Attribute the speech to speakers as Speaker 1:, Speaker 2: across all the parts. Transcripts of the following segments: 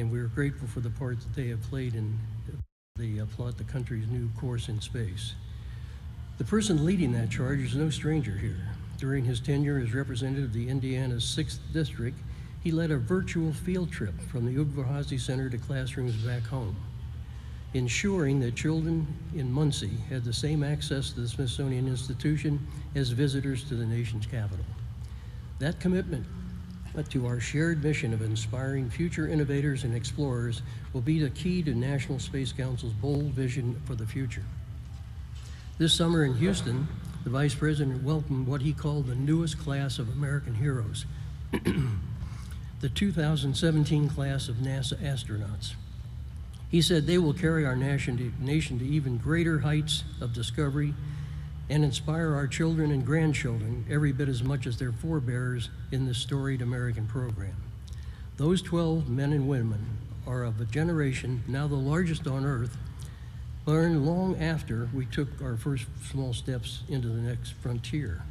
Speaker 1: and we're grateful for the part that they have played in the plot the country's new course in space. The person leading that charge is no stranger here. During his tenure as representative of the Indiana's 6th District, he led a virtual field trip from the Udvar-Hazy Center to classrooms back home, ensuring that children in Muncie had the same access to the Smithsonian Institution as visitors to the nation's capital. That commitment to our shared mission of inspiring future innovators and explorers will be the key to National Space Council's bold vision for the future. This summer in Houston, the Vice President welcomed what he called the newest class of American heroes, the 2017 class of NASA astronauts. He said they will carry our nation to even greater heights of discovery and inspire our children and grandchildren every bit as much as their forebears in this storied American program. Those 12 men and women are of a generation, now the largest on Earth, learned long after we took our first small steps into the next frontier.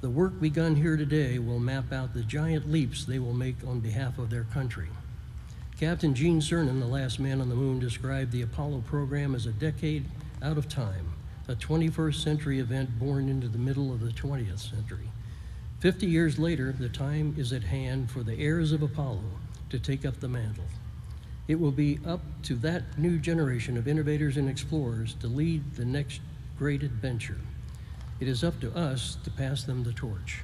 Speaker 1: The work begun here today will map out the giant leaps they will make on behalf of their country. Captain Gene Cernan, the last man on the moon, described the Apollo program as a decade out of time, a 21st century event born into the middle of the 20th century. 50 years later, the time is at hand for the heirs of Apollo to take up the mantle. It will be up to that new generation of innovators and explorers to lead the next great adventure. It is up to us to pass them the torch.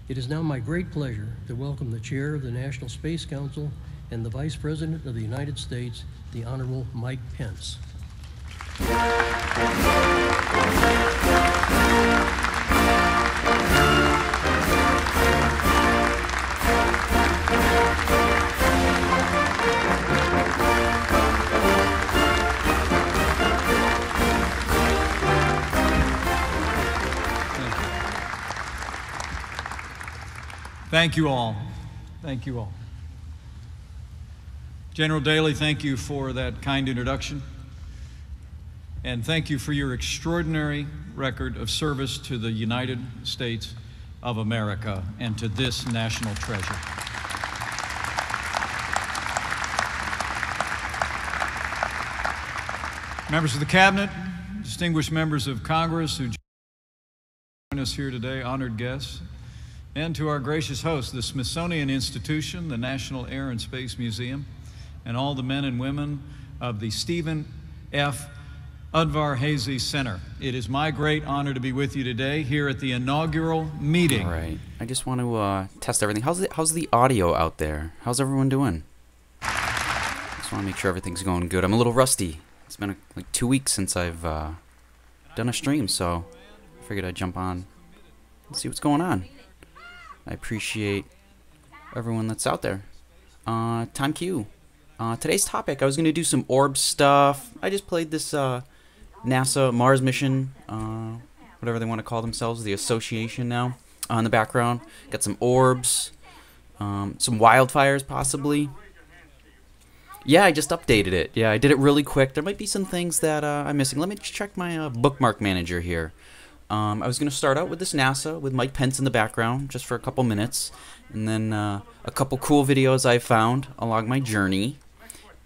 Speaker 1: It is now my great pleasure to welcome the Chair of the National Space Council and the Vice President of the United States, the Honorable Mike Pence.
Speaker 2: Thank you all. Thank you all. General Daly, thank you for that kind introduction. And thank you for your extraordinary record of service to the United States of America and to this national treasure. Members of the Cabinet, distinguished members of Congress who join us here today, honored guests, and to our gracious host, the Smithsonian Institution, the National Air and Space Museum, and all the men and women of the Stephen F. Udvar-Hazy Center. It is my great honor to be with you today here at the inaugural meeting.
Speaker 3: All right. I just want to test everything. How's the audio out there? How's everyone doing? Just want to make sure everything's going good. I'm a little rusty. It's been like 2 weeks since I've done a stream, so I figured I'd jump on and see what's going on. I appreciate everyone that's out there. Time Q. Today's topic, I was going to do some ORBS stuff. I just played this NASA Mars mission, whatever they want to call themselves, the association now, in the background. Got some orbs, some wildfires possibly. Yeah, I just updated it. Yeah, I did it really quick. There might be some things that I'm missing. Let me check my bookmark manager here. I was going to start out with this NASA with Mike Pence in the background just for a couple minutes. And then a couple cool videos I found along my journey.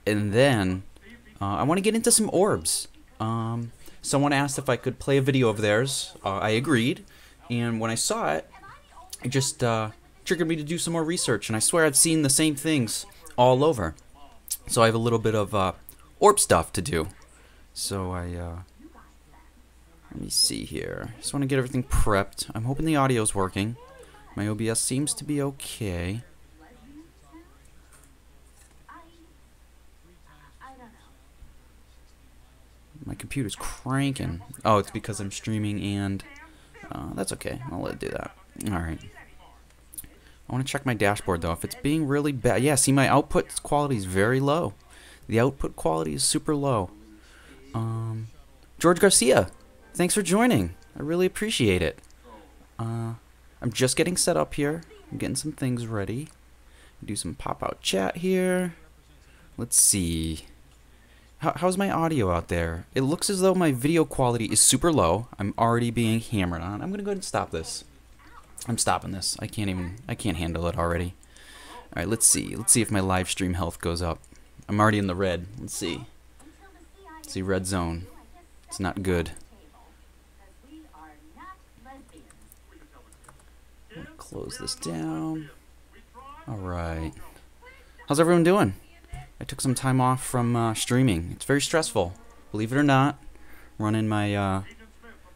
Speaker 3: And then I want to get into some orbs. Someone asked if I could play a video of theirs. I agreed. And when I saw it, it just triggered me to do some more research. And I swear I've seen the same things all over. So I have a little bit of orb stuff to do. So let me see here. Just want to get everything prepped. I'm hoping the audio's working. My OBS seems to be okay. My computer's cranking. Oh, it's because I'm streaming and that's okay. I'll let it do that. Alright. I want to check my dashboard though. If it's being really bad. Yeah, see my output quality is very low. The output quality is super low. George Garcia, thanks for joining. I really appreciate it. I'm just getting set up here. I'm getting some things ready. Do some pop-out chat here. Let's see. How's my audio out there? It looks as though my video quality is super low. I'm already being hammered on. I'm gonna go ahead and stop this. I'm stopping this. I can't handle it already. Alright, let's see. Let's see if my live stream health goes up. I'm already in the red. Let's see. Let's see, red zone. It's not good. Close this down. Alright. How's everyone doing? I took some time off from streaming. It's very stressful. Believe it or not, running my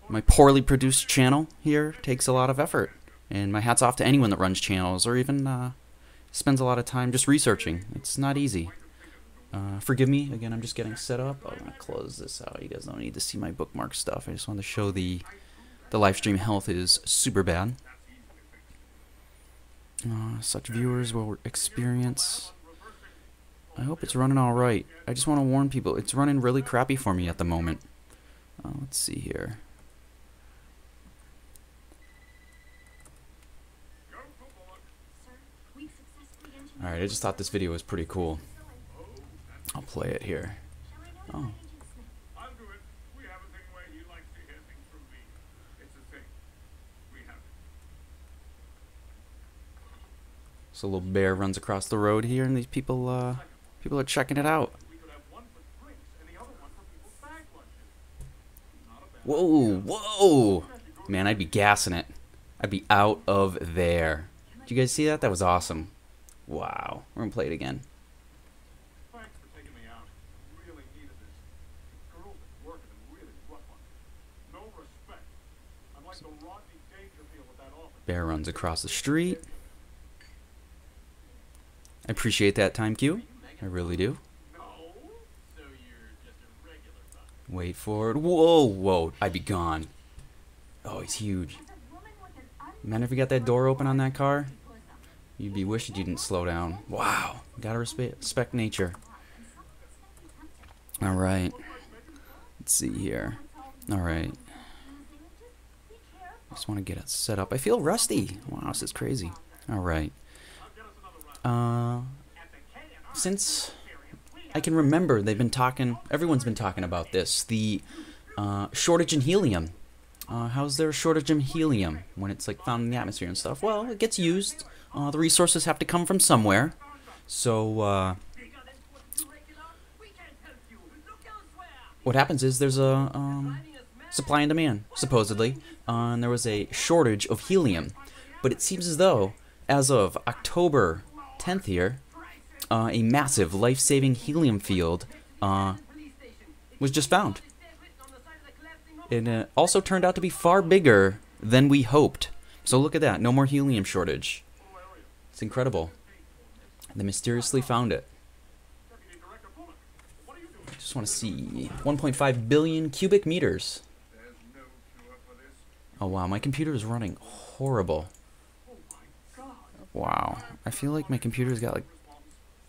Speaker 3: my poorly produced channel here takes a lot of effort. And my hat's off to anyone that runs channels or even spends a lot of time just researching. It's not easy. Forgive me, again, I'm just getting set up. I'm going to close this out. You guys don't need to see my bookmark stuff. I just wanted to show the live stream health is super bad. Such viewers will experience... I hope it's running alright. I just want to warn people, it's running really crappy for me at the moment. Let's see here. Alright, I just thought this video was pretty cool. I'll play it here. Oh. So a little bear runs across the road here, and these people are checking it out. Whoa, whoa! Man, I'd be gassing it. I'd be out of there. Did you guys see that? That was awesome. Wow. We're gonna play it again. Bear runs across the street. I appreciate that time cue. I really do. Wait for it. Whoa, whoa. I'd be gone. Oh, he's huge. Man, if you got that door open on that car, you'd be wishing you didn't slow down. Wow. Gotta respect nature. Alright. Let's see here. Alright. Just want to get it set up. I feel rusty. Wow, this is crazy. Alright. Since I can remember, everyone's been talking about this, the shortage in helium. How's there a shortage in helium when it's like found in the atmosphere and stuff? Well, it gets used. The resources have to come from somewhere. So, what happens is there's a supply and demand, supposedly, and there was a shortage of helium. But it seems as though, as of October 10th here, a massive life-saving helium field was just found. It also turned out to be far bigger than we hoped. So look at that, no more helium shortage. It's incredible. They mysteriously found it. Just want to see 1.5 billion cubic meters. Oh wow, my computer is running horrible. Wow, I feel like my computer's got like,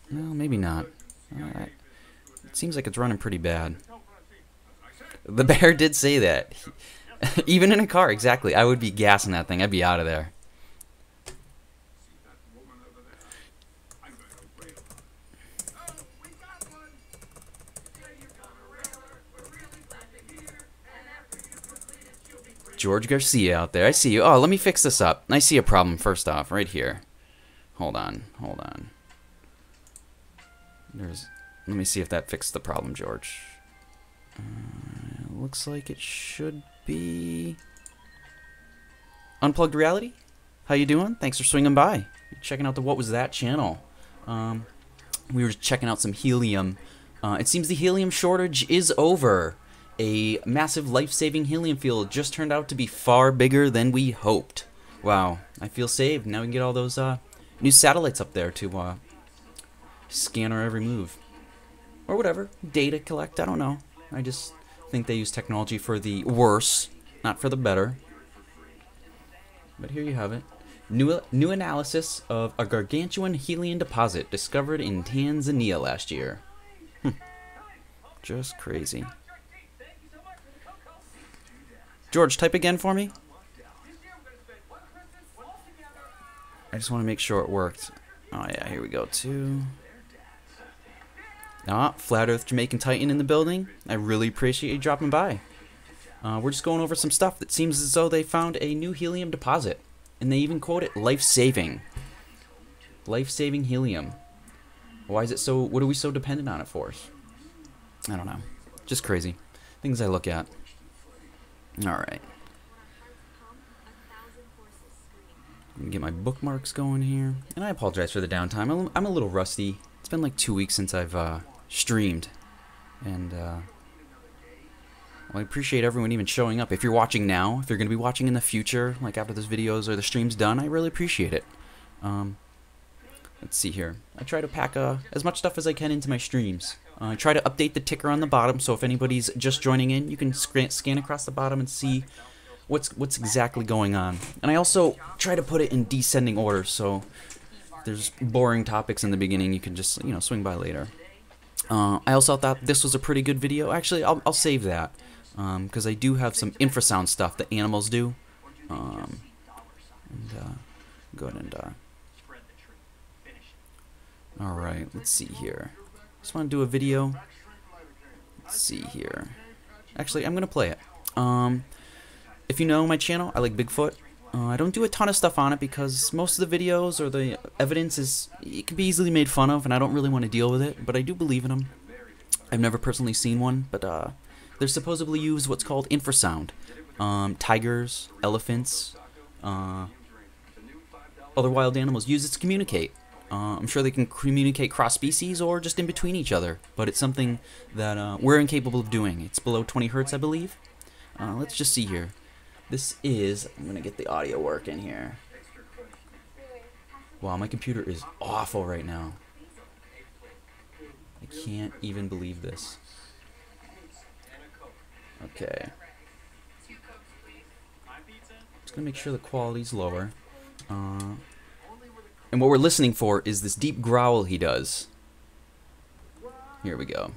Speaker 3: well, maybe not. It seems like it's running pretty bad. The bear did say that. Even in a car, exactly. I would be gassing that thing. I'd be out of there. George Garcia out there. I see you. Oh, let me fix this up. I see a problem first off, right here. Hold on, hold on. Let me see if that fixed the problem, George. Looks like it should be... Unplugged Reality? How you doing? Thanks for swinging by. Checking out the What Was That channel. We were checking out some helium. It seems the helium shortage is over. A massive life-saving helium field just turned out to be far bigger than we hoped. Wow, I feel saved. Now we can get all those new satellites up there to scan our every move. Or whatever, data collect, I don't know. I just think they use technology for the worse, not for the better. But here you have it. New analysis of a gargantuan helium deposit discovered in Tanzania last year. Just crazy. George, type again for me. I just want to make sure it worked. Oh yeah, here we go too. Ah, Flat Earth Jamaican Titan in the building. I really appreciate you dropping by. We're just going over some stuff that seems as though they found a new helium deposit. And they even quote it life-saving. Life-saving helium. Why is it so? What are we so dependent on it for? I don't know. Just crazy. Things I look at. Alright. Get my bookmarks going here. And I apologize for the downtime. I'm a little rusty. It's been like 2 weeks since I've streamed. And well, I appreciate everyone even showing up. If you're watching now, if you're going to be watching in the future, like after this videos or the stream's done, I really appreciate it. Let's see here. I try to pack as much stuff as I can into my streams. I try to update the ticker on the bottom, so if anybody's just joining in, you can scan across the bottom and see what's exactly going on. And I also try to put it in descending order, so if there's boring topics in the beginning, you can just, you know, swing by later. I also thought this was a pretty good video. Actually, I'll save that, because I do have some infrasound stuff that animals do. Go ahead and alright, let's see here. Just want to do a video. Let's see here. Actually, I'm going to play it. If you know my channel, I like Bigfoot. I don't do a ton of stuff on it because most of the videos or the evidence it can be easily made fun of, and I don't really want to deal with it, but I do believe in them. I've never personally seen one, but they're supposedly use what's called infrasound. Tigers, elephants, other wild animals use it to communicate. I'm sure they can communicate cross-species or just in between each other, but it's something that we're incapable of doing. It's below 20 hertz, I believe. Let's just see here. This is... I'm going to get the audio working here. Wow, my computer is awful right now. I can't even believe this. Okay. Just going to make sure the quality's lower. And what we're listening for is this deep growl he does. Here we go.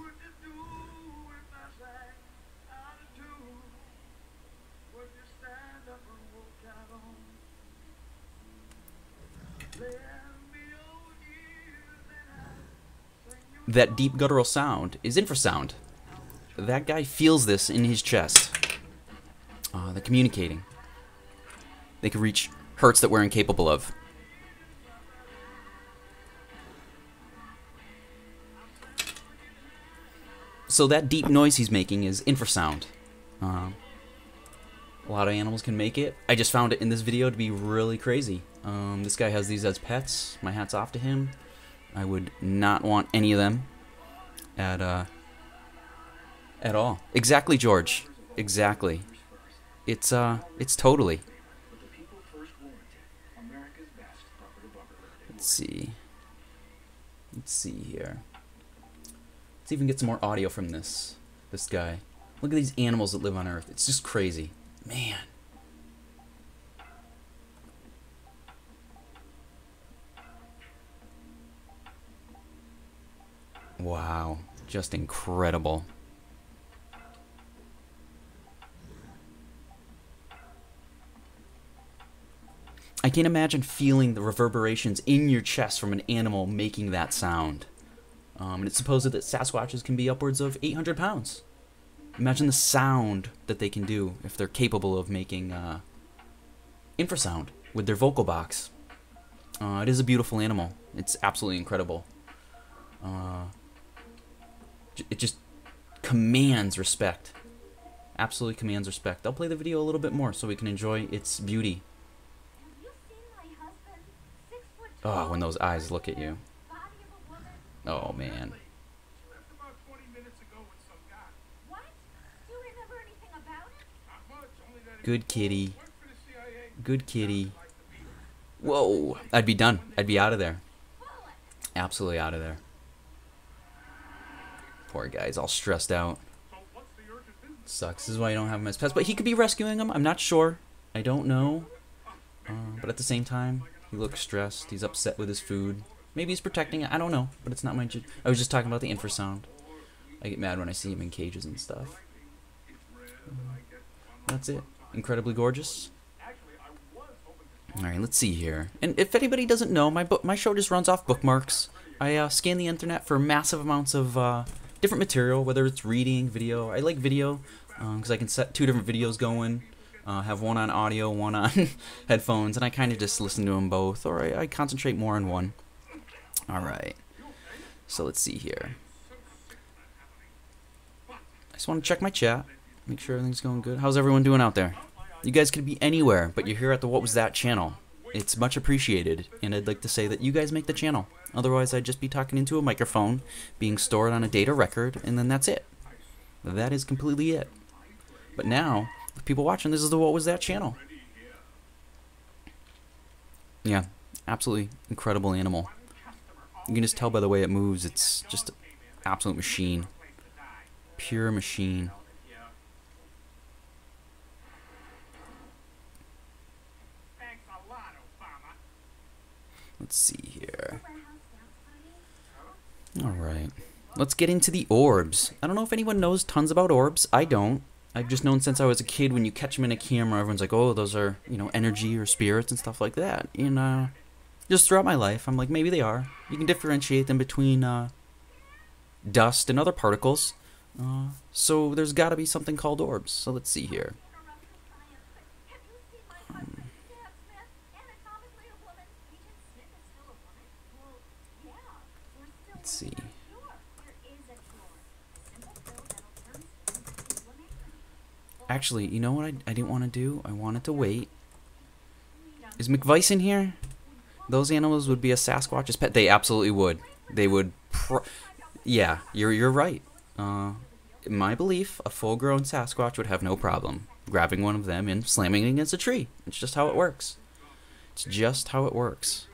Speaker 3: That deep guttural sound is infrasound. That guy feels this in his chest. They're communicating. They can reach hertz that we're incapable of. So that deep noise he's making is infrasound. A lot of animals can make it. I just found it in this video to be really crazy. This guy has these as pets. My hat's off to him. I would not want any of them at all. Exactly, George. Exactly. It's totally. Let's see. Let's see here. Let's even get some more audio from this guy. Look at these animals that live on Earth. It's just crazy. Man. Wow. Just incredible. I can't imagine feeling the reverberations in your chest from an animal making that sound. And it's supposed that Sasquatches can be upwards of 800 pounds. Imagine the sound that they can do if they're capable of making infrasound with their vocal box. It is a beautiful animal. It's absolutely incredible. It just commands respect. Absolutely commands respect. I'll play the video a little bit more so we can enjoy its beauty. Oh, when those eyes look at you. Oh, man. Good kitty. Good kitty. Whoa. I'd be done. I'd be out of there. Absolutely out of there. Poor guy's all stressed out. Sucks. This is why you don't have him as pets. But he could be rescuing him. I'm not sure. I don't know. But at the same time, he looks stressed. He's upset with his food. Maybe he's protecting it. I don't know. But it's not my... I was just talking about the infrasound. I get mad when I see him in cages and stuff. That's it. Incredibly gorgeous. Alright, let's see here. And if anybody doesn't know, my show just runs off bookmarks. I scan the internet for massive amounts of different material, whether it's reading, video. I like video because I can set 2 different videos going. Have one on audio, one on headphones, and I kind of just listen to them both, or I concentrate more on one. Alright. So let's see here. I just want to check my chat, make sure everything's going good. How's everyone doing out there? You guys could be anywhere, but you're here at the What Was That channel. It's much appreciated, and I'd like to say that you guys make the channel. Otherwise, I'd just be talking into a microphone, being stored on a data record, and then that's it. That is completely it. But now, with people watching, this is the What Was That channel. Yeah, absolutely incredible animal. You can just tell by the way it moves, it's just an absolute machine. Pure machine. Let's see here. Alright. Let's get into the orbs. I don't know if anyone knows tons about orbs. I don't. I've just known since I was a kid, when you catch them in a camera, everyone's like, oh, those are, you know, energy or spirits and stuff like that. And just throughout my life, I'm like, maybe they are. You can differentiate them between dust and other particles. So there's got to be something called orbs. So let's see here. Let's see. Actually, you know what I didn't want to do? I wanted to wait. Is McVice in here? Those animals would be a Sasquatch's pet. They absolutely would. They would. Yeah, you're right. In my belief, a full-grown Sasquatch would have no problem grabbing one of them and slamming it against a tree. It's just how it works. It's just how it works.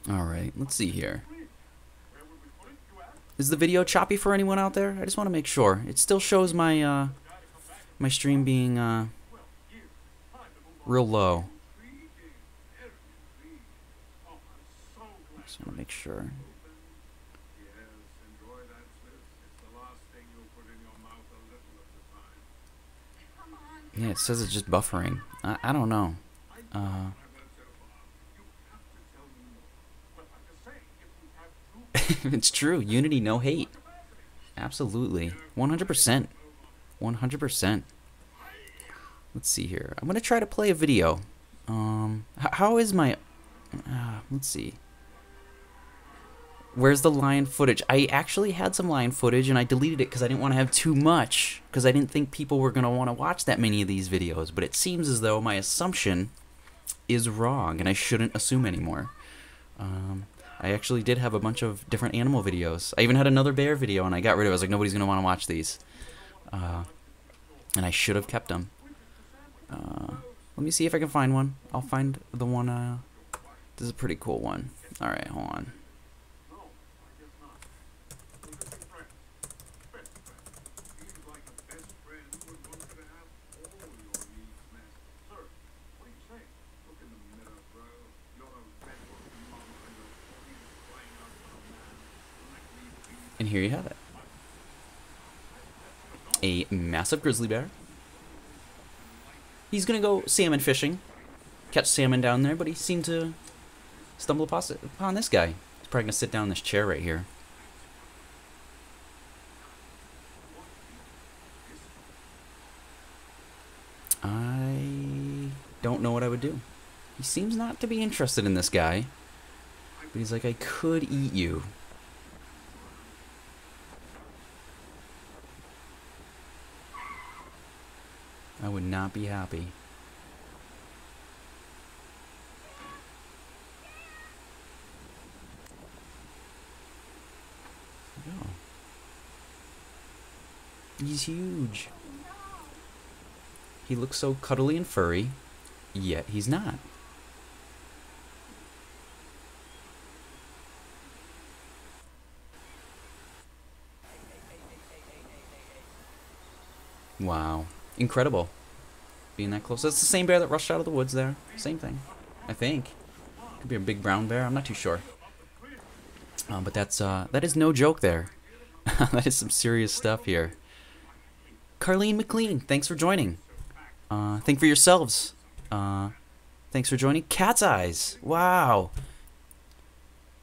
Speaker 3: Alright, let's see here. Is the video choppy for anyone out there? I just want to make sure. It still shows my my stream being real low. Just want to make sure. Yeah, it says it's just buffering. I don't know. It's true. Unity, no hate. Absolutely. 100%. 100%. Let's see here. I'm going to try to play a video. How is my... let's see. Where's the lion footage? I actually had some lion footage, and I deleted it because I didn't want to have too much, because I didn't think people were going to want to watch that many of these videos. But it seems as though my assumption is wrong, and I shouldn't assume anymore. I actually did have a bunch of different animal videos. I even had another bear video, and I got rid of it. I was like, nobody's going to want to watch these. And I should have kept them. Let me see if I can find one. I'll find the one. This is a pretty cool one. Alright, hold on. And here you have it. A massive grizzly bear. He's gonna go salmon fishing. Catch salmon down there, but he seemed to stumble upon this guy. He's probably gonna sit down in this chair right here. I don't know what I would do. He seems not to be interested in this guy. But he's like, I could eat you. I would not be happy. Oh. He's huge. He looks so cuddly and furry, yet he's not. Wow. Incredible. Being that close. That's the same bear that rushed out of the woods there. Same thing. I think. Could be a big brown bear. I'm not too sure. But that is no joke there. That is some serious stuff here. Carlene McLean, thanks for joining. Think for yourselves. Thanks for joining. Cat's Eyes. Wow.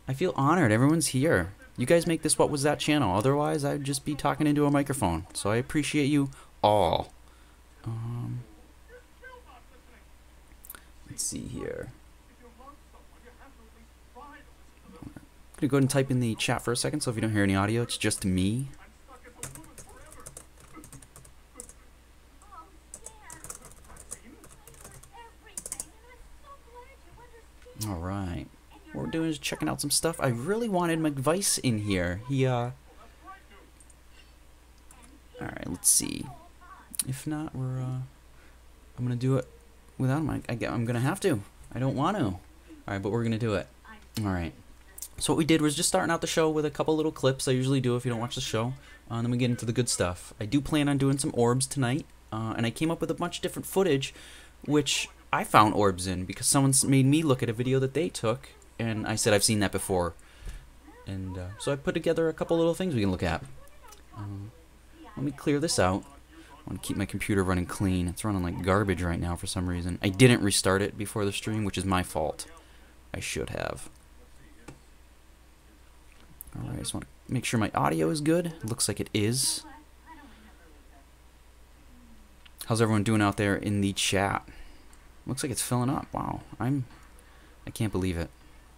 Speaker 3: I feel honored. Everyone's here. You guys make this What Was That channel. Otherwise, I'd just be talking into a microphone. So I appreciate you all. Let's see here. I'm gonna go ahead and type in the chat for a second, so if you don't hear any audio, it's just me. Alright. What we're doing is checking out some stuff. I really wanted McVice in here. Alright, let's see. If not, I'm gonna do it without him. I'm gonna have to. I don't want to. Alright, but we're gonna do it. Alright. So what we did was just starting out the show with a couple little clips. I usually do if you don't watch the show. And then we get into the good stuff. I do plan on doing some orbs tonight. And I came up with a bunch of different footage, which I found orbs in because someone's made me look at a video that they took. And I said I've seen that before. And so I put together a couple little things we can look at. Let me clear this out. I want to keep my computer running clean. It's running like garbage right now for some reason. I didn't restart it before the stream, which is my fault. I should have. Alright, I just want to make sure my audio is good. It looks like it is. How's everyone doing out there in the chat? Looks like it's filling up. Wow, I can't believe it.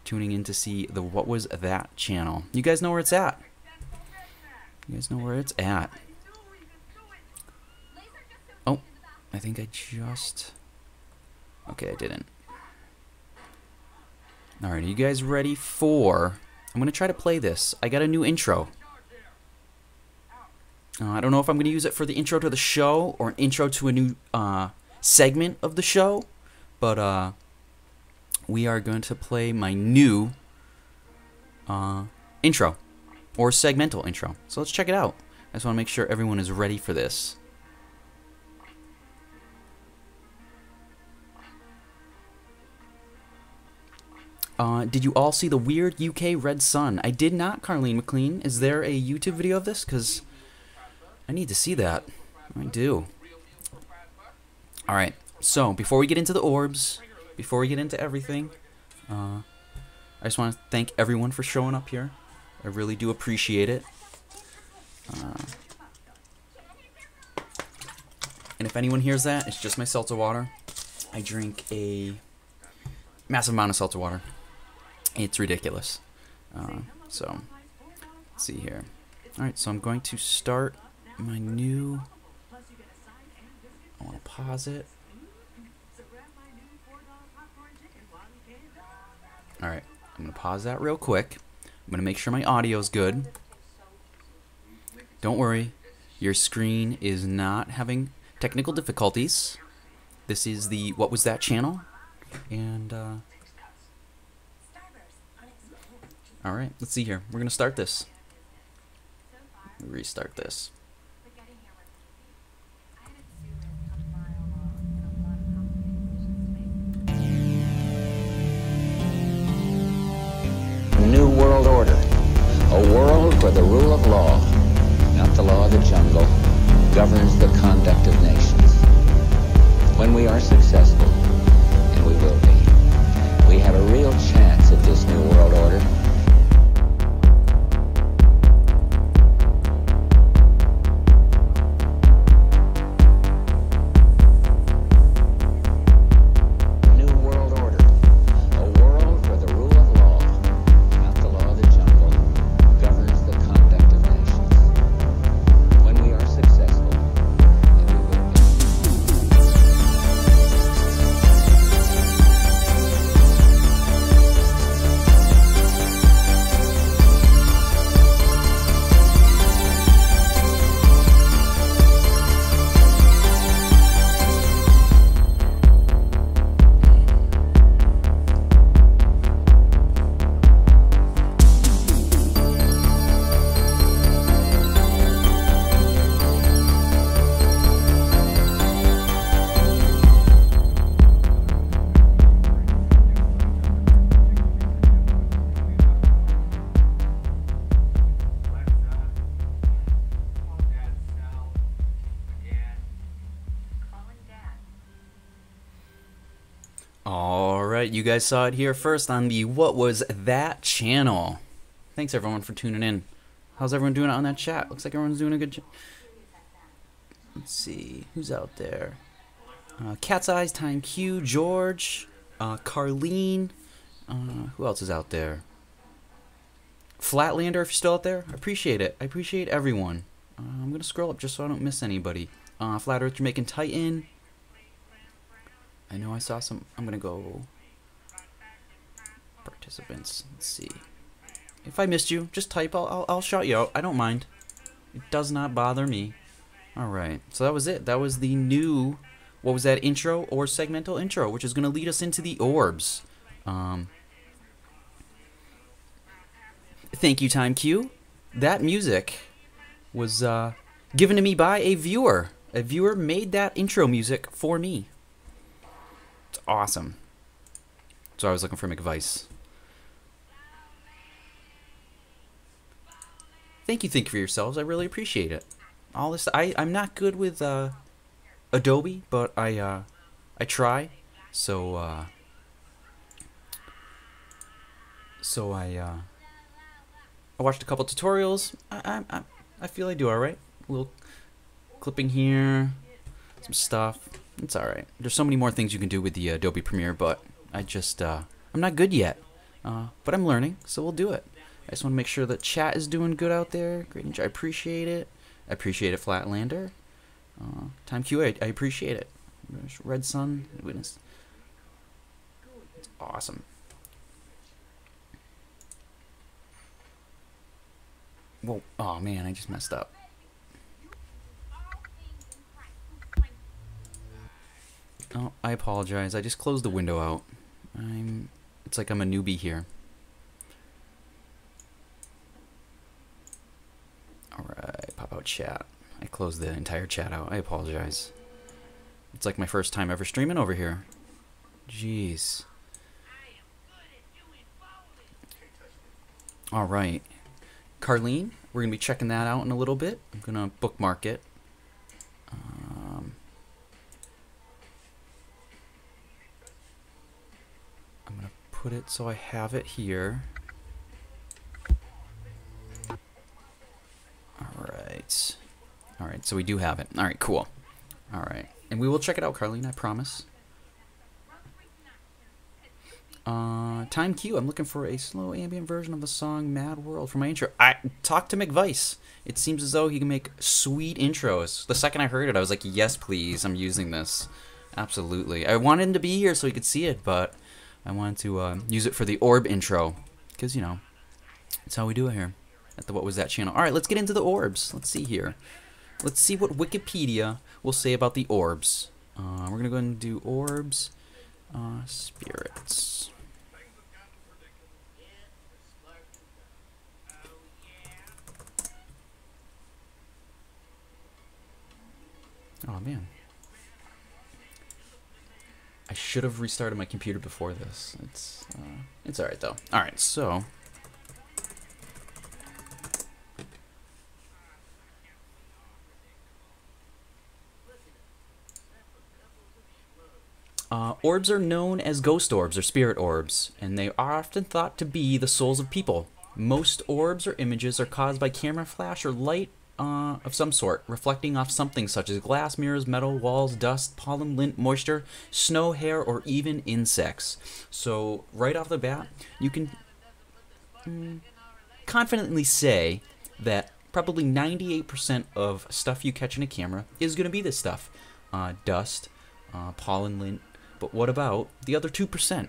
Speaker 3: Tuning in to see the What Was That channel. You guys know where it's at. You guys know where it's at. Oh, I think I just... Okay, I didn't. Alright, are you guys ready for... I'm going to try to play this. I got a new intro. I don't know if I'm going to use it for the intro to the show or an intro to a new segment of the show, but we are going to play my new intro or segmental intro. So let's check it out. I just want to make sure everyone is ready for this. Did you all see the weird UK red sun? I did not, Carlene McLean. Is there a YouTube video of this? Because I need to see that. I do. Alright, so before we get into the orbs, before we get into everything, I just want to thank everyone for showing up here. I really do appreciate it. And if anyone hears that, it's just my seltzer water. I drink a massive amount of seltzer water. It's ridiculous. So, let's see here. Alright, so I'm going to start my new... I want to pause it. Alright, I'm going to pause that real quick. I'm going to make sure my audio is good. Don't worry, your screen is not having technical difficulties. This is the What Was That channel. And, alright, let's see here. We're going to start this. Restart this.
Speaker 4: New world order. A world where the rule of law, not the law of the jungle, governs the conduct of nations. When we are successful, and we will be, we have a real chance at this new world order.
Speaker 3: Alright, you guys saw it here first on the What Was That channel. Thanks everyone for tuning in. How's everyone doing out in that chat? Looks like everyone's doing a good job. Let's see, who's out there? Cat's Eyes, Time Q, George, Carlene. Who else is out there? Flatlander, if you're still out there, I appreciate it. I appreciate everyone. I'm gonna scroll up just so I don't miss anybody. Flat Earth Jamaican Titan. I know I saw some. I'm gonna go participants. Let's see. If I missed you, just type. I'll shout you out. I don't mind. It does not bother me. All right. So that was it. That was the new. What was that intro or segmental intro, which is gonna lead us into the orbs. Thank you, Time Q. That music was given to me by a viewer. A viewer made that intro music for me. It's awesome. So I was looking for McVice. Thank you for yourselves. I really appreciate it. All this, I'm not good with Adobe, but I try. So I watched a couple tutorials. I feel I do all right. A little clipping here, some stuff. It's all right. There's so many more things you can do with the Adobe Premiere, but I'm not good yet. But I'm learning, so we'll do it. I just want to make sure that chat is doing good out there. Great, I appreciate it. I appreciate it, Flatlander. Time Q, I appreciate it. Red Sun, witness. It's awesome. Whoa! Oh man, I just messed up. Oh, I apologize. I just closed the window out. It's like I'm a newbie here. Alright, pop out chat. I closed the entire chat out. I apologize. It's like my first time ever streaming over here. Jeez. Alright. Carlene, we're going to be checking that out in a little bit. I'm going to bookmark it. I'm going to put it so I have it here. Alright. Alright, so we do have it. Alright, cool. Alright. And we will check it out, Carlene, I promise. Time Q, I'm looking for a slow ambient version of the song Mad World for my intro. I talked to McVice. It seems as though he can make sweet intros. The second I heard it, I was like, yes, please, I'm using this. Absolutely. I wanted him to be here so he could see it, but I wanted to use it for the orb intro. Because, you know, that's how we do it here at the What Was That channel. Alright, let's get into the orbs. Let's see here. Let's see what Wikipedia will say about the orbs. We're going to go ahead and do orbs. Spirits. Oh man, I should have restarted my computer before this. It's all right though. All right, so orbs are known as ghost orbs or spirit orbs, and they are often thought to be the souls of people. Most orbs or images are caused by camera flash or light of some sort, reflecting off something such as glass, mirrors, metal, walls, dust, pollen, lint, moisture, snow, hair, or even insects. So right off the bat, you can confidently say that probably 98% of stuff you catch in a camera is going to be this stuff. Dust, pollen, lint. But what about the other 2%?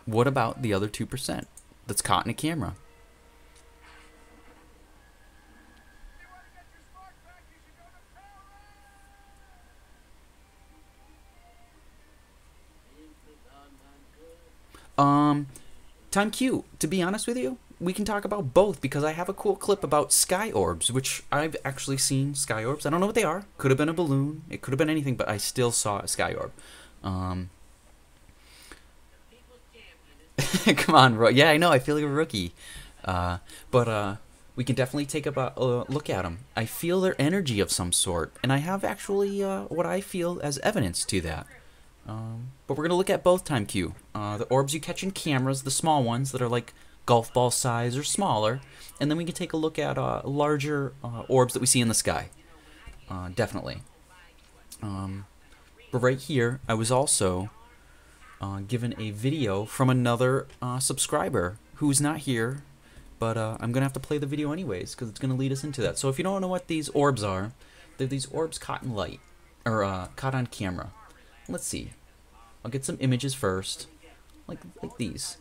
Speaker 3: What about the other 2% that's caught in a camera? Time Q, to be honest with you, we can talk about both because I have a cool clip about sky orbs, which I've actually seen sky orbs. I don't know what they are. Could have been a balloon. It could have been anything, but I still saw a sky orb. Come on, bro. Yeah, I know. I feel like a rookie. But we can definitely take a look at them. I feel their energy of some sort, and I have actually what I feel as evidence to that. But we're going to look at both, Time Q. The orbs you catch in cameras, the small ones that are like golf ball size or smaller, and then we can take a look at larger orbs that we see in the sky. definitely. But right here, I was also given a video from another subscriber who's not here, but I'm gonna have to play the video anyways because it's gonna lead us into that. So if you don't know what these orbs are, they're these orbs caught in light, or caught on camera. Let's see. I'll get some images first, like these.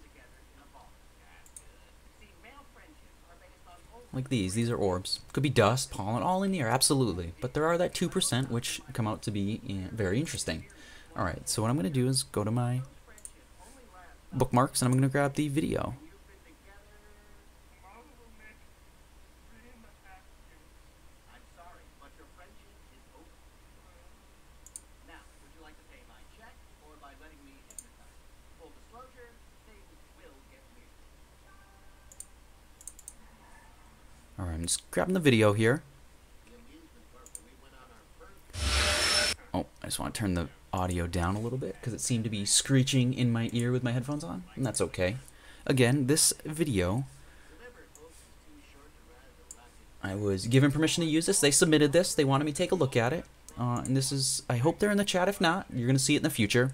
Speaker 3: Like these. These are orbs. Could be dust, pollen, all in the air, absolutely. But there are that 2% which come out to be very interesting. Alright, so what I'm going to do is go to my bookmarks and I'm going to grab the video. Alright, I'm just grabbing the video here. Oh, I just want to turn the audio down a little bit because it seemed to be screeching in my ear with my headphones on, and that's okay. Again, this video, I was given permission to use this. They submitted this. They wanted me to take a look at it. And this is, I hope they're in the chat. If not, you're going to see it in the future.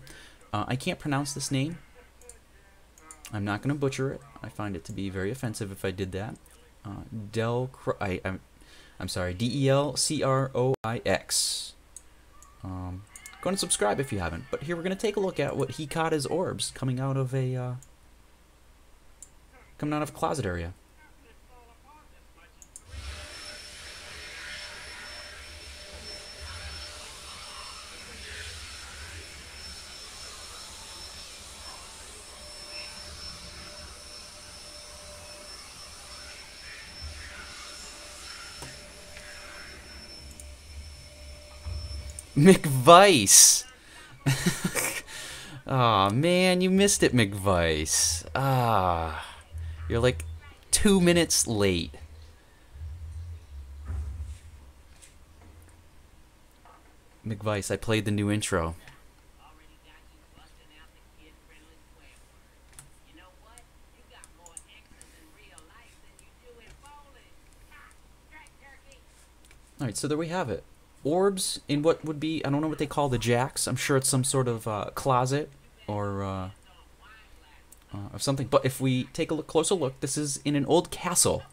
Speaker 3: I can't pronounce this name. I'm not going to butcher it. I find it to be very offensive if I did that. I'm sorry, Delcroix. Go and subscribe if you haven't. But here we're going to take a look at what he caught as orbs coming out of a closet area. McVice! Aw, man, you missed it, McVice. You're like 2 minutes late. McVice, I played the new intro. Alright, so there we have it. Orbs in what would be, I don't know what they call the jacks. I'm sure it's some sort of closet or of something. But if we take a closer look, this is in an old castle.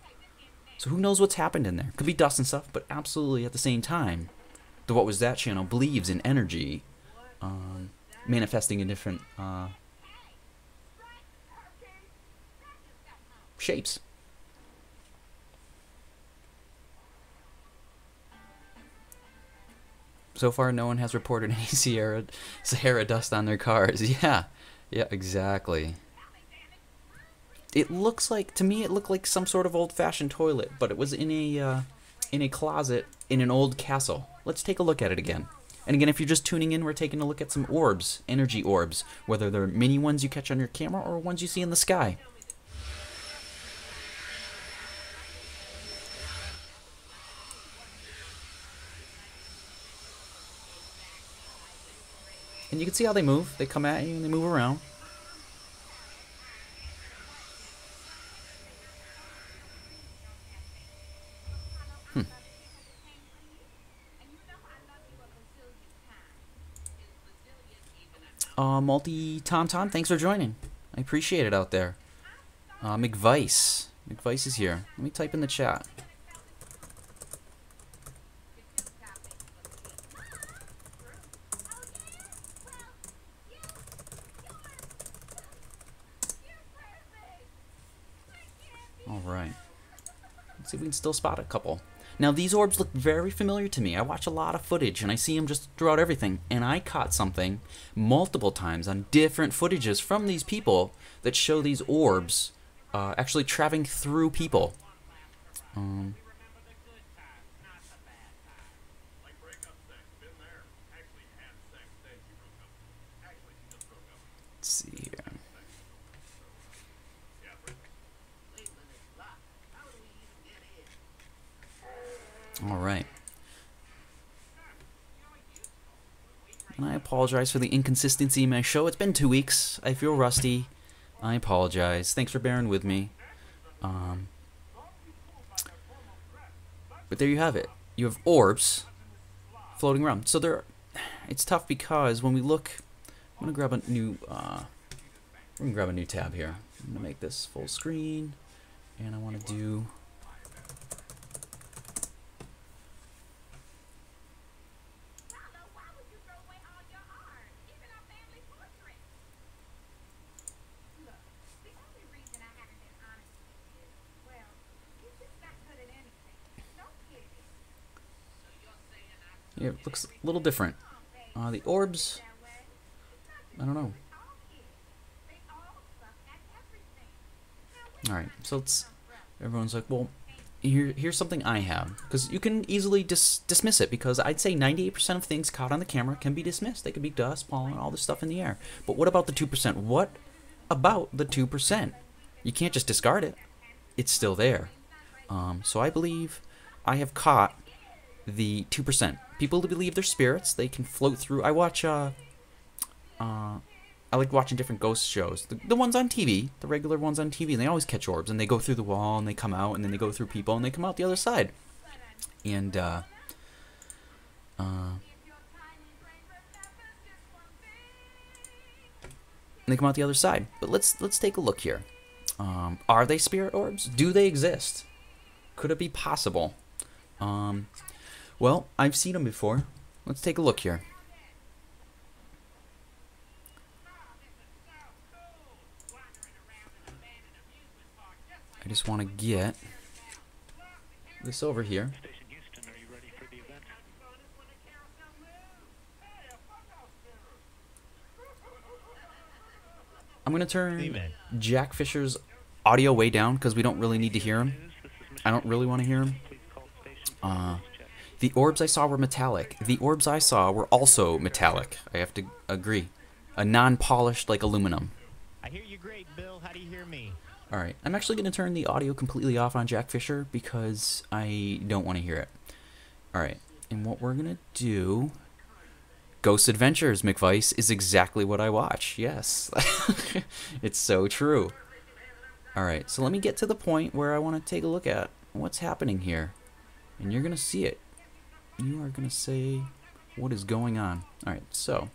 Speaker 3: So who knows what's happened in there? Could be dust and stuff, but absolutely at the same time, the What Was That channel believes in energy manifesting in different shapes. So far, no one has reported any Sahara dust on their cars. Yeah, exactly. It looks like, to me, it looked like some sort of old-fashioned toilet, but it was in a closet in an old castle. Let's take a look at it again. And again, if you're just tuning in, we're taking a look at some orbs, energy orbs, whether they're mini ones you catch on your camera or ones you see in the sky. And you can see how they move. They come at you and they move around. Multi-Tom, thanks for joining. I appreciate it out there. McVice. McVice is here. Let me type in the chat. Alright. Let's see if we can still spot a couple. Now, these orbs look very familiar to me. I watch a lot of footage, and I see them just throughout everything. And I caught something multiple times on different footages from these people that show these orbs actually traveling through people. Let's see here. All right. And I apologize for the inconsistency in my show. It's been 2 weeks. I feel rusty. I apologize. Thanks for bearing with me. But there you have it. You have orbs floating around. So it's tough because when we look, I'm gonna grab a new tab here. I'm gonna make this full screen, and I want to do. Yeah, it looks a little different. The orbs, I don't know. Alright, so everyone's like, well, here's something I have. Because you can easily dismiss it, because I'd say 98% of things caught on the camera can be dismissed. They could be dust, pollen, all this stuff in the air. But what about the 2%? What about the 2%? You can't just discard it. It's still there. So I believe I have caught the 2%. People who believe they're spirits, they can float through. I watch, I like watching different ghost shows. The ones on TV, the regular ones on TV, and they always catch orbs, and they go through the wall, and they come out, and then they go through people, and they come out the other side. And, they come out the other side. But let's take a look here. Are they spirit orbs? Do they exist? Could it be possible? Well, I've seen them before. Let's take a look here. I just want to get this over here. I'm going to turn Jack Fisher's audio way down because we don't really need to hear him. I don't really want to hear him. The orbs I saw were metallic. The orbs I saw were also metallic. I have to agree. A non-polished like aluminum.
Speaker 5: I hear you great, Bill. How do you hear me?
Speaker 3: Alright, I'm actually going to turn the audio completely off on Jack Fisher because I don't want to hear it. Alright, and what we're going to do... Ghost Adventures, McVice, is exactly what I watch. Yes. It's so true. Alright, so let me get to the point where I want to take a look at what's happening here. And you're going to see it. You are going to say what is going on. Alright, so...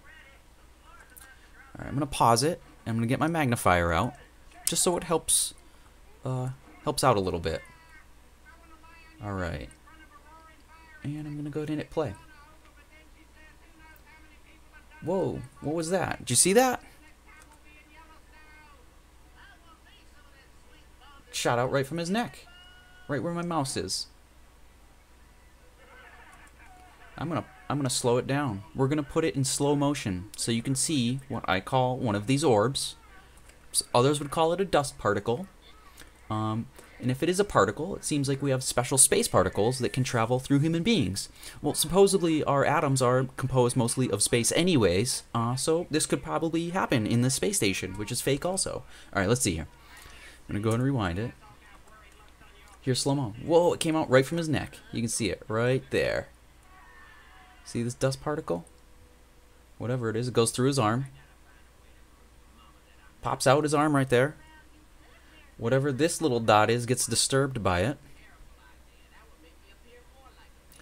Speaker 3: Alright, I'm going to pause it. I'm going to get my magnifier out. Just so it helps out a little bit. Alright. And I'm going to go ahead and hit play. Whoa, what was that? Did you see that? Shot out right from his neck. Right where my mouse is. I'm gonna slow it down. We're gonna put it in slow motion so you can see what I call one of these orbs. Others would call it a dust particle. And if it is a particle, it seems like we have special space particles that can travel through human beings. Well, supposedly our atoms are composed mostly of space anyways, so this could probably happen in the space station, which is fake also. Alright, let's see here. I'm gonna go ahead and rewind it. Here's slow-mo. Whoa, it came out right from his neck. You can see it right there. See this dust particle? Whatever it is, it goes through his arm. Pops out his arm right there. Whatever this little dot is gets disturbed by it.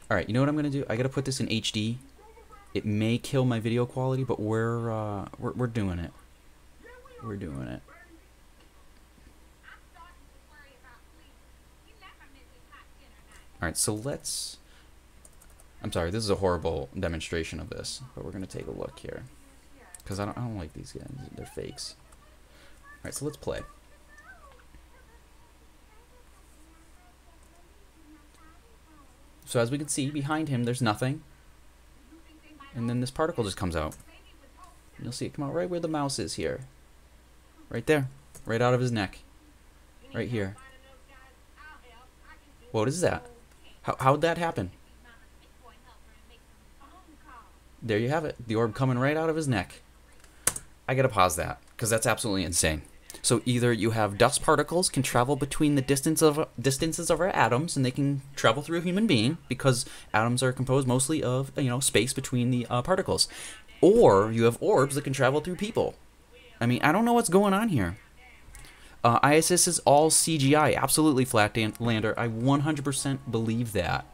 Speaker 3: Alright, you know what I'm going to do? I got to put this in HD. It may kill my video quality, but we're doing it. We're doing it. Alright, so let's... I'm sorry, this is a horrible demonstration of this, but we're going to take a look here. Because I don't like these guys. They're fakes. Alright, so let's play. So as we can see, behind him, there's nothing. And then this particle just comes out. And you'll see it come out right where the mouse is here. Right there. Right out of his neck. Right here. What is that? How'd that happen? There you have it. The orb coming right out of his neck. I gotta pause that, because that's absolutely insane. So either you have dust particles can travel between the distances of our atoms, and they can travel through a human being because atoms are composed mostly of space between the particles, or you have orbs that can travel through people. I mean, I don't know what's going on here. ISS is all CGI, absolutely Flatlander. I 100% believe that.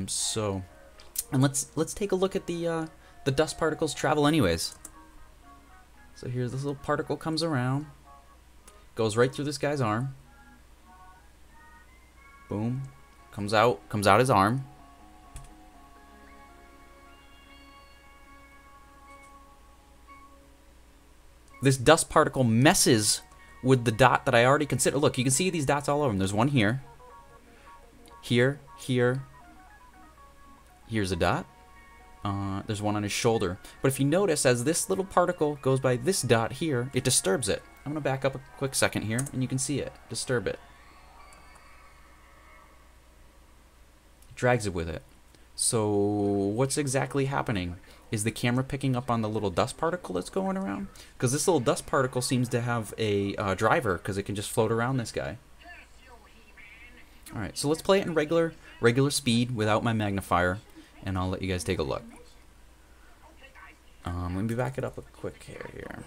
Speaker 3: So And let's take a look at the dust particles travel anyways. So here's this little particle comes around, goes right through this guy's arm. Boom, comes out his arm. This dust particle messes with the dot that I already considered. Look, you can see these dots all over them. There's one here, here, here. Here's a dot. There's one on his shoulder. But if you notice, as this little particle goes by this dot here, it disturbs it. I'm going to back up a quick second here, and you can see it. Disturb it. It drags it with it. So what's exactly happening? Is the camera picking up on the little dust particle that's going around? Because this little dust particle seems to have a driver, because it can just float around this guy. Alright, so let's play it in regular speed without my magnifier, and I'll let you guys take a look. Let me back it up a quick here.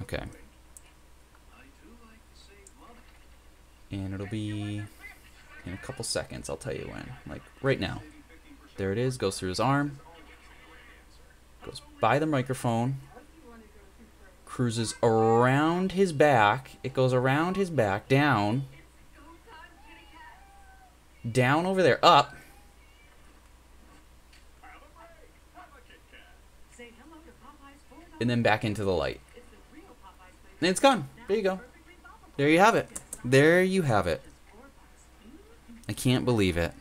Speaker 3: Okay. And it'll be in a couple seconds, I'll tell you when. Like right now. There it is, goes through his arm. Goes by the microphone. Cruises around his back. It goes around his back, down. Down over there, up. And then back into the light. And it's gone. There you go. There you have it. There you have it. I can't believe it.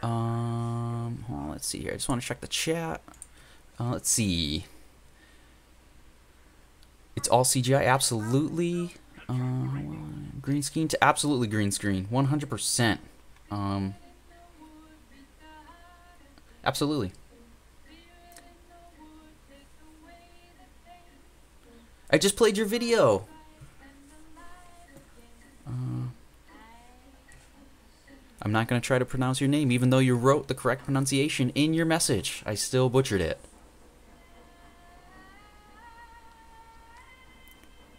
Speaker 3: Hold on, let's see here. I just want to check the chat. Let's see. It's all CGI, absolutely. Green screen to absolutely green screen, 100%. Absolutely. I just played your video. I'm not going to try to pronounce your name, even though you wrote the correct pronunciation in your message. I still butchered it.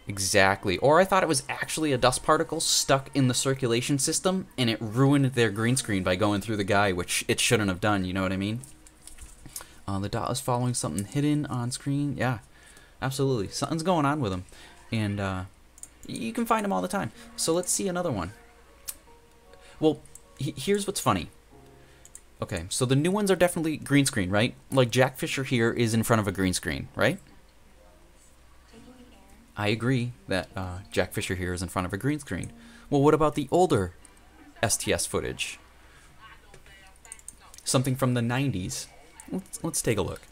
Speaker 3: Exactly. Or I thought it was actually a dust particle stuck in the circulation system, and it ruined their green screen by going through the guy, which it shouldn't have done, you know what I mean? The dot is following something hidden on screen. Yeah, absolutely. Something's going on with them. And you can find them all the time. So let's see another one. Well, here's what's funny. Okay, so the new ones are definitely green screen, right? Like Jack Fisher here is in front of a green screen, right? I agree that Jack Fisher here is in front of a green screen. Well, what about the older STS footage? Something from the 90s. Let's take a look.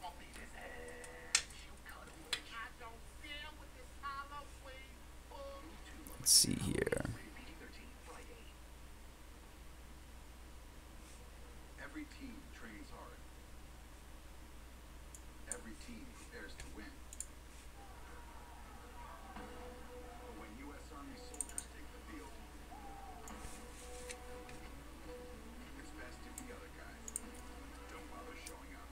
Speaker 3: Let's see here.
Speaker 6: Every team trains hard. Every team prepares to win. But when U.S. Army soldiers take the field, it's best if the other guys don't bother showing up.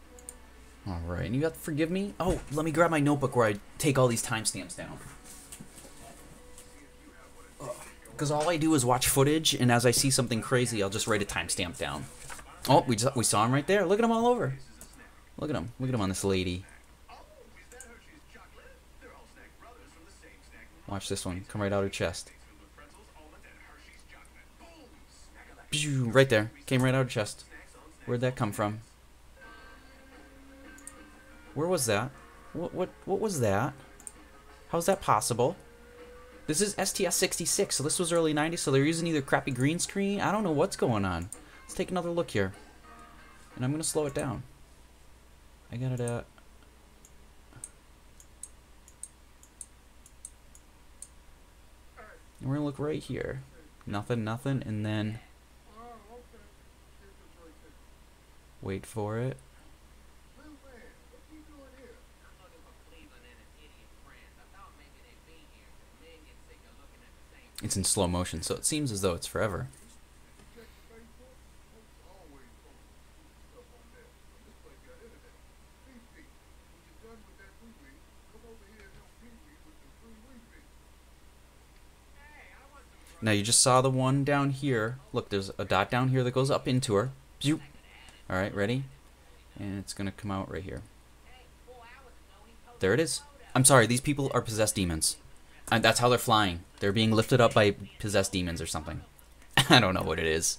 Speaker 3: Alright, and you have to forgive me? Oh, let me grab my notebook where I take all these timestamps down. Because all I do is watch footage, and as I see something crazy, I'll just write a timestamp down. Oh, we saw him right there. Look at him all over. Look at him. Look at him on this lady. Watch this one. Come right out her chest. Right there. Came right out her chest. Where'd that come from? Where was that? What was that? How's that possible? This is STS-66, so this was early 90s, so they're using either crappy green screen. I don't know what's going on. Let's take another look here. And I'm going to slow it down. I got it at... And we're going to look right here. Nothing, nothing, and then... Wait for it. It's in slow motion, so it seems as though it's forever. Now you just saw the one down here. Look, there's a dot down here that goes up into her. Zoop. All right, ready? And it's gonna come out right here. There it is. I'm sorry, these people are possessed demons. And that's how they're flying. They're being lifted up by possessed demons or something. I don't know what it is,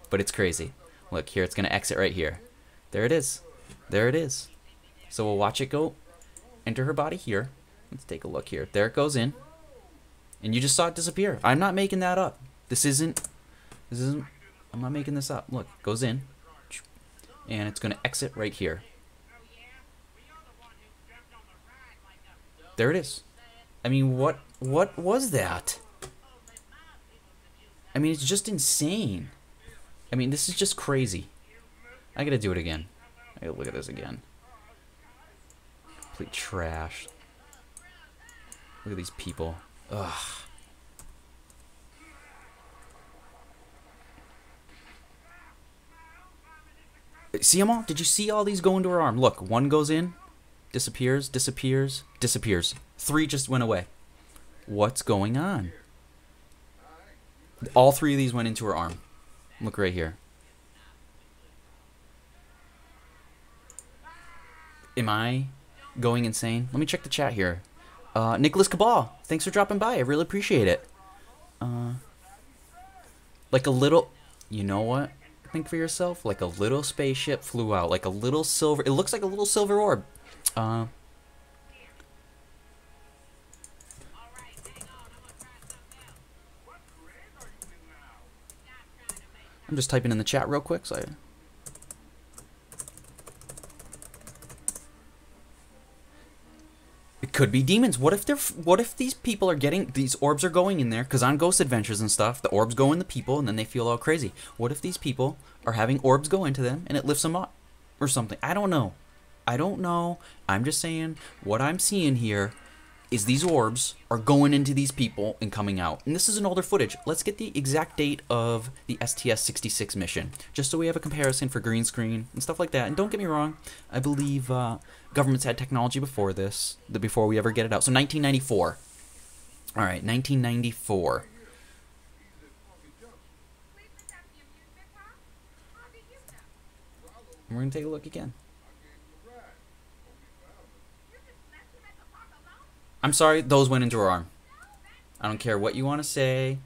Speaker 3: but it's crazy. Look, here, it's gonna exit right here. There it is. There it is. So we'll watch it go enter her body here. Let's take a look here. There it goes in. And you just saw it disappear. I'm not making that up. This isn't, I'm not making this up. Look, goes in. And it's gonna exit right here. There it is. I mean, what was that? I mean, it's just insane. I mean, this is just crazy. I gotta do it again. I gotta look at this again. Complete trash. Look at these people. Ugh. See them all? Did you see all these go into her arm? Look, one goes in, disappears, disappears, disappears. 3 just went away. What's going on? All 3 of these went into her arm. Look right here. Am I going insane? Let me check the chat here. Nicholas Cabal, thanks for dropping by. I really appreciate it. Like a little... You know what? Think for yourself. Like a little spaceship flew out. Like a little silver... It looks like a little silver orb. I'm just typing in the chat real quick. So it could be demons. What if these people are getting... These orbs are going in there, because on Ghost Adventures and stuff, the orbs go in the people, and then they feel all crazy. What if these people are having orbs go into them, and it lifts them up? Or something. I don't know. I don't know. I'm just saying, what I'm seeing here is these orbs are going into these people and coming out. And this is an older footage. Let's get the exact date of the STS-66 mission, just so we have a comparison for green screen and stuff like that. And don't get me wrong, I believe governments had technology before this, before we ever get it out. So 1994. All right, 1994. And we're going to take a look again. I'm sorry, those went into her arm. I don't care what you want to say.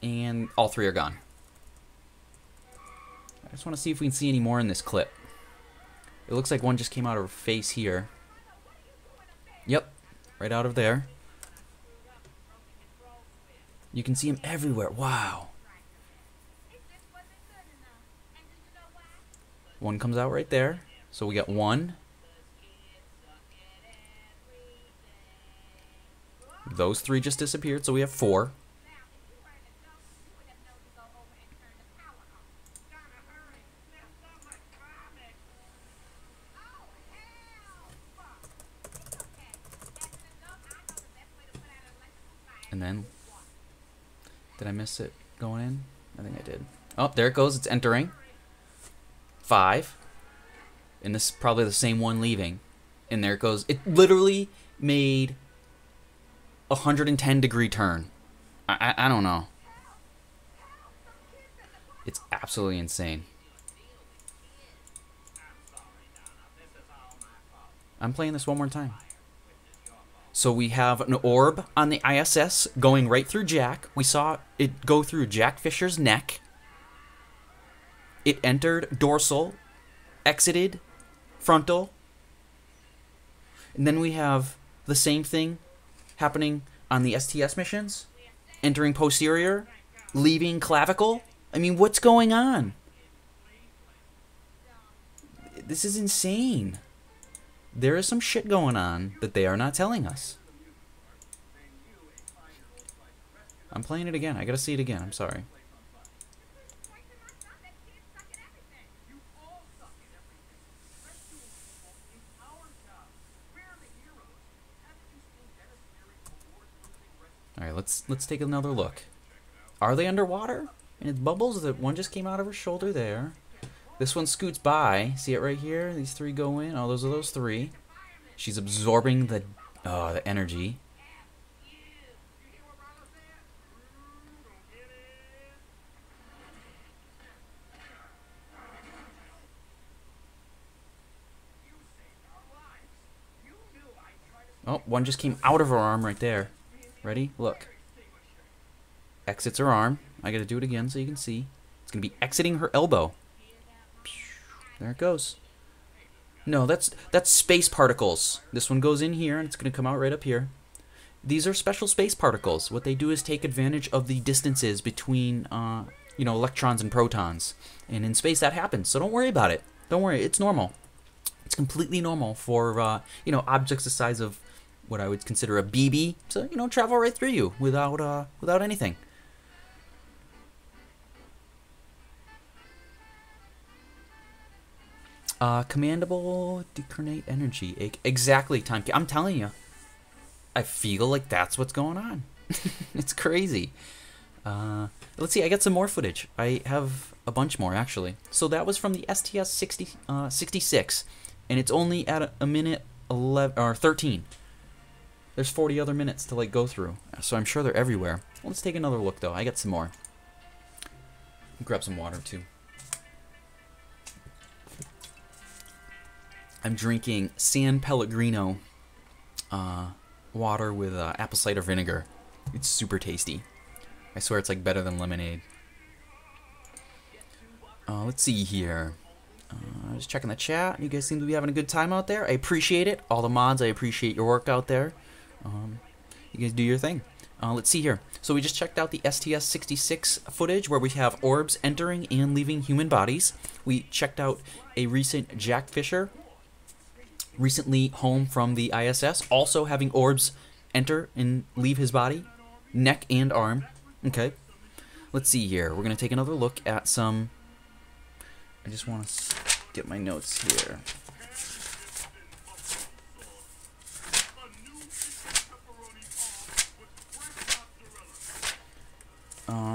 Speaker 3: And all 3 are gone. I just want to see if we can see any more in this clip. It looks like one just came out of her face here. Yep, right out of there. You can see them everywhere. Wow. One comes out right there. So we got 1. Those 3 just disappeared, so we have 4. And then, did I miss it going in? I think I did. Oh, there it goes. It's entering. 5. And this is probably the same one leaving. And there it goes. It literally made 110-degree turn. I don't know. It's absolutely insane. I'm playing this one more time. So we have an orb on the ISS going right through Jack. We saw it go through Jack Fisher's neck. It entered dorsal, exited frontal. And then we have the same thing happening on the STS missions. Entering posterior, leaving clavicle. I mean, what's going on? This is insane. There is some shit going on that they are not telling us. I'm playing it again. I gotta see it again. I'm sorry. Alright, let's take another look. Are they underwater? And it's bubbles. That one just came out of her shoulder there. This one scoots by. See it right here? These 3 go in. Oh, those are those 3. She's absorbing the energy. Oh, one just came out of her arm right there. Ready? Look. Exits her arm. I gotta do it again so you can see. It's gonna be exiting her elbow. There it goes. No, that's space particles. This one goes in here and it's gonna come out right up here. These are special space particles. What they do is take advantage of the distances between, you know, electrons and protons. And in space that happens, so don't worry about it. Don't worry, it's normal. It's completely normal for, you know, objects the size of what I would consider a BB to, you know, travel right through you without anything. Commandable decarnate energy. Exactly, time. I'm telling you. I feel like that's what's going on. It's crazy. Let's see, I got some more footage. I have a bunch more, actually. So that was from the STS 66, and it's only at a minute 11 or 13. There's 40 other minutes to like go through, so I'm sure they're everywhere. Let's take another look, though. I got some more. Grab some water, too. I'm drinking San Pellegrino water with apple cider vinegar. It's super tasty. I swear it's like better than lemonade. Let's see here. Just checking the chat. You guys seem to be having a good time out there. I appreciate it. All the mods, I appreciate your work out there. You guys do your thing. Let's see here. So we just checked out the STS-66 footage where we have orbs entering and leaving human bodies. We checked out a recent Jack Fisher, recently home from the ISS, also having orbs enter and leave his body, neck and arm. Okay. Let's see here. We're going to take another look at some... I just want to get my notes here.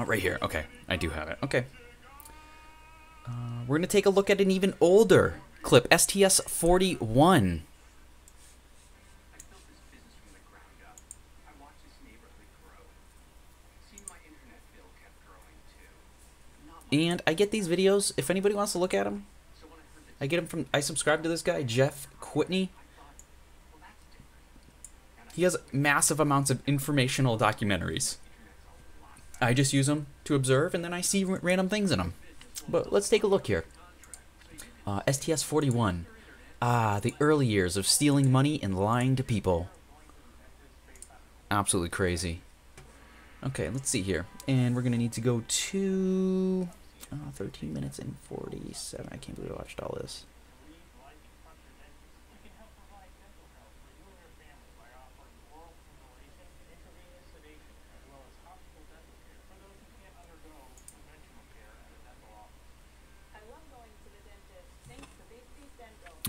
Speaker 3: Right here. Okay, I do have it. Okay. We're going to take a look at an even older clip, STS-41. And I get these videos, if anybody wants to look at them, I get them from, I subscribe to this guy, Jeff Whitney. He has massive amounts of informational documentaries. I just use them to observe, and then I see random things in them. But let's take a look here. STS-41. The early years of stealing money and lying to people. Absolutely crazy. Okay, let's see here. And we're going to need to go to 13 minutes and 47. I can't believe I watched all this.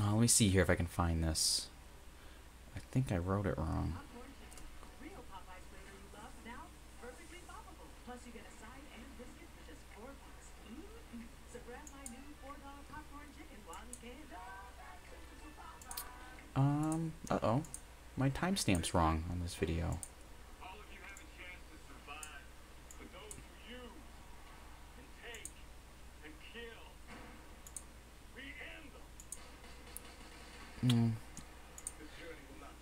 Speaker 3: Let me see here if I can find this. I think I wrote it wrong. Uh-oh. My timestamp's wrong on this video.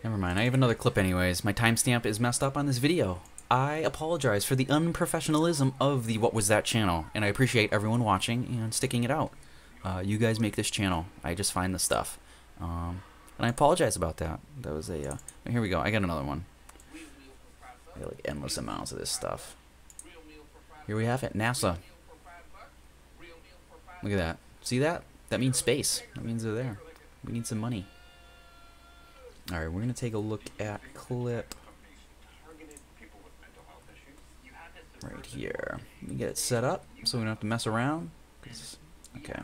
Speaker 3: Never mind, I have another clip anyways. My timestamp is messed up on this video. I apologize for the unprofessionalism of the What Was That channel, and I appreciate everyone watching and sticking it out. You guys make this channel. I just find the stuff. And I apologize about that. That was a... here we go, I got another one. I got like endless amounts of this stuff. Here we have it, NASA. Look at that. See that? That means space. That means they're there. We need some money. Alright, we're going to take a look at clip right here. Let me get it set up so we don't have to mess around. Okay.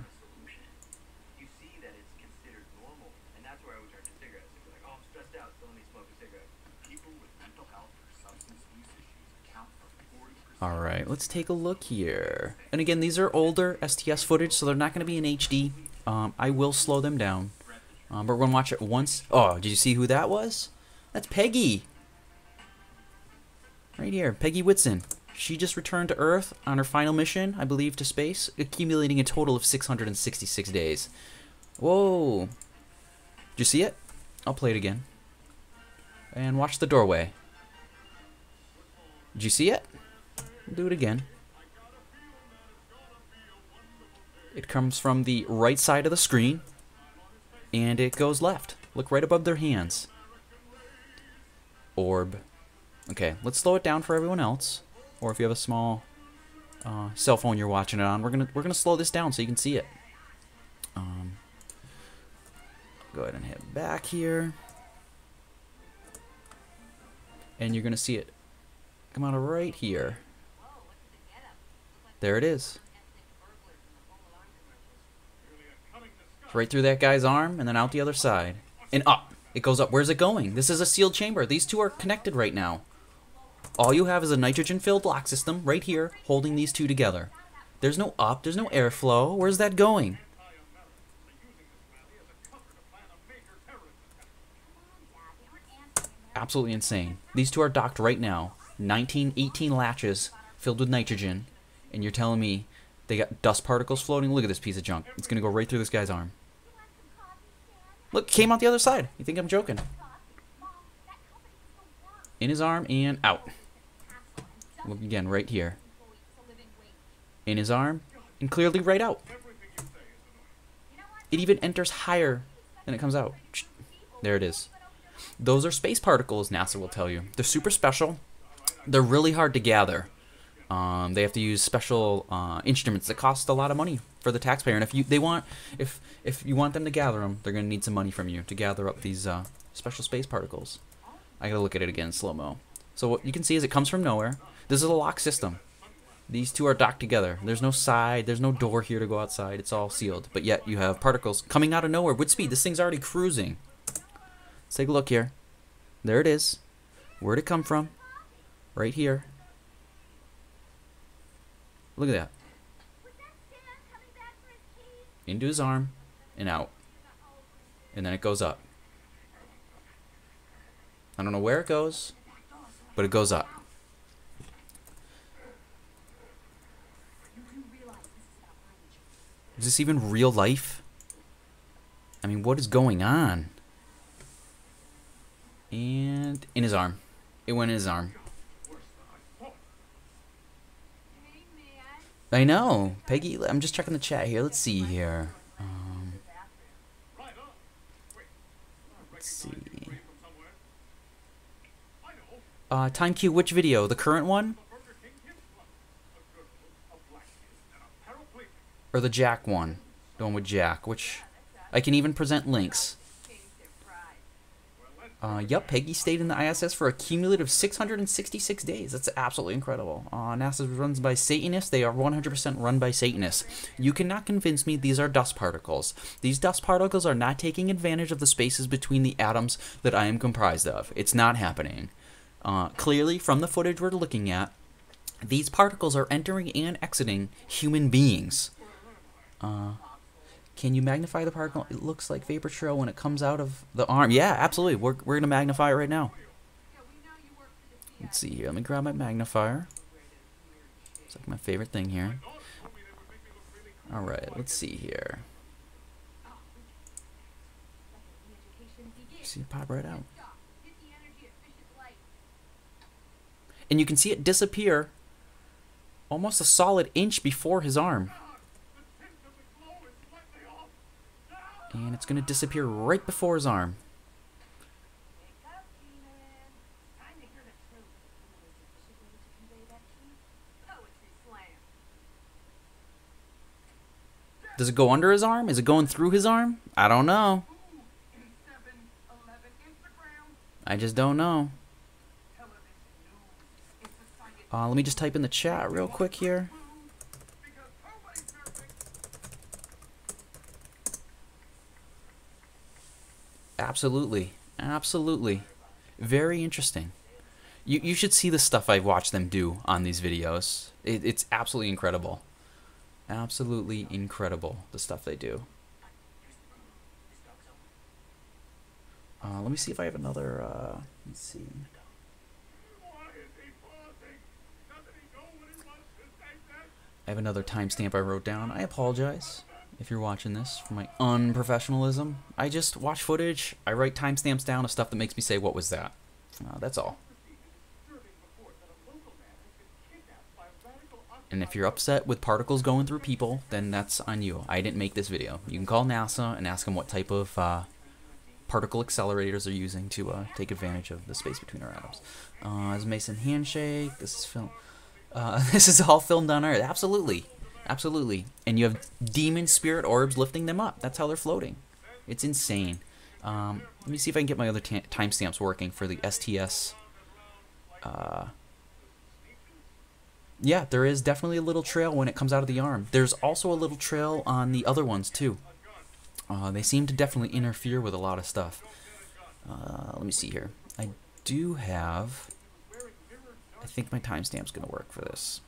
Speaker 3: Alright, let's take a look here. And again, these are older STS footage, so they're not going to be in HD. I will slow them down. But we're going to watch it once. Oh, did you see who that was? That's Peggy. Right here, Peggy Whitson. She just returned to Earth on her final mission, I believe, to space, accumulating a total of 666 days. Whoa. Did you see it? I'll play it again. And watch the doorway. Did you see it? Do it again. It comes from the right side of the screen, and it goes left. Look right above their hands. Orb. Okay, let's slow it down for everyone else. Or if you have a small cell phone you're watching it on, we're gonna slow this down so you can see it. Go ahead and hit back here, and you're gonna see it come out of right here. There it is. It's right through that guy's arm and then out the other side. And up. It goes up. Where's it going? This is a sealed chamber. These two are connected right now. All you have is a nitrogen-filled lock system right here holding these two together. There's no up. There's no airflow. Where's that going? Absolutely insane. These two are docked right now. 18 latches filled with nitrogen. And you're telling me they got dust particles floating? Look at this piece of junk. It's going to go right through this guy's arm. Look, came out the other side. You think I'm joking? In his arm and out. Look again, right here. In his arm and clearly right out. It even enters higher than it comes out. There it is. Those are space particles, NASA will tell you. They're super special. They're really hard to gather. They have to use special instruments that cost a lot of money for the taxpayer. And if you want them to gather them, they're going to need some money from you to gather up these special space particles. I gotta look at it again in slow-mo. So what you can see is it comes from nowhere. This is a lock system. These two are docked together. There's no side. There's no door here to go outside. It's all sealed. But yet you have particles coming out of nowhere with speed. This thing's already cruising. Let's take a look here. There it is. Where'd it come from? Right here. Look at that. Into his arm and out. And then it goes up. I don't know where it goes, but it goes up. Is this even real life? I mean, what is going on? And in his arm. It went in his arm. I know. Peggy, I'm just checking the chat here. Let's see here. Let's see. Time Q, which video? The current one? Or the Jack one? The one with Jack, which I can even present links. Yup, Peggy stayed in the ISS for a cumulative 666 days. That's absolutely incredible. NASA runs by Satanists. They are 100% run by Satanists. You cannot convince me these are dust particles. These dust particles are not taking advantage of the spaces between the atoms that I am comprised of. It's not happening. Clearly, from the footage we're looking at, these particles are entering and exiting human beings. Can you magnify the particle? It looks like vapor trail when it comes out of the arm. Yeah, absolutely. We're going to magnify it right now. Let's see here. Let me grab my magnifier. It's like my favorite thing here. Alright, let's see here. See it pop right out. And you can see it disappear almost a solid inch before his arm. And it's going to disappear right before his arm. Does it go under his arm? Is it going through his arm? I don't know. I just don't know. Let me just type in the chat real quick here. Absolutely. Absolutely. Very interesting. You should see the stuff I've watched them do on these videos. It's absolutely incredible. Absolutely incredible, the stuff they do. Let me see if I have another, let's see. I have another timestamp I wrote down. I apologize if you're watching this for my unprofessionalism. I just watch footage, I write timestamps down of stuff that makes me say, what was that? That's all. And if you're upset with particles going through people, then that's on you. I didn't make this video. You can call NASA and ask them what type of particle accelerators they're using to take advantage of the space between our atoms. As Mason handshake, this is film. This is all filmed on Earth. Absolutely, absolutely. And you have demon spirit orbs lifting them up. That's how they're floating. It's insane. Let me see if I can get my other timestamps working for the STS. Yeah, there is definitely a little trail when it comes out of the arm. There's also a little trail on the other ones too. They seem to definitely interfere with a lot of stuff. Let me see here. I do have... I think my timestamp's going to work for this.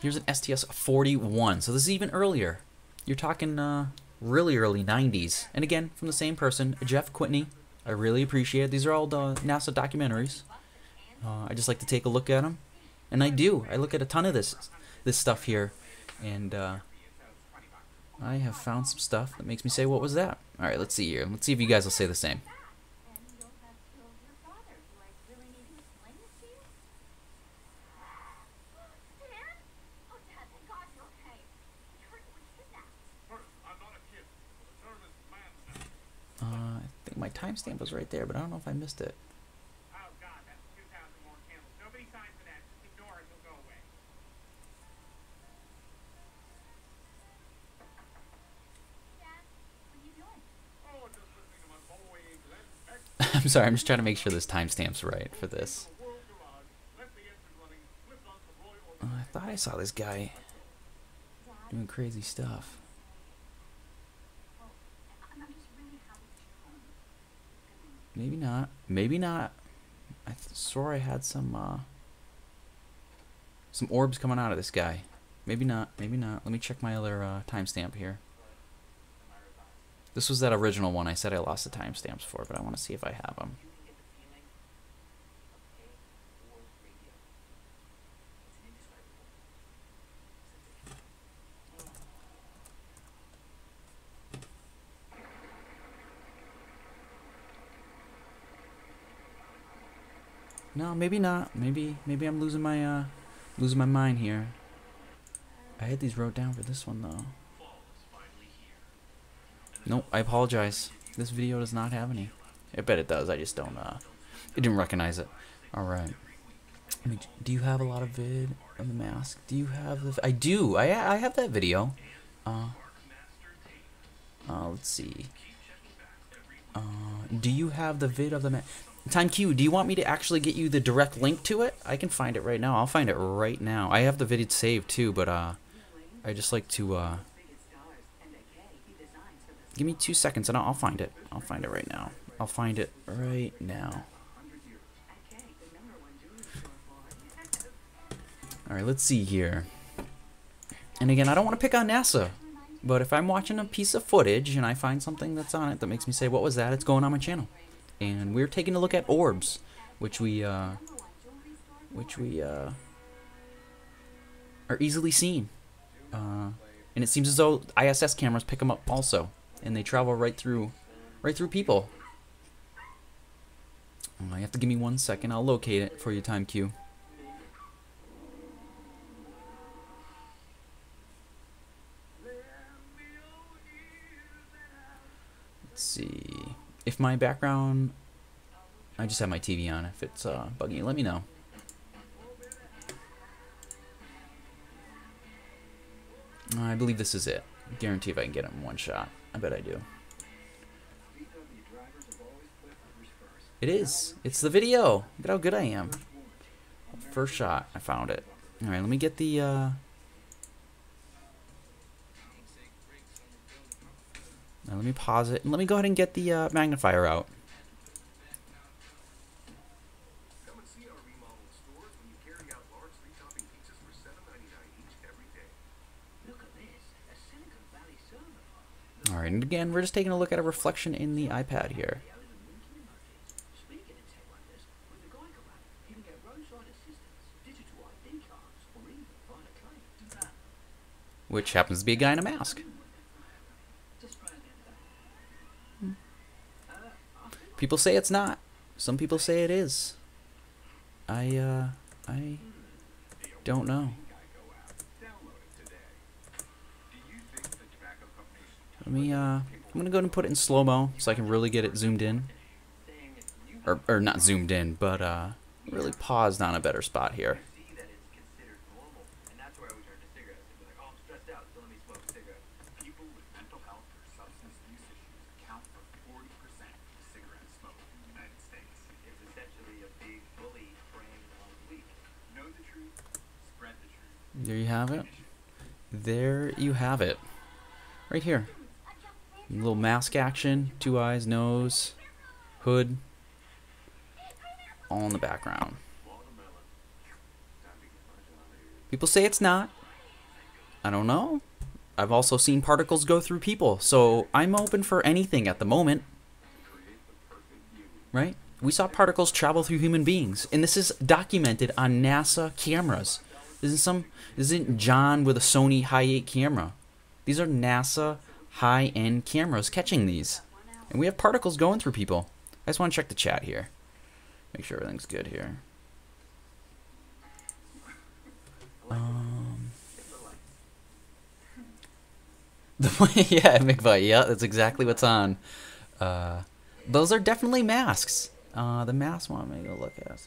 Speaker 3: Here's an STS-41, so this is even earlier. You're talking really early 90s. And again, from the same person, Jeff Whitney. I really appreciate it. These are all the NASA documentaries. I just like to take a look at them. And I do. I look at a ton of this stuff here. And I have found some stuff that makes me say, what was that? Alright, let's see here. Let's see if you guys will say the same. I think my timestamp was right there, but I don't know if I missed it.
Speaker 6: Oh God, that's 2,000 more candles. Nobody signed for that. Just ignore it. It'll go away.
Speaker 7: Dad, what are you doing?
Speaker 6: Oh, just listening to my boy Glenn.
Speaker 3: I'm sorry, I'm just trying to make sure this timestamp's right for this.
Speaker 6: World garage. Left the engine running. Flipped on some Roy
Speaker 3: I thought I saw this guy doing crazy stuff.
Speaker 7: I'm just really happy that you're home.
Speaker 3: Maybe not. Maybe not. I swore I had some orbs coming out of this guy. Maybe not. Maybe not. Let me check my other timestamp here. This was that original one I said I lost the timestamps for, but I want to see if I have them. No, maybe not. Maybe I'm losing my mind here. I had these wrote down for this one though. Nope, I apologize. This video does not have any. I bet it does. I just don't. I didn't recognize it. All right. Do you have a lot of vid of the mask? Do you have the? I do. I have that video. Let's see. Do you have the vid of the mask? Time Q, do you want me to actually get you the direct link to it? I can find it right now. I'll find it right now. I have the video saved too, but I just like to give me 2 seconds and I'll find it. I'll find it right now. I'll find it right now. Alright, let's see here. And again, I don't want to pick on NASA, but if I'm watching a piece of footage and I find something that's on it that makes me say, what was that? It's going on my channel. And we're taking a look at orbs, which we are easily seen. And it seems as though ISS cameras pick them up also, and they travel right through people. You have to give me 1 second. I'll locate it for you, Time Q. Let's see. If my background, I just have my TV on. If it's bugging you, let me know. I believe this is it. Guarantee if I can get it in one shot. I bet I do. It is. It's the video. Look at how good I am. First shot. I found it. All right, let me get the. Now let me pause it and let me go ahead and get the magnifier out.
Speaker 6: Come and see our remodeled stores when you carry out large 3-topping pizzas for $7.99 each every day.
Speaker 8: Look at this, a Silicon Valley server.
Speaker 3: All right, and again, we're just taking a look at a reflection in the iPad here.
Speaker 8: Speaking of tech wonders, with the Geico app, you can get roadside assistance, digital ID cards, or even find a claim.
Speaker 3: Which happens to be a guy in a mask.
Speaker 8: Just spray
Speaker 3: People say it's not. Some people say it is. I don't know. Let me, I'm gonna go ahead and put it in slow-mo so I can really get it zoomed in. Or not zoomed in, but, really paused on a better spot here. There you have it. There you have it. Right here. A little mask action, 2 eyes, nose, hood, all in the background. People say it's not. I don't know. I've also seen particles go through people, so I'm open for anything at the moment. Right? We saw particles travel through human beings, and this is documented on NASA cameras. Isn't John with a Sony Hi8 camera? These are NASA high-end cameras catching these. And we have particles going through people. I just want to check the chat here. Make sure everything's good here. Yeah, McVite, yeah, that's exactly what's on. Those are definitely masks. The mask one, let me go look at.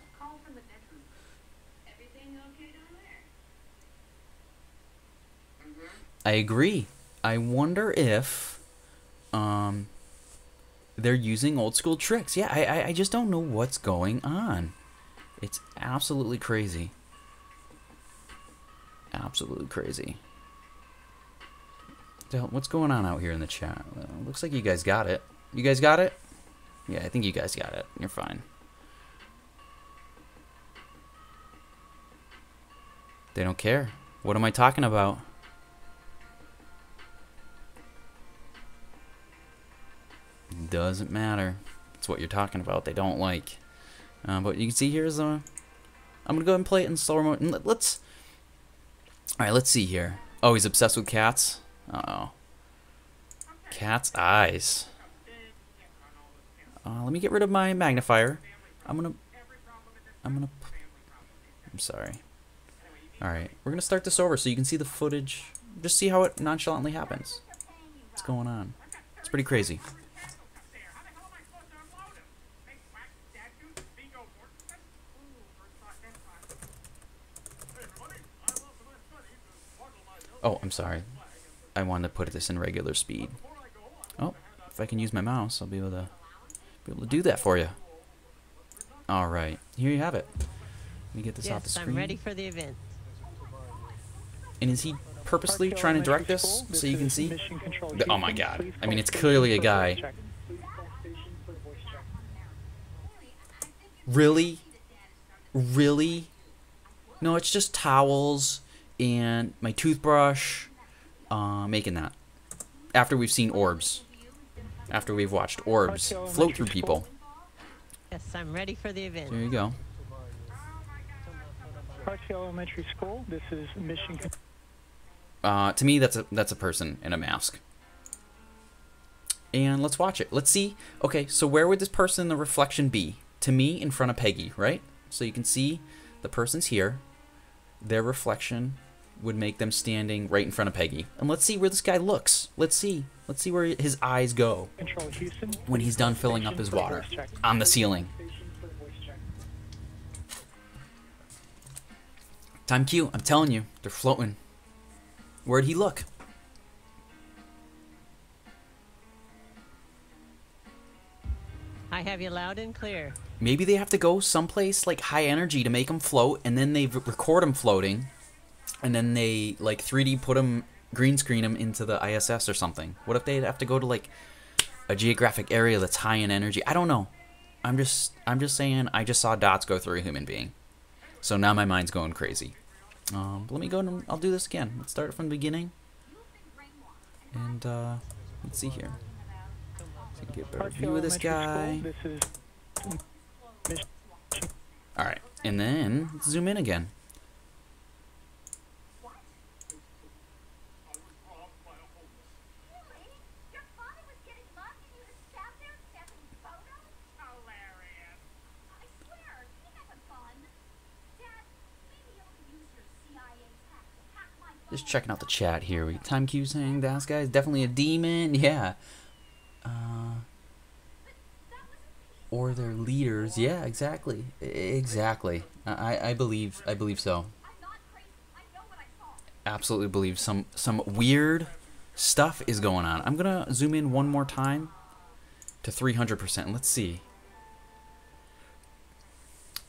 Speaker 3: I agree. I wonder if they're using old school tricks. Yeah, I just don't know what's going on. It's absolutely crazy. Absolutely crazy. So what's going on out here in the chat? Looks like you guys got it. You guys got it? Yeah, I think you guys got it. You're fine. They don't care. What am I talking about? Doesn't matter. It's what you're talking about. They don't like. But you can see here's I'm gonna go ahead and play it in slower mode. And let's. All right, let's see here. Oh, he's obsessed with cats. Uh-oh. Cat's eyes. Let me get rid of my magnifier. I'm sorry. All right, we're gonna start this over so you can see the footage. Just see how it nonchalantly happens. What's going on? It's pretty crazy. Oh, I'm sorry. I wanted to put this in regular speed. Oh, if I can use my mouse, I'll be able to do that for you. All right, here you have it. Let me get this off the screen.
Speaker 9: I'm ready for the event.
Speaker 3: And is he purposely trying to direct this so you can see? Oh my God! I mean, it's clearly a guy. Really? Really? No, it's just towels and my toothbrush. Making that. After we've seen orbs. After we've watched orbs float through people.
Speaker 9: Yes, I'm ready for the event.
Speaker 3: There you go.
Speaker 10: Hartsfield Elementary School. This is Mission.
Speaker 3: To me, that's a person in a mask. And let's watch it. Let's see. Okay, so where would this person in the reflection be? To me, in front of Peggy, right? So you can see the person's here. Their reflection would make them standing right in front of Peggy. And let's see where this guy looks. Let's see where his eyes go when he's done filling up his water on the ceiling. Time Q, I'm telling you, they're floating. Where'd he look?
Speaker 9: I have you loud and clear.
Speaker 3: Maybe they have to go someplace like high energy to make them float, and then they record them floating, and then they like 3D put them, green screen them into the ISS or something. What if they'd have to go to like a geographic area that's high in energy? I don't know. I'm just saying. I just saw dots go through a human being, so now my mind's going crazy. Let me go and I'll do this again. Let's start from the beginning, and let's see here. So get a better view of this guy. All right, and then let's zoom in again. Just checking out the chat here. Time Q saying that guy is definitely a demon. Yeah. Or their leaders. Yeah, exactly. Exactly. I believe so. Absolutely believe some weird stuff is going on. I'm gonna zoom in one more time to 300%. Let's see.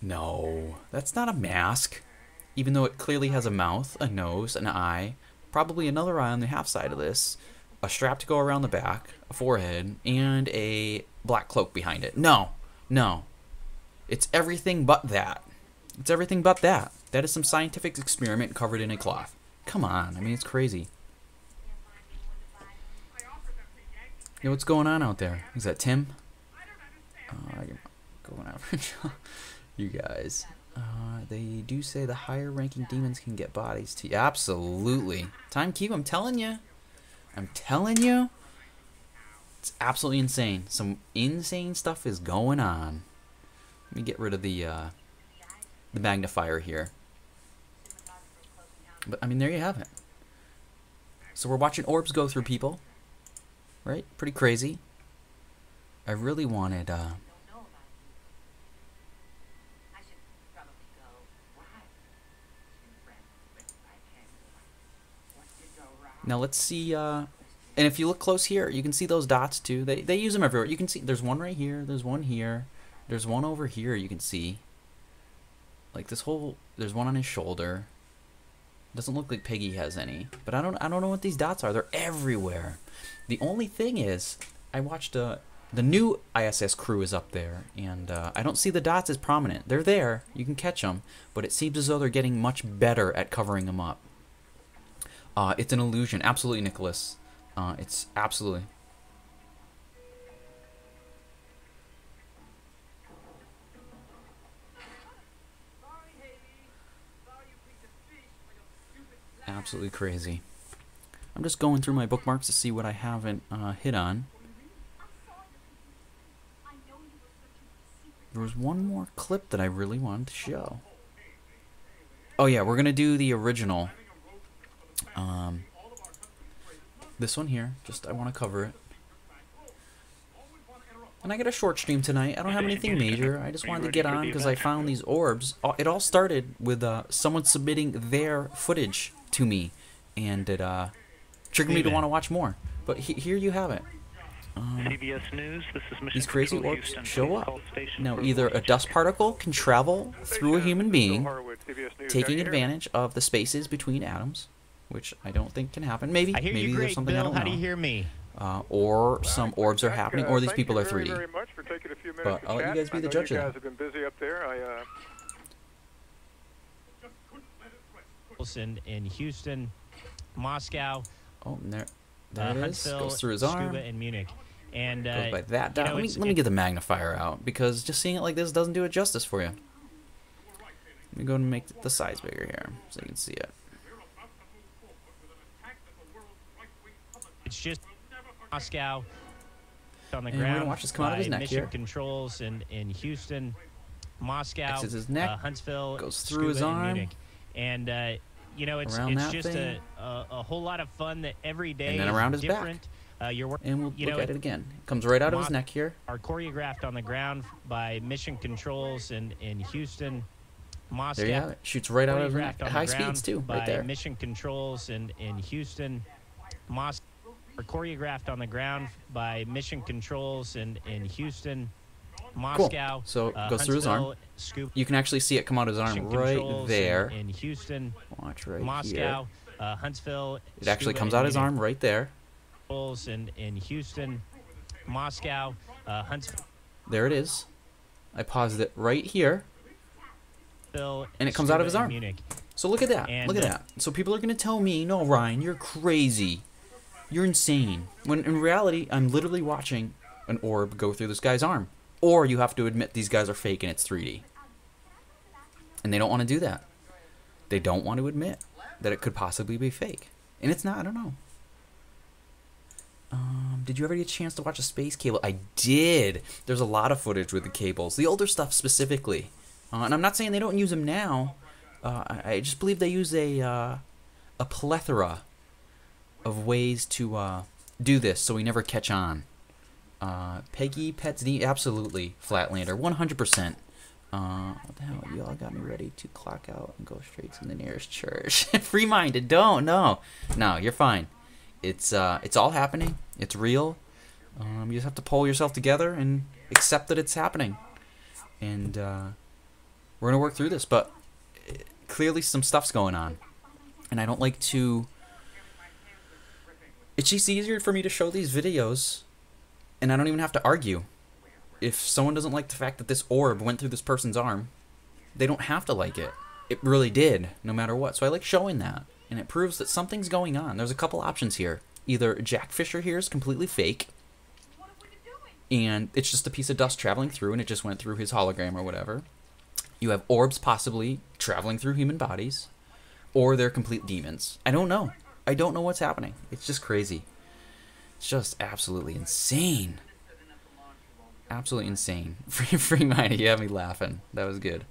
Speaker 3: No, that's not a mask. Even though it clearly has a mouth, a nose, an eye, probably another eye on the half side of this, a strap to go around the back, a forehead, and a black cloak behind it. No, no. It's everything but that. It's everything but that. That is some scientific experiment covered in a cloth. Come on, I mean, it's crazy. Yo, what's going on out there? Is that Tim? You're going out. You guys. They do say the higher ranking demons can get bodies to you. Absolutely. Time Keep, I'm telling you. I'm telling you. It's absolutely insane. Some insane stuff is going on. Let me get rid of the magnifier here. But, I mean, there you have it. So we're watching orbs go through people. Right? Pretty crazy. I really wanted, Now let's see, and if you look close here, you can see those dots too. They use them everywhere. You can see there's one right here, there's one here, there's one over here you can see. Like this whole, there's one on his shoulder. Doesn't look like Peggy has any, but I don't know what these dots are. They're everywhere. The only thing is, I watched the new ISS crew is up there, and I don't see the dots as prominent. They're there, you can catch them, but it seems as though they're getting much better at covering them up. It's an illusion, absolutely, Nicholas. It's absolutely. Absolutely crazy. I'm just going through my bookmarks to see what I haven't hit on. There was one more clip that I really wanted to show. Oh yeah, we're gonna do the original. This one here, just I want to cover it. And I got a short stream tonight. I don't have anything major. I just wanted to get on because I found these orbs. It all started with someone submitting their footage to me, and it triggered me to want to watch more. But here you have it.
Speaker 10: CBS News, this is Mission
Speaker 3: These crazy
Speaker 10: Control
Speaker 3: orbs
Speaker 10: Houston.
Speaker 3: show up.
Speaker 10: Call station
Speaker 3: Now,
Speaker 10: for
Speaker 3: either a
Speaker 10: location.
Speaker 3: dust particle can travel through a human being, taking advantage of the spaces between atoms, which I don't think can happen. Maybe
Speaker 5: I hear
Speaker 3: maybe
Speaker 5: you
Speaker 3: there's
Speaker 5: great,
Speaker 3: something
Speaker 5: Bill.
Speaker 3: I don't
Speaker 5: How
Speaker 3: know.
Speaker 5: do you hear me?
Speaker 3: Or some orbs are happening, or these people are 3D.
Speaker 6: Very much for taking a few minutes
Speaker 3: But
Speaker 6: to
Speaker 3: I'll let you
Speaker 6: chat.
Speaker 3: guys be
Speaker 6: I
Speaker 3: the
Speaker 6: know
Speaker 3: judge
Speaker 6: you
Speaker 3: of
Speaker 6: guys
Speaker 3: that.
Speaker 6: have been busy up there.
Speaker 5: In Houston, Moscow,
Speaker 3: Oh, and there it is.
Speaker 5: Huntsville,
Speaker 3: Goes through his arm.
Speaker 5: Scuba, and Munich. And
Speaker 3: Goes by that
Speaker 5: you
Speaker 3: dot.
Speaker 5: know,
Speaker 3: Let me get the magnifier out, because just seeing it like this doesn't do it justice for you. Let me go and make the size bigger here so you can see it.
Speaker 5: it's just Moscow on the
Speaker 3: And we're gonna
Speaker 5: ground
Speaker 3: watch this come out of his
Speaker 5: by
Speaker 3: neck
Speaker 5: Mission
Speaker 3: here.
Speaker 5: Controls in Houston, Moscow,
Speaker 3: Exits his neck,
Speaker 5: Huntsville,
Speaker 3: goes through his
Speaker 5: Scuba, and
Speaker 3: arm,
Speaker 5: Munich. And you know, it's
Speaker 3: around that
Speaker 5: just
Speaker 3: thing.
Speaker 5: a whole lot of fun that every day
Speaker 3: And then
Speaker 5: is
Speaker 3: around his back.
Speaker 5: different. You're working,
Speaker 3: And we'll
Speaker 5: you
Speaker 3: look
Speaker 5: know,
Speaker 3: at it again. It comes right out of his neck here.
Speaker 5: are choreographed on the ground by Mission Controls in Houston, Moscow.
Speaker 3: There you have it. Shoots right out of his neck.
Speaker 5: Choreographed on
Speaker 3: At
Speaker 5: the
Speaker 3: high
Speaker 5: ground
Speaker 3: speeds too,
Speaker 5: by
Speaker 3: right there.
Speaker 5: Mission Controls in Houston, Moscow. Are choreographed on the ground by Mission Controls in Houston, Moscow.
Speaker 3: Cool. So it goes through his arm.
Speaker 5: Huntsville, Scuba,
Speaker 3: You can actually see it come out of his arm
Speaker 5: Mission
Speaker 3: right
Speaker 5: Controls
Speaker 3: there.
Speaker 5: in Houston,
Speaker 3: Watch right
Speaker 5: Moscow,
Speaker 3: here.
Speaker 5: Huntsville.
Speaker 3: It actually
Speaker 5: Scuba,
Speaker 3: comes
Speaker 5: and
Speaker 3: out his
Speaker 5: Munich.
Speaker 3: arm right there.
Speaker 5: In Houston, Moscow, Huntsville.
Speaker 3: There it is. I paused it right here. And it comes out of his
Speaker 5: Scuba,
Speaker 3: arm.
Speaker 5: and Munich.
Speaker 3: So look at that.
Speaker 5: And,
Speaker 3: Look at that. So people are going to tell me, no, Ryan, you're crazy. You're insane. When in reality, I'm literally watching an orb go through this guy's arm. Or you have to admit these guys are fake and it's 3D. And they don't want to do that. They don't want to admit that it could possibly be fake. And it's not, I don't know. Did you ever get a chance to watch a space cable? I did. There's a lot of footage with the cables. The older stuff specifically. And I'm not saying they don't use them now. I just believe they use a a plethora of ways to do this so we never catch on. Peggy Pets D, absolutely. Flatlander, 100%. What the hell? You all got me ready to clock out and go straight to the nearest church. Free-minded, don't. No, you're fine. It's all happening. It's real. You just have to pull yourself together and accept that it's happening. And we're gonna work through this, but clearly some stuff's going on, and I don't like to. It's just easier for me to show these videos, and I don't even have to argue. If someone doesn't like the fact that this orb went through this person's arm, they don't have to like it. It really did, no matter what. So I like showing that, and it proves that something's going on. There's a couple options here. Either Jack Fisher here is completely fake, and it's just a piece of dust traveling through, and it just went through his hologram or whatever. You have orbs possibly traveling through human bodies, or they're complete demons. I don't know. I don't know what's happening. It's just crazy. It's just absolutely insane. Absolutely insane. Free minded. You had me laughing. That was good.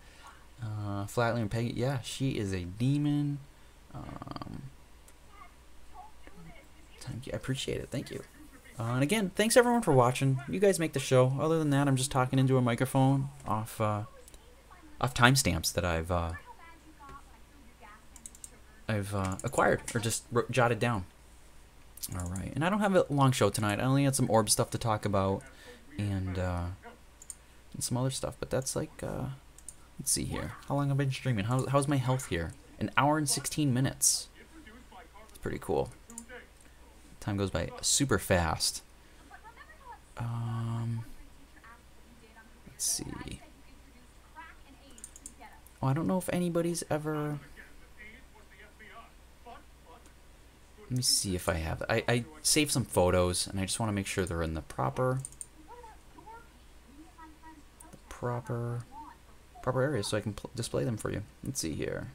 Speaker 3: Flatlander Peggy. Yeah, she is a demon. Thank you. I appreciate it. Thank you. And again, thanks everyone for watching. You guys make the show. Other than that, I'm just talking into a microphone off timestamps that I've acquired or just jotted down. All right, and I don't have a long show tonight. I only had some orb stuff to talk about and some other stuff. But that's like, let's see here. How long have I been streaming? How's my health here? 1 hour and 16 minutes. It's pretty cool. Time goes by super fast. Let's see. Oh, I don't know if anybody's ever. Let me see if I have. I saved some photos, and I just want to make sure they're in the proper area, so I can display them for you. Let's see here.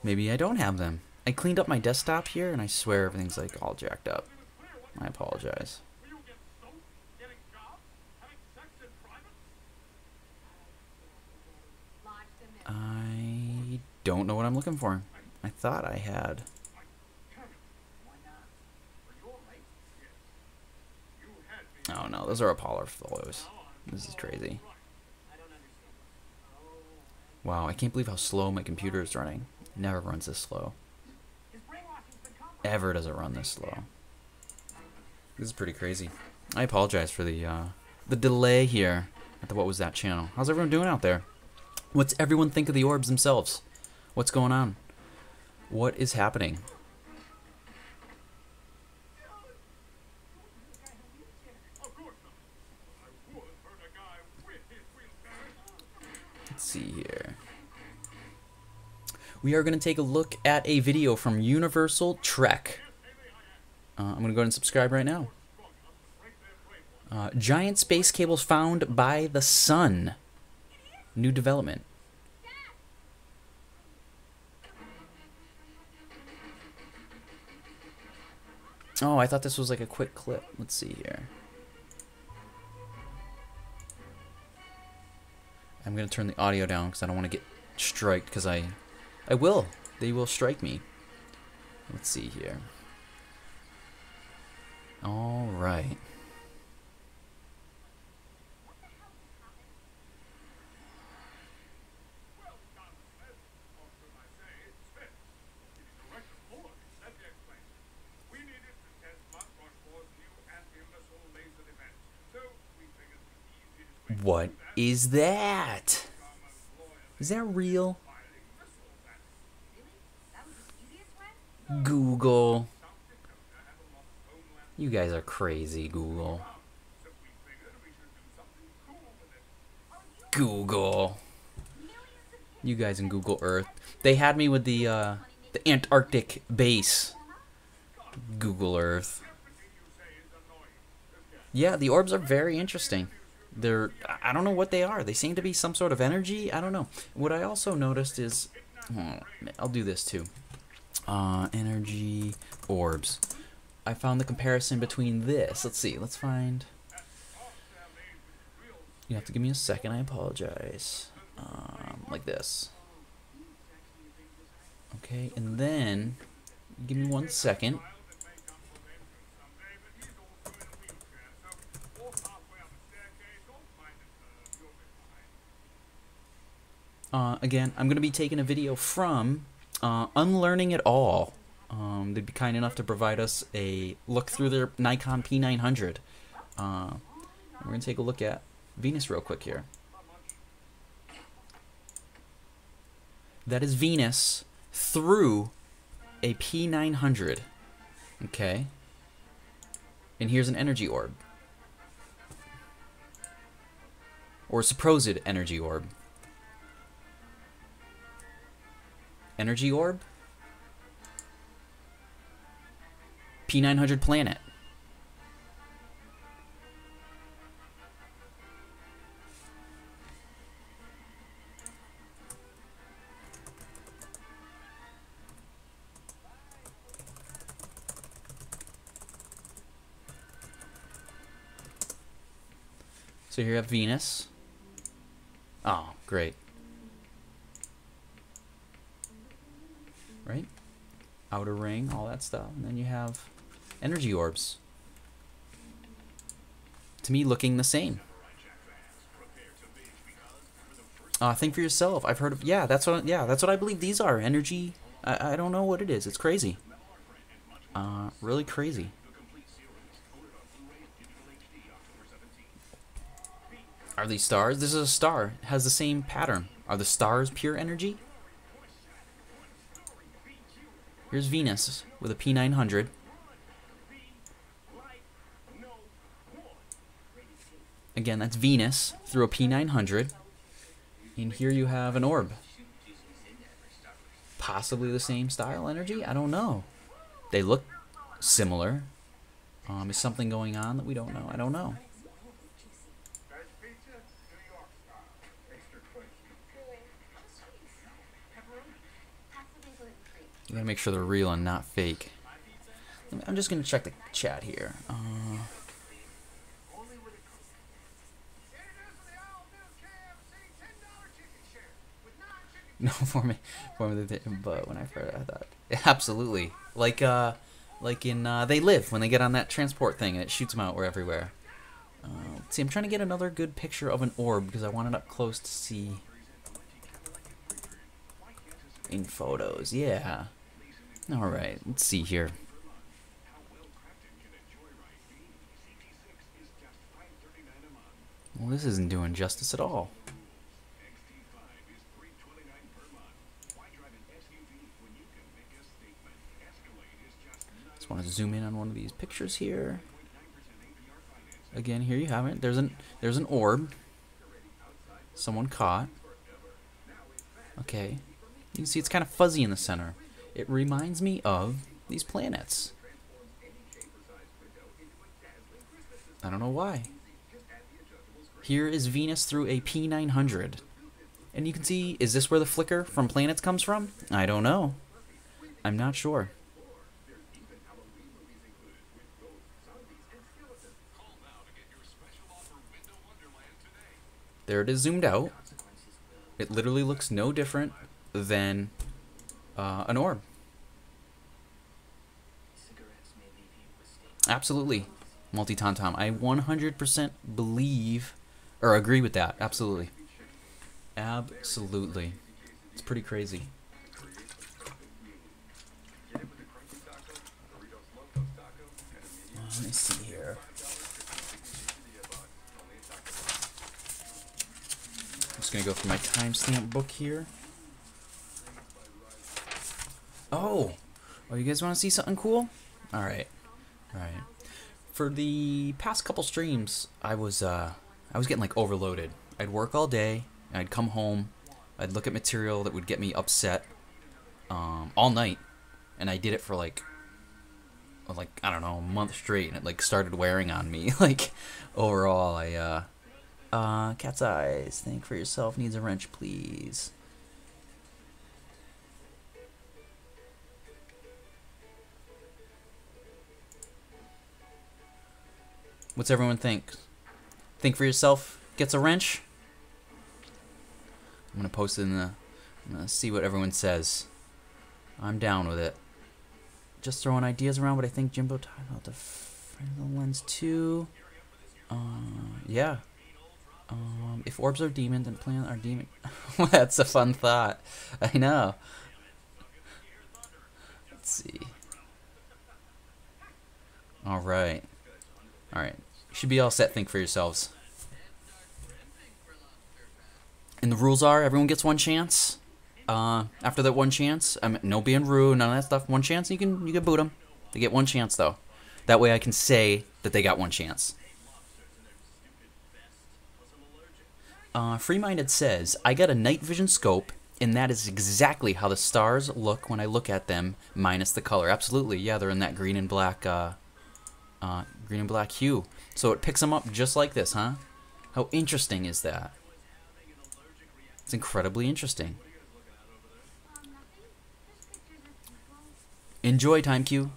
Speaker 3: Maybe I don't have them. I cleaned up my desktop here, and I swear everything's like all jacked up. I apologize. I don't know what I'm looking for. I thought I had. Oh no, those are Apollo photos. This is crazy. Wow, I can't believe how slow my computer is running. It never runs this slow. Ever does it run this slow. This is pretty crazy. I apologize for the delay here at the What Was That channel. How's everyone doing out there? What's everyone think of the orbs themselves? What's going on? What is happening? Let's see here. We are going to take a look at a video from Universal Trek. I'm going to go ahead and subscribe right now. Giant space cables found by the sun. New development. Oh, I thought this was like a quick clip. Let's see here. I'm going to turn the audio down because I don't want to get striked, because I will. They will strike me. Let's see here. All right. What is that? Is that real? Google. You guys are crazy, Google. Google. You guys in Google Earth. They had me with the Antarctic base. Google Earth. Yeah, the orbs are very interesting. They're, I don't know what they are. They seem to be some sort of energy. I don't know. What I also noticed is, I'll do this too. Energy orbs. I found the comparison between this. Let's see. Let's find. You have to give me a second. I apologize. Like this. Okay, and then give me 1 second. Again, I'm going to be taking a video from Unlearning It All. They'd be kind enough to provide us a look through their Nikon P900. We're going to take a look at Venus real quick here. That is Venus through a P900. Okay. And here's an energy orb. Or supposed energy orb. Energy orb. P900 planet. So here you have Venus. Oh, great. Right? Outer ring, all that stuff. And then you have energy orbs. To me, looking the same. Think for yourself. I've heard of, yeah, that's what I believe these are. Energy, I don't know what it is. It's crazy. Really crazy. Are these stars? This is a star. It has the same pattern. Are the stars pure energy? Here's Venus with a P900. Again, that's Venus through a P900. And here you have an orb. Possibly the same style energy? I don't know. They look similar. Is something going on that we don't know? I don't know. You gotta make sure they're real and not fake. I'm just gonna check the chat here. No, for me, but when I first, I thought, absolutely, like in They Live, when they get on that transport thing and it shoots them out everywhere. Let's see, I'm trying to get another good picture of an orb because I want it up close to see in photos. Yeah. All right, let's see here. Well, this isn't doing justice at all. Just want to zoom in on one of these pictures here. Again, here you have it. There's an orb. Someone caught. Okay. You can see it's kind of fuzzy in the center. It reminds me of these planets. I don't know why. Here is Venus through a P900. And you can see, is this where the flicker from planets comes from? I don't know. I'm not sure. There it is zoomed out. It literally looks no different than an orb. Absolutely, Multi-Tom-Tom. I 100% believe or agree with that. Absolutely. Absolutely. It's pretty crazy. Let me see here. I'm just going to go through my timestamp book here. Oh, you guys want to see something cool? All right. For the past couple streams, I was getting like overloaded. I'd work all day, and I'd come home, I'd look at material that would get me upset all night, and I did it for like I don't know, a month straight, and it like started wearing on me. Like overall, Cat's Eyes, think for yourself, needs a wrench, please. What's everyone think? Think for yourself gets a wrench? I'm gonna post it in the. I'm gonna see what everyone says. I'm down with it. Just throwing ideas around, but I think Jimbo talked about the lens too. Yeah. If orbs are demons and planets are demon. That's a fun thought. I know. Let's see. All right. All right. Should be all set. Think for yourselves. And the rules are everyone gets one chance. After that one chance, no being rude, none of that stuff. One chance, you can boot them. They get one chance though. That way I can say that they got one chance. Free-Minded says, I got a night vision scope, and that is exactly how the stars look when I look at them, minus the color. Absolutely, yeah, they're in that green and black hue. So it picks them up just like this, huh? How interesting is that? It's incredibly interesting. Enjoy, Time Q.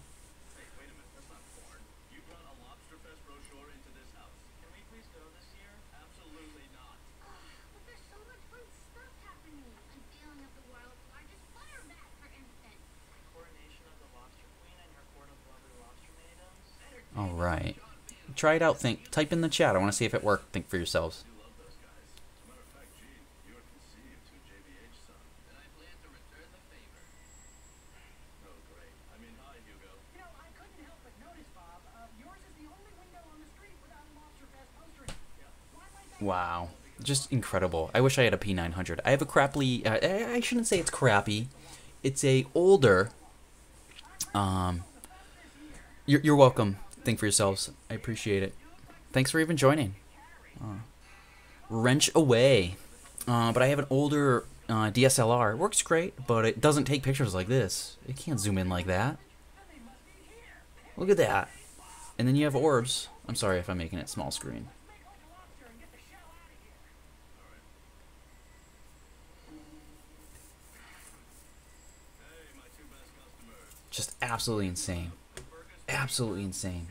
Speaker 3: All right. Try it out. Think. Type in the chat. I want to see if it worked. Think for yourselves. Wow. Just incredible. I wish I had a P900. I have a crappy... I shouldn't say it's crappy. It's a older... You're welcome. Think for yourselves. I appreciate it. Thanks for even joining. Wrench away. But I have an older DSLR. It works great, but it doesn't take pictures like this. It can't zoom in like that. Look at that. And then you have orbs. I'm sorry if I'm making it small screen. Just absolutely insane. Absolutely insane.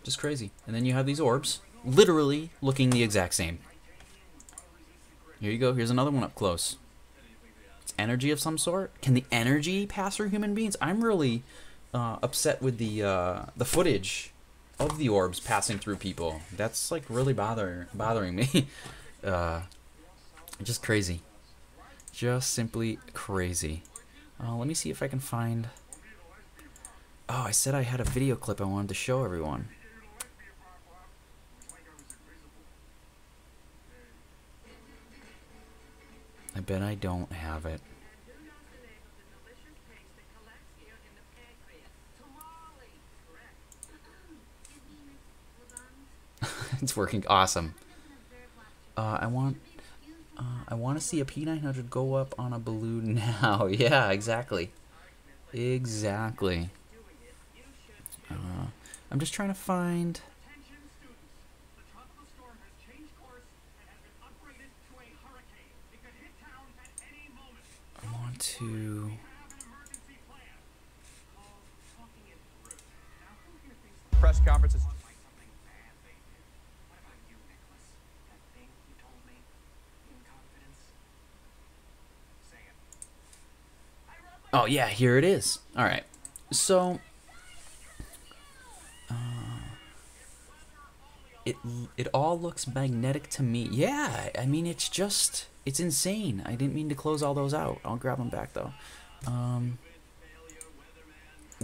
Speaker 3: Just crazy. And then you have these orbs, literally looking the exact same. Here you go. Here's another one up close. It's energy of some sort. Can the energy pass through human beings? I'm really upset with the footage of the orbs passing through people. That's like really bothering me. Just crazy. Just simply crazy. Let me see if I can find... Oh, I said I had a video clip I wanted to show everyone. I bet I don't have it. It's working awesome. I want to see a P900 go up on a balloon now. Yeah, exactly. Exactly. I'm just trying to find... I want to...
Speaker 11: Press conferences.
Speaker 3: Oh yeah, here it is. All right. So it all looks magnetic to me. Yeah, I mean it's insane. I didn't mean to close all those out. I'll grab them back though.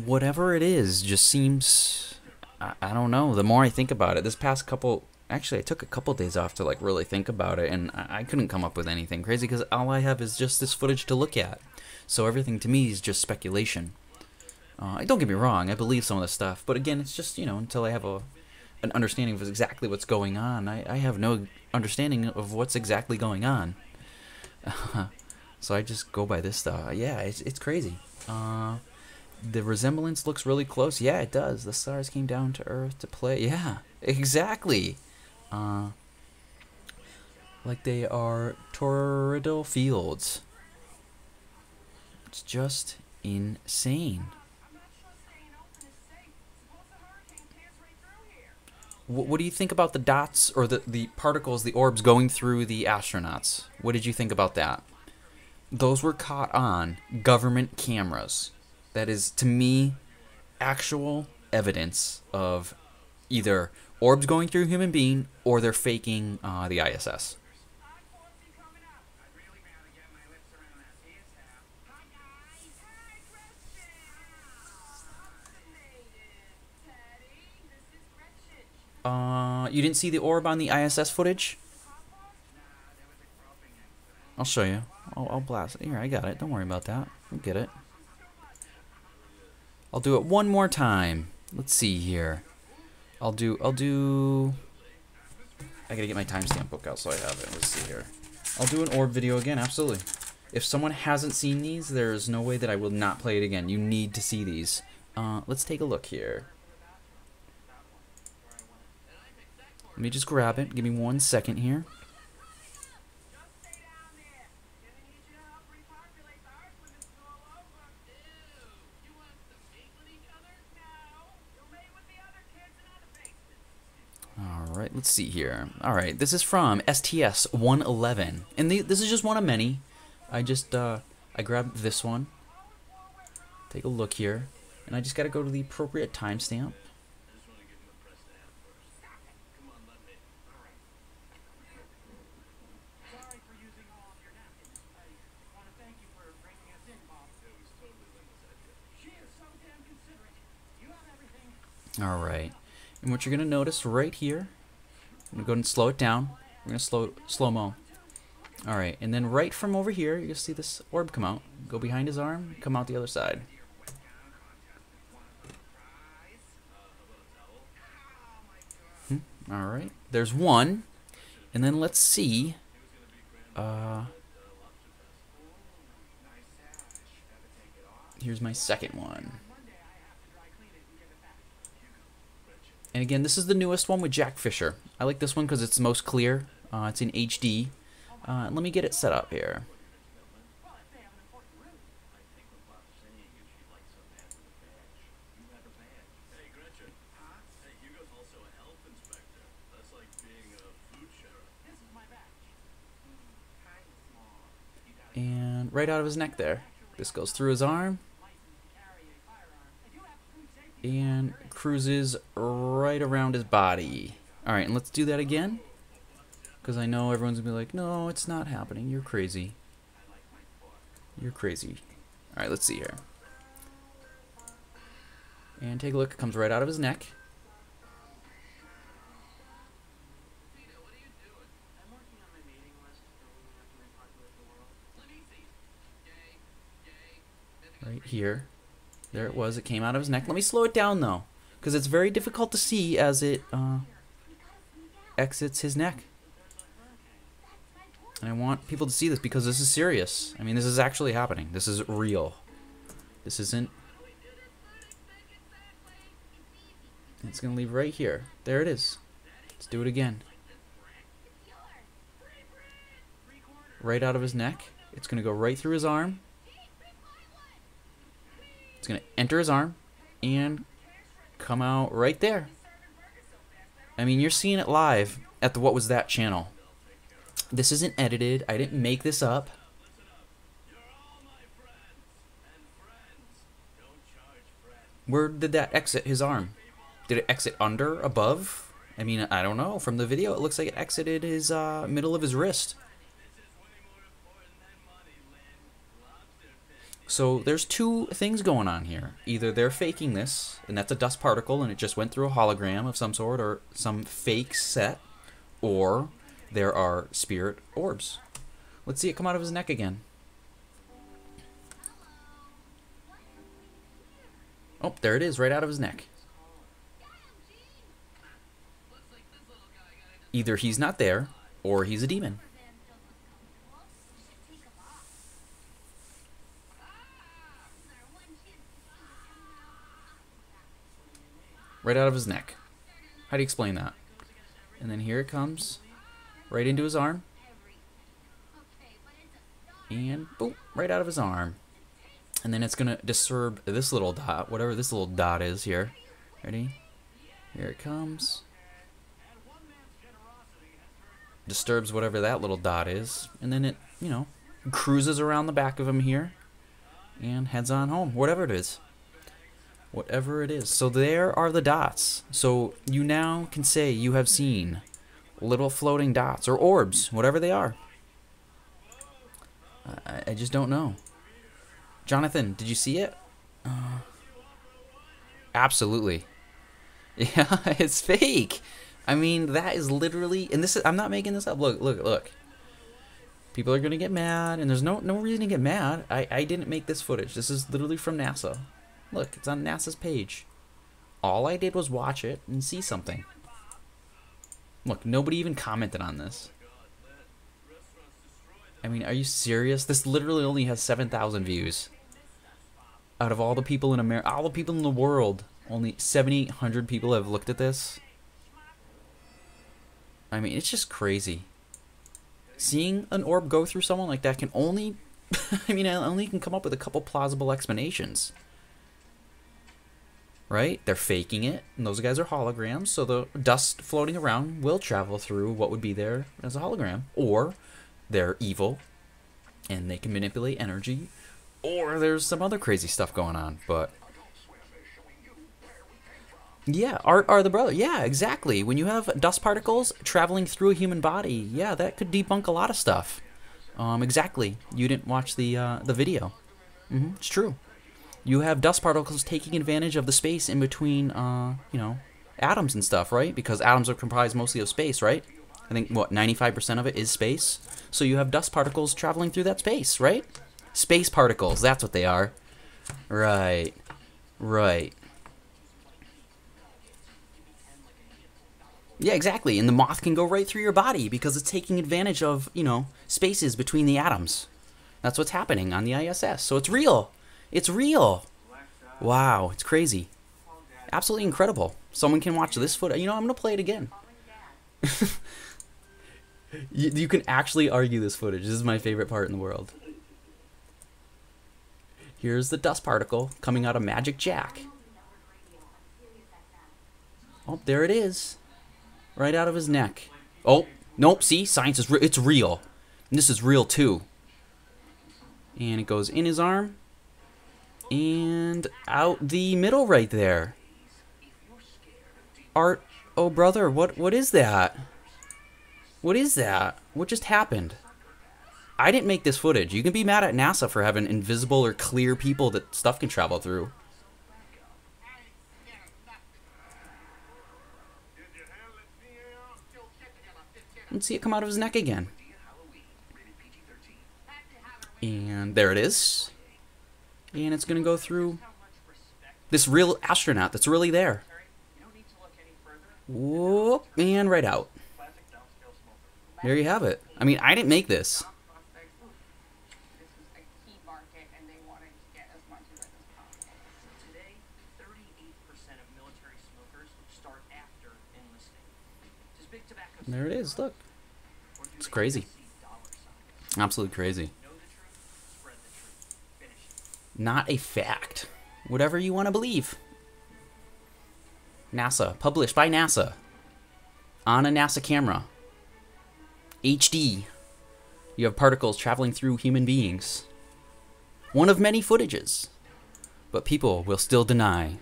Speaker 3: Whatever it is just seems, I don't know. The more I think about it, this past couple, actually I took a couple days off to like really think about it, and I couldn't come up with anything crazy because all I have is just this footage to look at. So everything to me is just speculation. Don't get me wrong, I believe some of the stuff, but again, it's just, you know, until I have an understanding of exactly what's going on, I have no understanding of what's exactly going on. So I just go by this stuff. Yeah, it's crazy. The resemblance looks really close. Yeah, it does. The stars came down to Earth to play. Yeah, exactly. Like they are toroidal fields. It's just insane. What do you think about the dots or the particles, the orbs going through the astronauts? What did you think about that? Those were caught on government cameras. That is, to me, actual evidence of either orbs going through a human being or they're faking the ISS. You didn't see the orb on the ISS footage? I'll show you. I'll blast it. Here, I got it. Don't worry about that. I'll get it. I'll do it one more time. Let's see here. I gotta get my timestamp book out so I have it. Let's see here. I'll do an orb video again, absolutely. If someone hasn't seen these, there's no way that I will not play it again. You need to see these. Let's take a look here. Let me just grab it. Give me 1 second here. Alright, let's see here. Alright, this is from STS 111. And this is just one of many. I grabbed this one. Take a look here. And I just gotta go to the appropriate timestamp. Alright, and what you're going to notice right here, I'm going to go ahead and slow it down. We're going to slow-mo. Alright, and then right from over here, you're going to see this orb come out. Go behind his arm, come out the other side. Alright, there's one. And then let's see. Here's my second one. And again, this is the newest one with Jack Fisher. I like this one because it's most clear. It's in HD. Let me get it set up here. And right out of his neck there. This goes through his arm. And cruises right around his body. Alright, and let's do that again. Because I know everyone's going to be like, no, it's not happening. You're crazy. You're crazy. Alright, let's see here. And take a look. It comes right out of his neck. Right here. There it was. It came out of his neck. Let me slow it down, though, because it's very difficult to see as it exits his neck. And I want people to see this because this is serious. I mean, this is actually happening. This is real. This isn't... It's going to leave right here. There it is. Let's do it again. Right out of his neck. It's going to go right through his arm. It's going to enter his arm and come out right there. I mean, you're seeing it live at the What Was That channel. This isn't edited. I didn't make this up. Where did that exit his arm? Did it exit under, above? I mean, I don't know. From the video, it looks like it exited his middle of his wrist. So there's two things going on here. Either they're faking this, and that's a dust particle, and it just went through a hologram of some sort, or some fake set, or there are spirit orbs. Let's see it come out of his neck again. Oh, there it is, right out of his neck. Either he's not there, or he's a demon. Right out of his neck. How do you explain that? And then here it comes. Right into his arm. And boom, right out of his arm. And then it's going to disturb this little dot, whatever this little dot is here. Ready? Here it comes. disturbs whatever that little dot is, and then it, you know, cruises around the back of him here and heads on home, whatever it is. Whatever it is. So there are the dots. So you now can say you have seen little floating dots or orbs, whatever they are. I just don't know. Jonathan, did you see it? Absolutely. Yeah, it's fake. I mean, that is literally, and this is, I'm not making this up. Look, look, look. People are gonna get mad, and there's no reason to get mad. I didn't make this footage. This is literally from NASA. Look, it's on NASA's page. All I did was watch it and see something. Look, nobody even commented on this. I mean, are you serious? This literally only has 7,000 views. Out of all the people in America, all the people in the world, only 7,800 people have looked at this. I mean, it's just crazy. Seeing an orb go through someone like that can only, I mean, I only can come up with a couple plausible explanations. Right? They're faking it, and those guys are holograms, so the dust floating around will travel through what would be there as a hologram. Or they're evil, and they can manipulate energy, or there's some other crazy stuff going on, but... Yeah, Art are the brother. Yeah, exactly. When you have dust particles traveling through a human body, yeah, that could debunk a lot of stuff. Exactly. You didn't watch the video. It's true. You have dust particles taking advantage of the space in between, you know, atoms and stuff, right? Because atoms are comprised mostly of space, right? I think, what, 95% of it is space? So you have dust particles traveling through that space, right? Space particles, that's what they are. Right. Right. Yeah, exactly. And the moth can go right through your body because it's taking advantage of, you know, spaces between the atoms. That's what's happening on the ISS. So it's real. It's real. Wow, it's crazy. Absolutely incredible. Someone can watch this footage. You know, I'm going to play it again. You can actually argue this footage. This is my favorite part in the world. Here's the dust particle coming out of Magic Jack. Oh, there it is. Right out of his neck. Oh, nope, see? Science is it's real. And this is real too. And it goes in his arm. And out the middle right there. Art, oh brother, what is that? What is that? What just happened? I didn't make this footage. You can be mad at NASA for having invisible or clear people that stuff can travel through. Let's see it come out of his neck again. And there it is. And it's going to go through this real astronaut that's really there. Whoop, and right out. There you have it. I mean, I didn't make this. There it is, look. It's crazy. Absolutely crazy. Not a fact. Whatever you want to believe. NASA, published by NASA. On a NASA camera. HD. You have particles traveling through human beings. One of many footages. But people will still deny.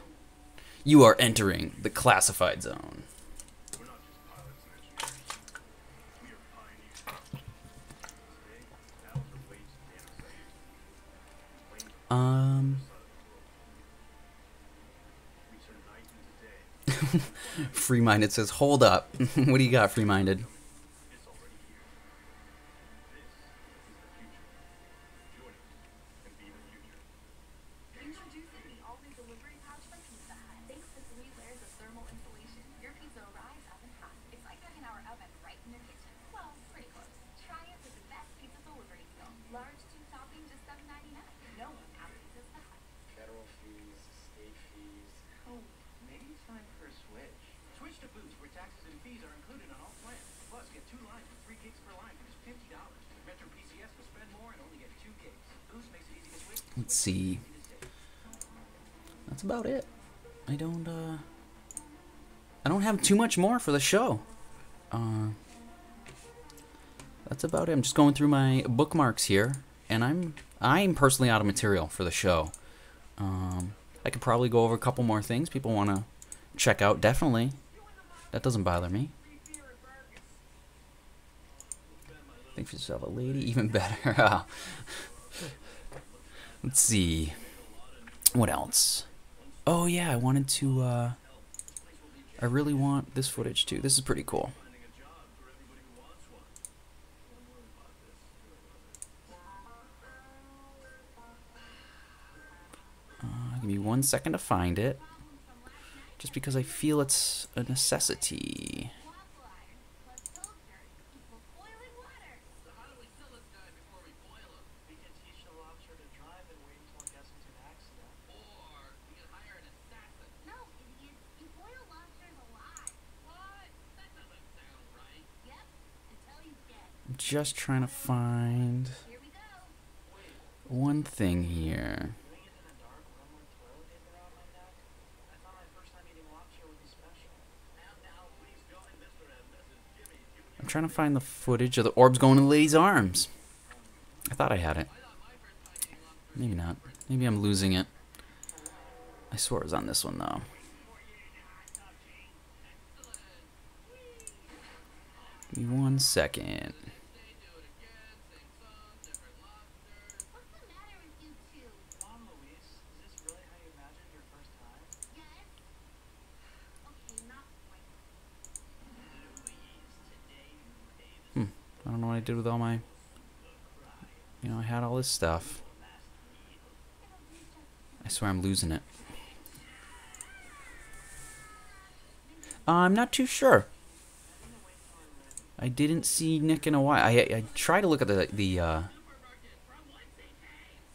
Speaker 3: You are entering the classified zone. Free-minded says, hold up. What do you got, Free-minded? Let's see. That's about it. I don't have too much more for the show. that's about it. I'm just going through my bookmarks here, and I'm personally out of material for the show. I could probably go over a couple more things people want to check out. Definitely, that doesn't bother me. Think for yourself a lady, even better. Let's see, what else? Oh yeah, I wanted to. I really want this footage too. This is pretty cool. Give me 1 second to find it, just because I feel it's a necessity. I'm just trying to find one thing here. I'm trying to find the footage of the orbs going in the lady's arms. I thought I had it. Maybe not. Maybe I'm losing it. I swore it was on this one, though. Give me 1 second. I don't know what I did with all my, I had all this stuff. I swear I'm losing it. I'm not too sure. I didn't see Nick in a while. I tried to look at the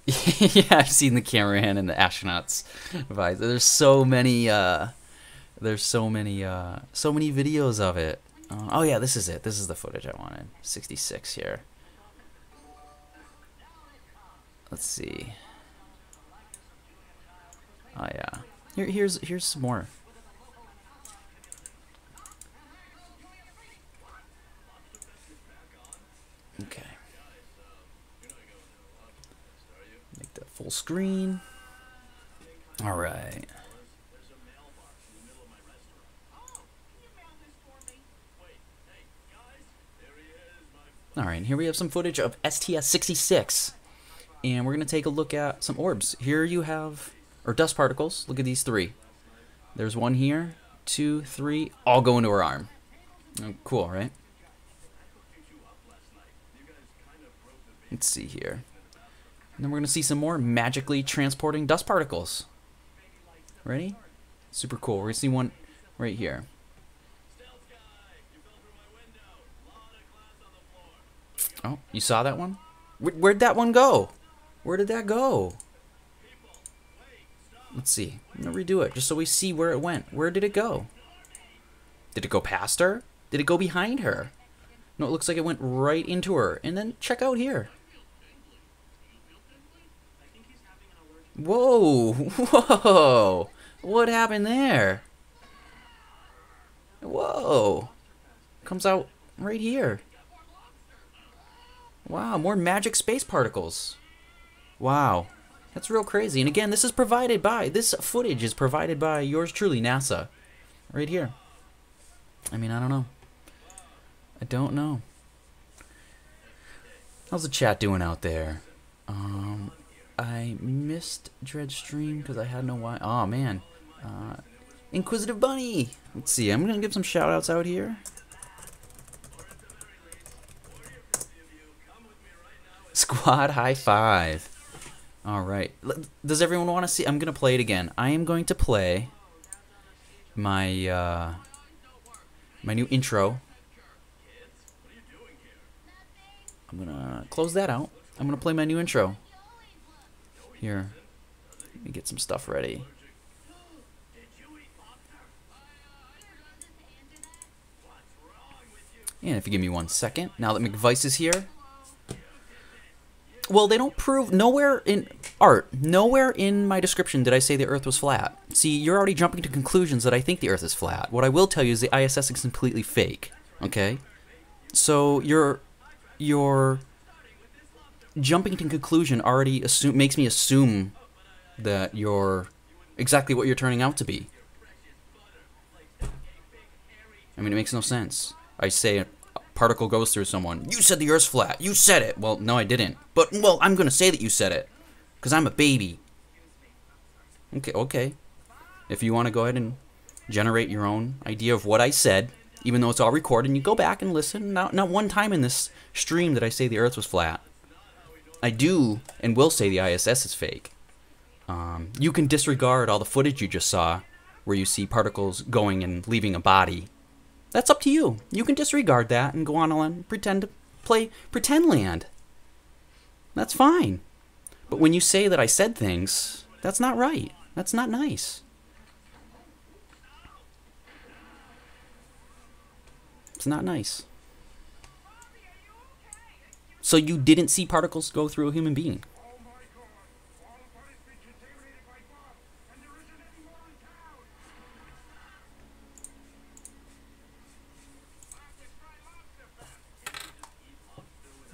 Speaker 3: yeah, I've seen the cameraman and the astronauts visor. There's so many videos of it. Oh yeah, this is it. This is the footage I wanted. 66 here. Let's see. Oh yeah. Here's some more. Okay. Make that full screen. All right. All right, here we have some footage of STS-66, and we're going to take a look at some orbs. Here you have, or dust particles. Look at these three. There's one here, 2, 3, all go into her arm. Oh, cool, right? Let's see here. And then we're going to see some more magically transporting dust particles. Ready? Super cool. We're going to see one right here. Oh, you saw that one? Where'd that one go? Where did that go? Let's see. I'm going to redo it just so we see where it went. Where did it go? Did it go past her? Did it go behind her? No, it looks like it went right into her. And then check out here. Whoa! Whoa! What happened there? Whoa! Comes out right here. Wow, more magic space particles. Wow. That's real crazy. And again, this is provided by, this footage is provided by yours truly, NASA. Right here. I mean, I don't know. I don't know. How's the chat doing out there? I missed Dread's stream because I had no why. Oh, man. Inquisitive Bunny. Let's see. I'm going to give some shout outs out here. Squad high five. All right. Does everyone want to see? I'm going to play it again. I am going to play my my new intro. I'm going to close that out. I'm going to play my new intro. Here. Let me get some stuff ready. And if you give me 1 second, now that McVice is here. Well, they don't prove, nowhere in my description did I say the Earth was flat. See, you're already jumping to conclusions that I think the Earth is flat. What I will tell you is the ISS is completely fake, okay? So you're your jumping to conclusion already makes me assume that you're exactly what you're turning out to be. I mean, it makes no sense. I say a particle goes through someone. You said the Earth's flat. You said it. Well, no, I didn't. But, well, I'm going to say that you said it. Because I'm a baby. Okay. If you want to go ahead and generate your own idea of what I said, even though it's all recorded, and you go back and listen. Not one time in this stream did I say the Earth was flat. I do and will say the ISS is fake. You can disregard all the footage you just saw where you see particles going and leaving a body. That's up to you. You can disregard that and go on and pretend to play pretend land. That's fine. But when you say that I said things, that's not right. That's not nice. It's not nice. So you didn't see particles go through a human being?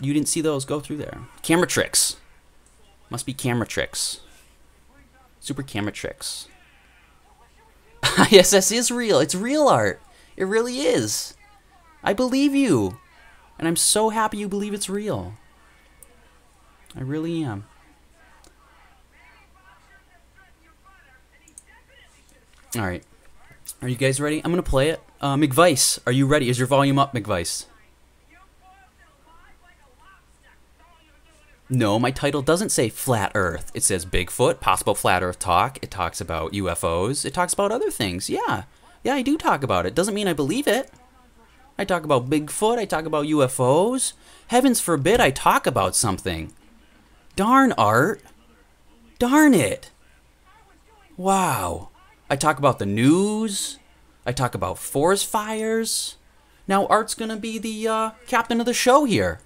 Speaker 3: You didn't see those go through there. Camera tricks. Must be camera tricks. Super camera tricks. ISS is real. It's real art. It really is. I believe you. And I'm so happy you believe it's real. I really am. Alright. Are you guys ready? I'm going to play it. McVice, are you ready? Is your volume up, McVice? No, my title doesn't say Flat Earth. It says Bigfoot, possible Flat Earth talk. It talks about UFOs. It talks about other things. Yeah, I do talk about it. Doesn't mean I believe it. I talk about Bigfoot. I talk about UFOs. Heavens forbid I talk about something. Darn, Art. Darn it. Wow. I talk about the news. I talk about forest fires. Now Art's going to be the captain of the show here.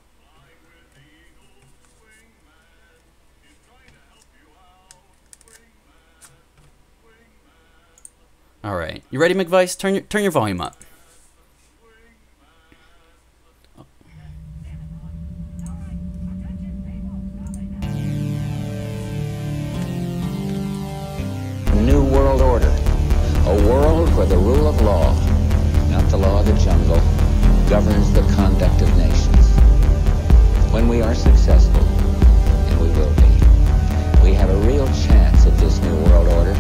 Speaker 3: All right, you ready, McVice? Turn your volume up.
Speaker 4: A new world order, a world where the rule of law, not the law of the jungle, governs the conduct of nations. When we are successful, and we will be, we have a real chance at this new world order.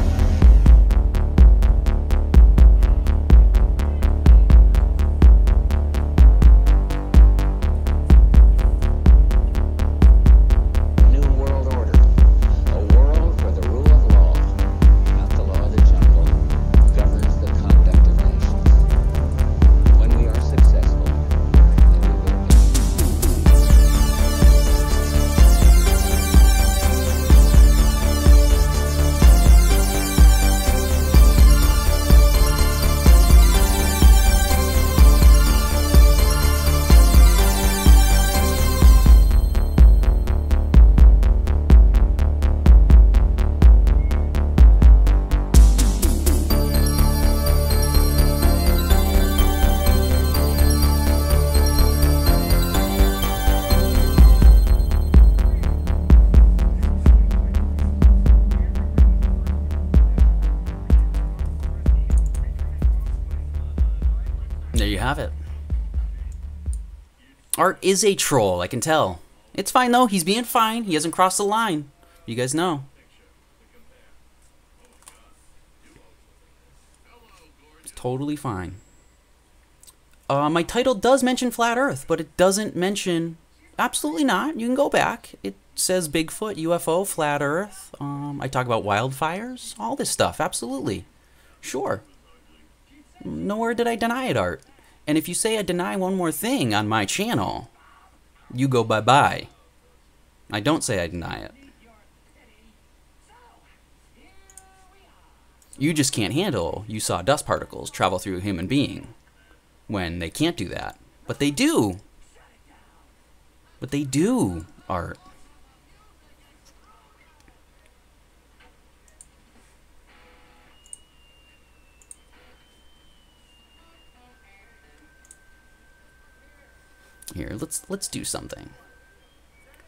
Speaker 3: There you have it. Art is a troll, I can tell. It's fine though, he's being fine. He hasn't crossed the line. You guys know. It's totally fine. My title does mention Flat Earth, but it doesn't mention... Absolutely not. You can go back. It says Bigfoot, UFO, Flat Earth. I talk about wildfires. All this stuff. Absolutely. Sure. Nowhere did I deny it, Art. And if you say I deny one more thing on my channel, you go bye-bye. I don't say I deny it. You just can't handle you saw dust particles travel through a human being when they can't do that. But they do. But they do, Art. Here, let's do something.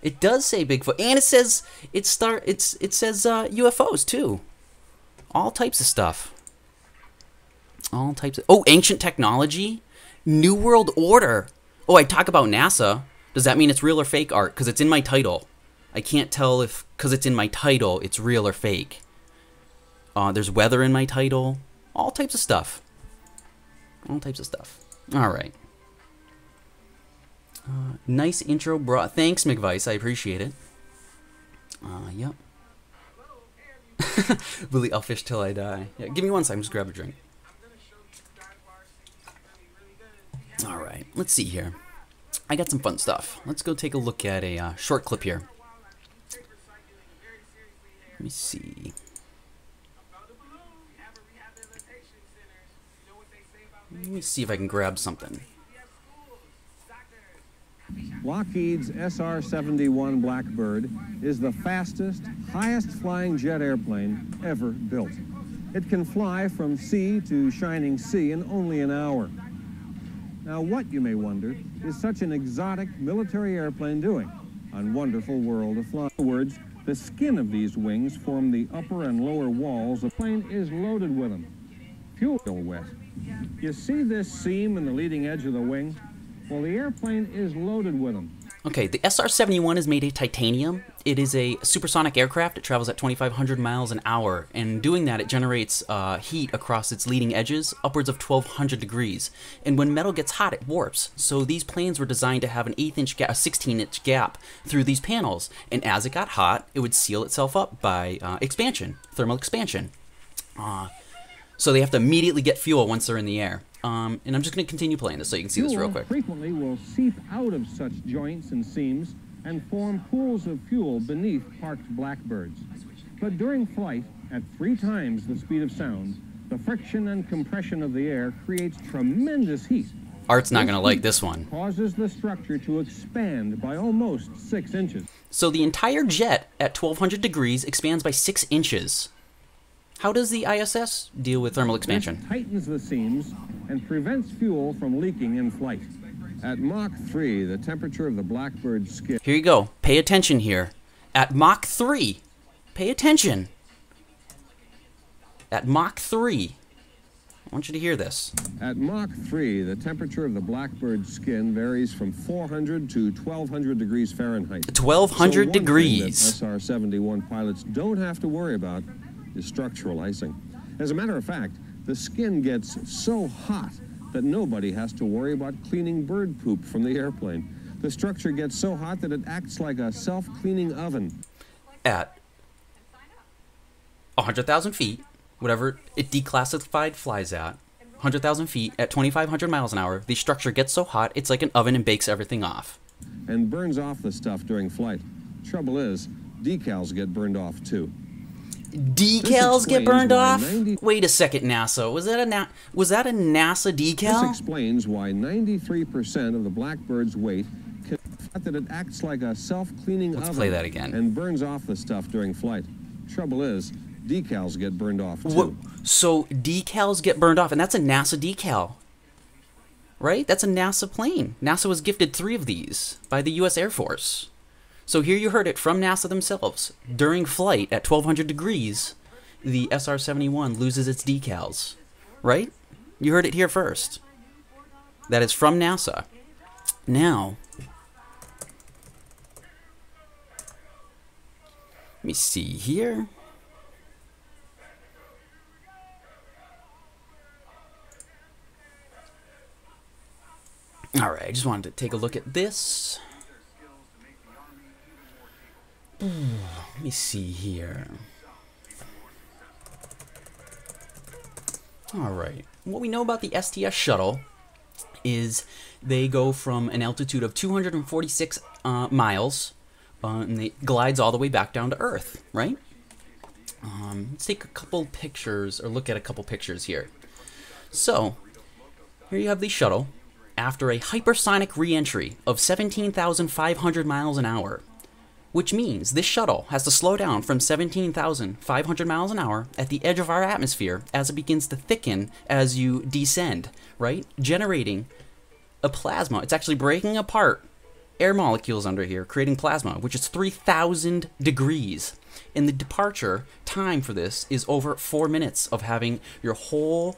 Speaker 3: It does say Bigfoot, and it says UFOs too. All types of stuff. All types of, oh, ancient technology, New World Order. Oh, I talk about NASA. Does that mean it's real or fake art? Because it's in my title. I can't tell if, because it's in my title, it's real or fake. There's weather in my title. All types of stuff. All types of stuff. All right. Nice intro, bro. Thanks, McVice. I appreciate it. Yep. Willie, I'll fish till I die. Yeah, give me one second. Just grab a drink. All right. Let's see here. I got some fun stuff. Let's go take a look at a short clip here. Let me see. Let me see if I can grab something.
Speaker 12: Lockheed's SR-71 Blackbird is the fastest, highest-flying jet airplane ever built. It can fly from sea to shining sea in only an hour. Now, what, you may wonder, is such an exotic military airplane doing on wonderful world of flying? In other words, the skin of these wings form the upper and lower walls. The plane is loaded with them. Fuel wet. You see this seam in the leading edge of the wing? Well, the airplane is loaded with them.
Speaker 3: Okay, the SR-71 is made of titanium. It is a supersonic aircraft. It travels at 2,500 miles an hour, and doing that, it generates heat across its leading edges, upwards of 1,200 degrees. And when metal gets hot, it warps. So these planes were designed to have an 1/8-inch gap, a 16-inch gap through these panels. And as it got hot, it would seal itself up by expansion, thermal expansion. So they have to immediately get fuel once they're in the air. And I'm just going to continue playing this so you can see this real quick.
Speaker 12: Frequently will seep out of such joints and seams and form pools of fuel beneath parked Blackbirds. But during flight, at 3 times the speed of sound, the friction and compression of the air creates tremendous heat.
Speaker 3: Art's not going to like this one.
Speaker 12: Causes the structure to expand by almost 6 inches.
Speaker 3: So the entire jet at 1,200 degrees expands by 6 inches. How does the ISS deal with thermal expansion?
Speaker 12: This tightens the seams and prevents fuel from leaking in flight. At Mach 3, the temperature of the Blackbird's skin...
Speaker 3: Here you go. Pay attention here. At Mach 3. Pay attention. At Mach 3. I want you to hear this.
Speaker 12: At Mach 3, the temperature of the Blackbird's skin varies from 400 to 1,200 degrees Fahrenheit.
Speaker 3: 1,200 degrees.
Speaker 12: SR-71 pilots don't have to worry about is structural icing. As a matter of fact, the skin gets so hot that nobody has to worry about cleaning bird poop from the airplane. The structure gets so hot that it acts like a self-cleaning oven.
Speaker 3: At 100,000 feet, whatever it declassified flies at, 100,000 feet at 2,500 miles an hour, the structure gets so hot it's like an oven and bakes everything off.
Speaker 12: And burns off the stuff during flight. Trouble is, decals get burned off too.
Speaker 3: Decals get burned off? Wait a second, NASA. Was that a NASA decal?
Speaker 12: This explains why 93% of the Blackbird's weight can that it acts like a self-cleaning oven.
Speaker 3: Let's play that again.
Speaker 12: And burns off the stuff during flight. Trouble is, decals get burned off too.
Speaker 3: Whoa. So decals get burned off, and that's a NASA decal, right? That's a NASA plane. NASA was gifted 3 of these by the U.S. Air Force. So here you heard it from NASA themselves. During flight at 1,200 degrees, the SR-71 loses its decals, right? You heard it here first. That is from NASA. Now, let me see here. All right, I just wanted to take a look at this. Let me see here. All right. What we know about the STS shuttle is they go from an altitude of 246 miles, and it glides all the way back down to Earth, right? Let's take a couple pictures, or look at a couple pictures here. So, here you have the shuttle after a hypersonic re-entry of 17,500 miles an hour. Which means this shuttle has to slow down from 17,500 miles an hour at the edge of our atmosphere as it begins to thicken as you descend, right? Generating a plasma. It's actually breaking apart air molecules under here, creating plasma, which is 3,000 degrees. And the departure time for this is over 4 minutes of having your whole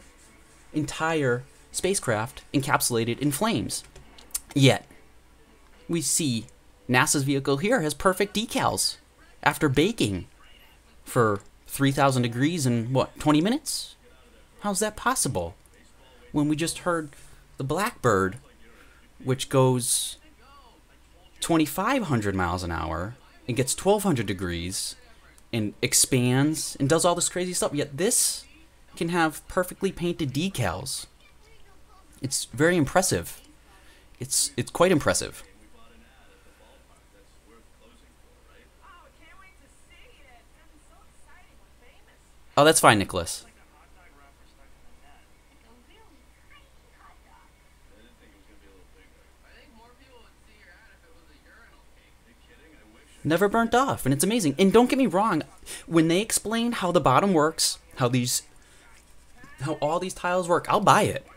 Speaker 3: entire spacecraft encapsulated in flames. Yet, we see NASA's vehicle here has perfect decals after baking for 3,000 degrees in, what, 20 minutes? How's that possible? When we just heard the Blackbird, which goes 2,500 miles an hour and gets 1,200 degrees and expands and does all this crazy stuff, yet this can have perfectly painted decals. It's very impressive. It's quite impressive. Oh, that's fine, Nicholas. Never burnt off, and it's amazing. And don't get me wrong, when they explain how the bottom works, how all these tiles work, I'll buy it.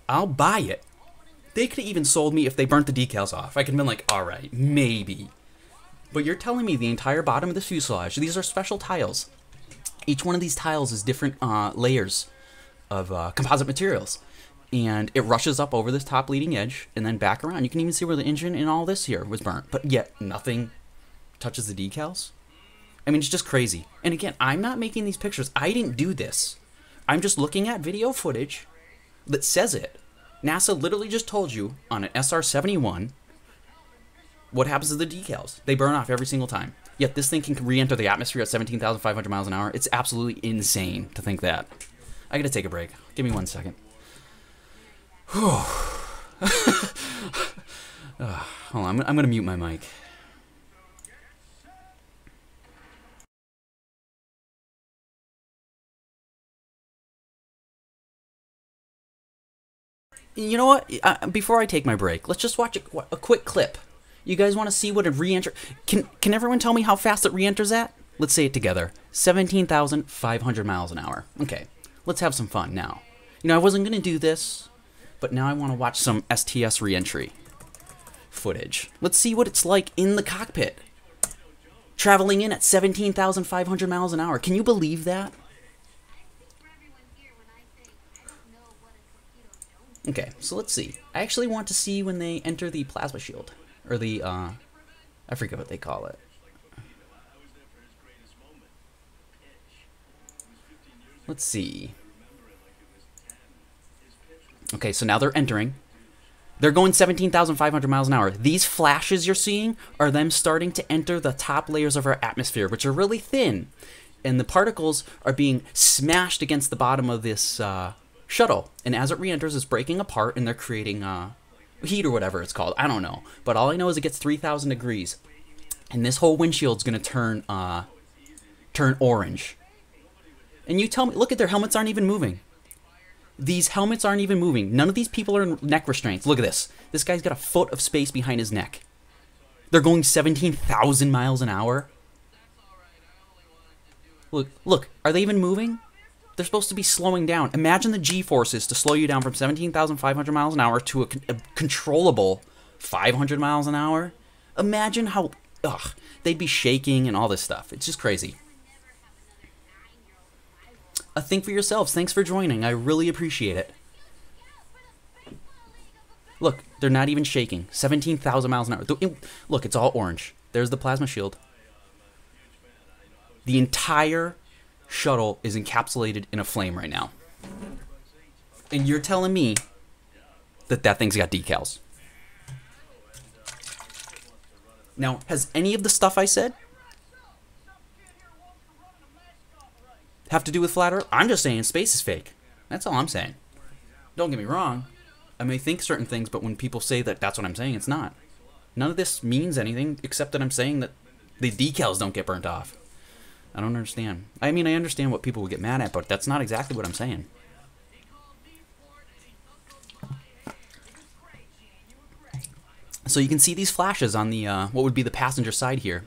Speaker 3: I'll buy it. They could have even sold me if they burnt the decals off. I could have been like, all right, maybe. But you're telling me the entire bottom of this fuselage, these are special tiles. Each one of these tiles is different layers of composite materials. And it rushes up over this top leading edge and then back around. You can even see where the engine and all this here was burnt. But yet, nothing touches the decals. I mean, it's just crazy. And again, I'm not making these pictures. I didn't do this. I'm just looking at video footage that says it. NASA literally just told you on an SR-71 what happens to the decals. They burn off every single time. Yet this thing can re-enter the atmosphere at 17,500 miles an hour. It's absolutely insane to think that. I gotta take a break. Give me 1 second. Hold on, I'm gonna mute my mic. You know what? Before I take my break, let's just watch a quick clip. You guys want to see what it re-enter? Can everyone tell me how fast it re-enters at? Let's say it together. 17,500 miles an hour. Okay, let's have some fun now. You know, I wasn't going to do this, but now I want to watch some STS re-entry footage. Let's see what it's like in the cockpit. Traveling in at 17,500 miles an hour. Can you believe that? Okay, so let's see. I actually want to see when they enter the plasma shield. Or the, I forget what they call it. Let's see. Okay, so now they're entering. They're going 17,500 miles an hour. These flashes you're seeing are them starting to enter the top layers of our atmosphere, which are really thin. And the particles are being smashed against the bottom of this shuttle. And as it re-enters, it's breaking apart, and they're creating heat or whatever it's called. I don't know. But all I know is it gets 3,000 degrees. And this whole windshield's going to turn orange. And you tell me, look at their helmets aren't even moving. These helmets aren't even moving. None of these people are in neck restraints. Look at this. This guy's got a foot of space behind his neck. They're going 17,000 miles an hour. Look, are they even moving? They're supposed to be slowing down. Imagine the G-forces to slow you down from 17,500 miles an hour to a controllable 500 miles an hour. Imagine how, they'd be shaking and all this stuff. It's just crazy. Think for yourselves. Thanks for joining. I really appreciate it. Look, they're not even shaking. 17,000 miles an hour. Look, it's all orange. There's the plasma shield. The entire shuttle is encapsulated in a flame right now. And you're telling me that thing's got decals. Now, has any of the stuff I said have to do with flat Earth? I'm just saying space is fake. That's all I'm saying. Don't get me wrong. I may think certain things, but when people say that that's what I'm saying, it's not. None of this means anything except that I'm saying that the decals don't get burnt off. I don't understand. I mean, I understand what people would get mad at, but that's not exactly what I'm saying. So you can see these flashes on the, what would be the passenger side here.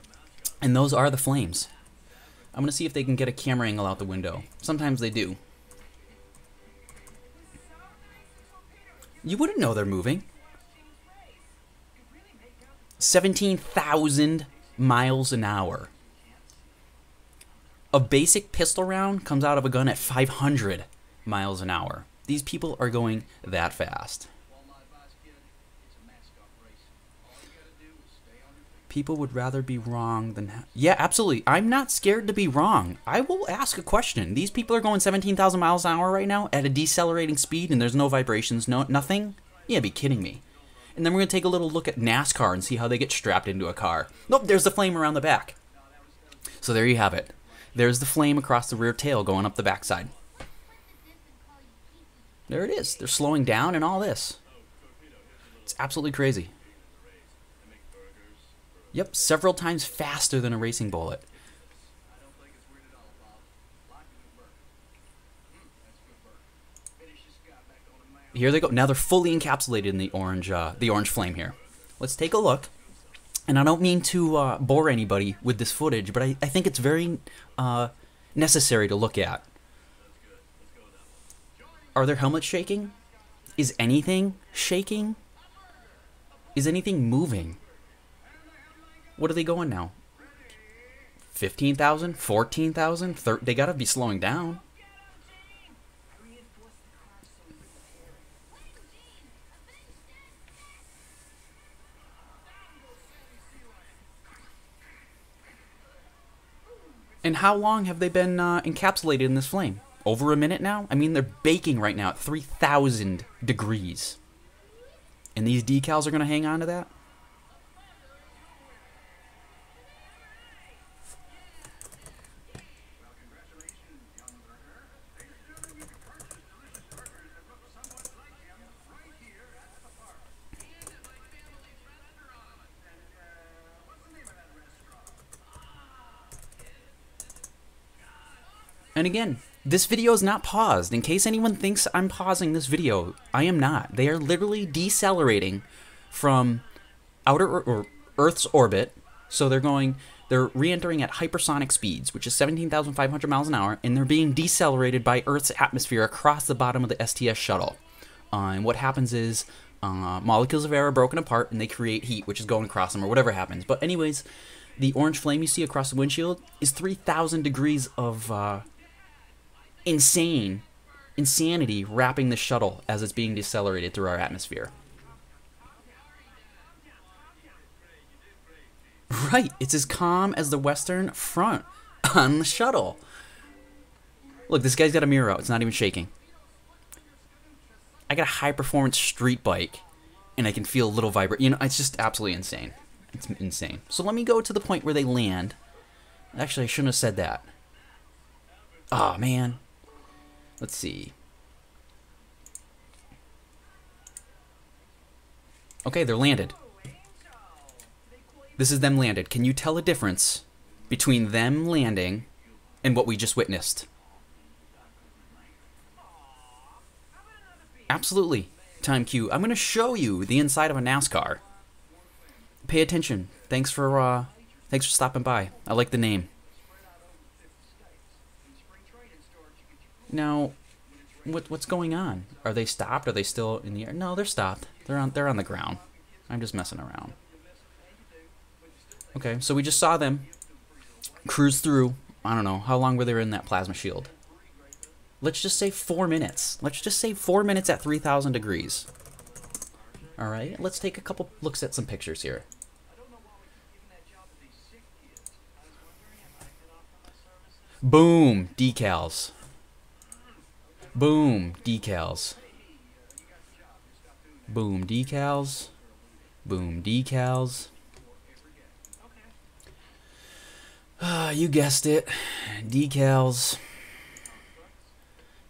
Speaker 3: And those are the flames. I'm going to see if they can get a camera angle out the window. Sometimes they do. You wouldn't know they're moving. 17,000 miles an hour. A basic pistol round comes out of a gun at 500 miles an hour. These people are going that fast. People would rather be wrong than... Yeah, absolutely. I'm not scared to be wrong. I will ask a question. These people are going 17,000 miles an hour right now at a decelerating speed and there's no vibrations, nothing? Yeah, be kidding me. And then we're going to take a little look at NASCAR and see how they get strapped into a car. Nope, there's the flame around the back. So there you have it. There's the flame across the rear tail going up the backside. There it is. They're slowing down and all this. It's absolutely crazy. Yep, several times faster than a racing bullet. Here they go. Now they're fully encapsulated in the orange flame here. Let's take a look. And I don't mean to bore anybody with this footage, but I think it's very necessary to look at. Are their helmets shaking? Is anything shaking? Is anything moving? What are they going now? 15,000? 14,000? They gotta be slowing down. And how long have they been encapsulated in this flame? Over a minute now? I mean, they're baking right now at 3,000 degrees. And these decals are going to hang on to that? And again, this video is not paused. In case anyone thinks I'm pausing this video, I am not. They are literally decelerating from or Earth's orbit. So they're re-entering at hypersonic speeds, which is 17,500 miles an hour, and they're being decelerated by Earth's atmosphere across the bottom of the STS shuttle. And what happens is molecules of air are broken apart and they create heat, which is going across them or whatever happens. But anyways, the orange flame you see across the windshield is 3,000 degrees of insanity wrapping the shuttle as it's being decelerated through our atmosphere. Right, it's as calm as the Western Front on the shuttle. Look, this guy's got a mirror out. It's not even shaking. I got a high-performance street bike, and I can feel a little vibrate. You know, it's just absolutely insane. It's insane. So let me go to the point where they land. Actually, I shouldn't have said that. Oh, man. Let's see. Okay, they're landed. This is them landed. Can you tell a difference between them landing and what we just witnessed? Absolutely. Time cue. I'm going to show you the inside of a NASCAR. Pay attention. Thanks for stopping by. I like the name. Now, what's going on? Are they stopped? Are they still in the air? No, they're stopped. They're on the ground. I'm just messing around. Okay, so we just saw them cruise through. I don't know how long were they in that plasma shield. Let's just say 4 minutes. Let's just say 4 minutes at 3,000 degrees. All right, let's take a couple looks at some pictures here. Boom, decals. Boom, decals. Boom, decals. Boom, decals. You guessed it. Decals.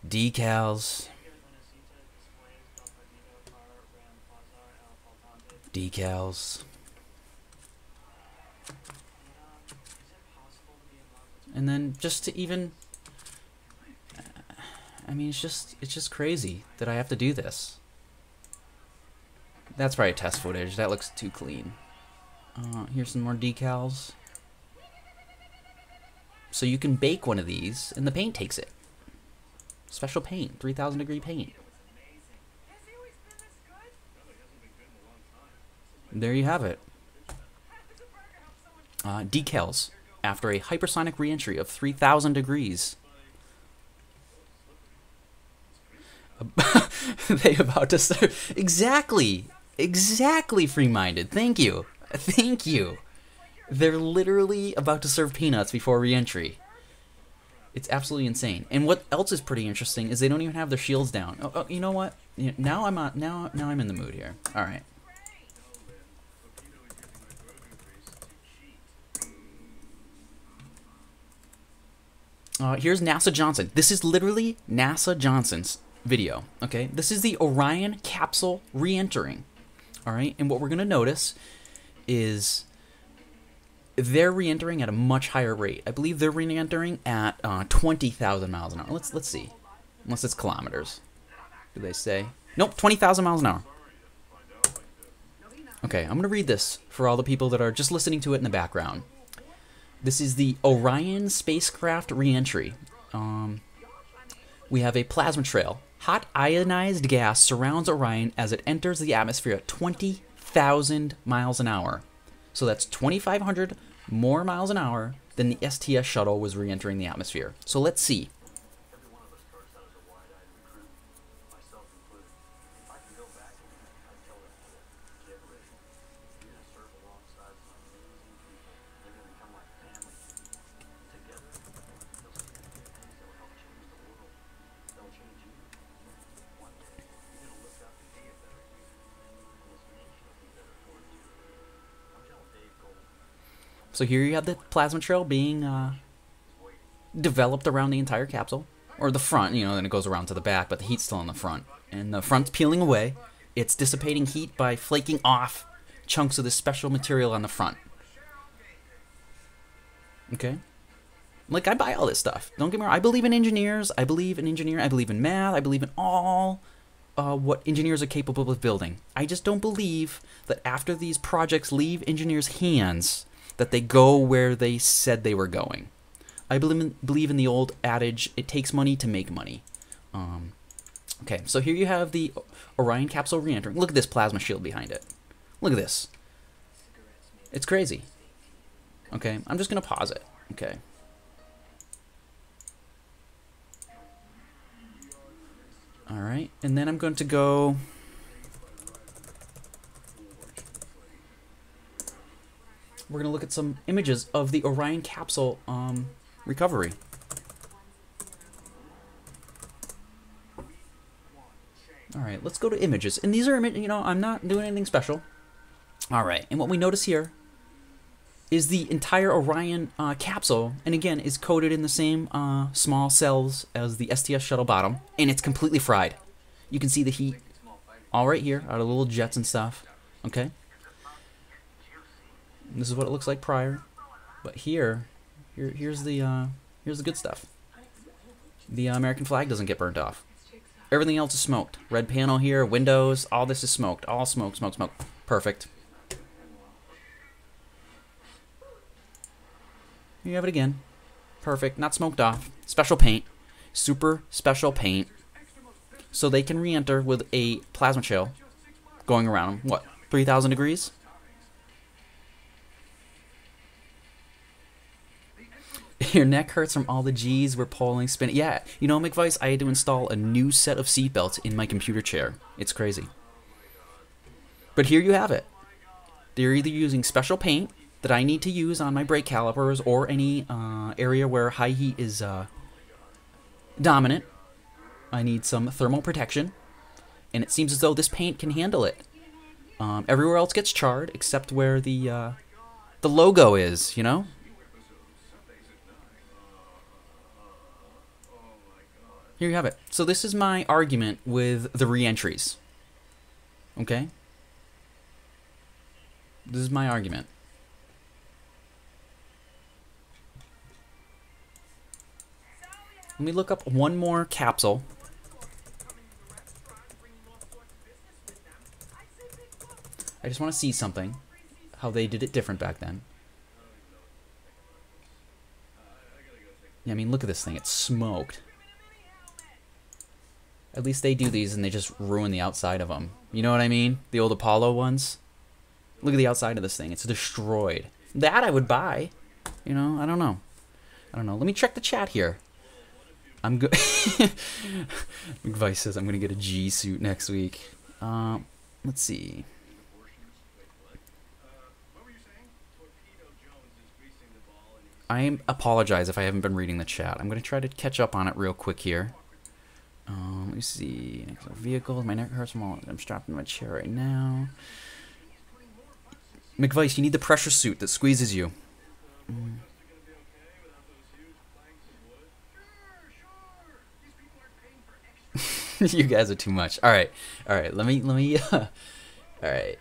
Speaker 3: Decals. Decals. And then just to even... I mean, it's just crazy that I have to do this. That's probably test footage. That looks too clean. Here's some more decals. So you can bake one of these, and the paint takes it. Special paint, 3,000 degree paint. There you have it. decals after a hypersonic reentry of 3,000 degrees. They about to start. Exactly, free-minded. Thank you. They're literally about to serve peanuts before reentry. It's absolutely insane. And what else is pretty interesting is they don't even have their shields down. Oh, you know what? Now I'm in the mood here. All right. Here's NASA Johnson. This is literally NASA Johnson's video. Okay, this is the Orion capsule re-entering. All right, and what we're gonna notice is they're re-entering at a much higher rate. I believe they're re-entering at 20,000 miles an hour. Let's see, unless it's kilometers. Do they say? Nope, 20,000 miles an hour. Okay, I'm gonna read this for all the people that are just listening to it in the background. This is the Orion spacecraft re-entry. We have a plasma trail. Hot ionized gas surrounds Orion as it enters the atmosphere at 20,000 miles an hour. So that's 2,500 more miles an hour than the STS shuttle was re-entering the atmosphere. So let's see. So here you have the plasma trail being developed around the entire capsule, or the front, you know, then it goes around to the back, but the heat's still in the front. And the front's peeling away. It's dissipating heat by flaking off chunks of this special material on the front. Okay? Like, I buy all this stuff. Don't get me wrong. I believe in engineers. I believe in engineering. I believe in math. I believe in all what engineers are capable of building. I just don't believe that after these projects leave engineers' hands, that they go where they said they were going. I believe in the old adage, it takes money to make money. Okay, so here you have the Orion capsule re-entering. Look at this plasma shield behind it. Look at this. It's crazy. Okay, I'm just going to pause it. Okay. All right, and then I'm going to go... We're going to look at some images of the Orion capsule recovery. All right, let's go to images. And these are, you know, I'm not doing anything special. All right, and what we notice here is the entire Orion capsule, and again, is coated in the same small cells as the STS shuttle bottom, and it's completely fried. You can see the heat all right here, out of little jets and stuff. Okay. This is what it looks like prior, but here's the good stuff. The American flag doesn't get burnt off. Everything else is smoked. Red panel here, windows, all this is smoked. All smoke, smoke, smoke. Perfect. Here you have it again. Perfect. Not smoked off. Special paint. Super special paint. So they can re-enter with a plasma trail going around them. What? 3,000 degrees? Your neck hurts from all the G's we're pulling, spinning. Yeah, you know, McVice, I had to install a new set of seatbelts in my computer chair. It's crazy. But here you have it. They're either using special paint that I need to use on my brake calipers or any area where high heat is dominant. I need some thermal protection. And it seems as though this paint can handle it. Everywhere else gets charred except where the logo is, you know? Here you have it. So this is my argument with the re-entries. Okay? This is my argument. Let me look up one more capsule. I just want to see something. How they did it different back then. Yeah, I mean, look at this thing. It's smoked. At least they do these and they just ruin the outside of them. You know what I mean? The old Apollo ones. Look at the outside of this thing. It's destroyed. That I would buy. You know, I don't know. Let me check the chat here. I'm good. McVice says I'm gonna get a G suit next week. Let's see. I apologize if I haven't been reading the chat. I'm gonna try to catch up on it real quick here. Let me see. Next vehicle. My neck hurts. I'm strapped in my chair right now. McVice, you need the pressure suit that squeezes you. You guys are too much. All right. Let me. All right.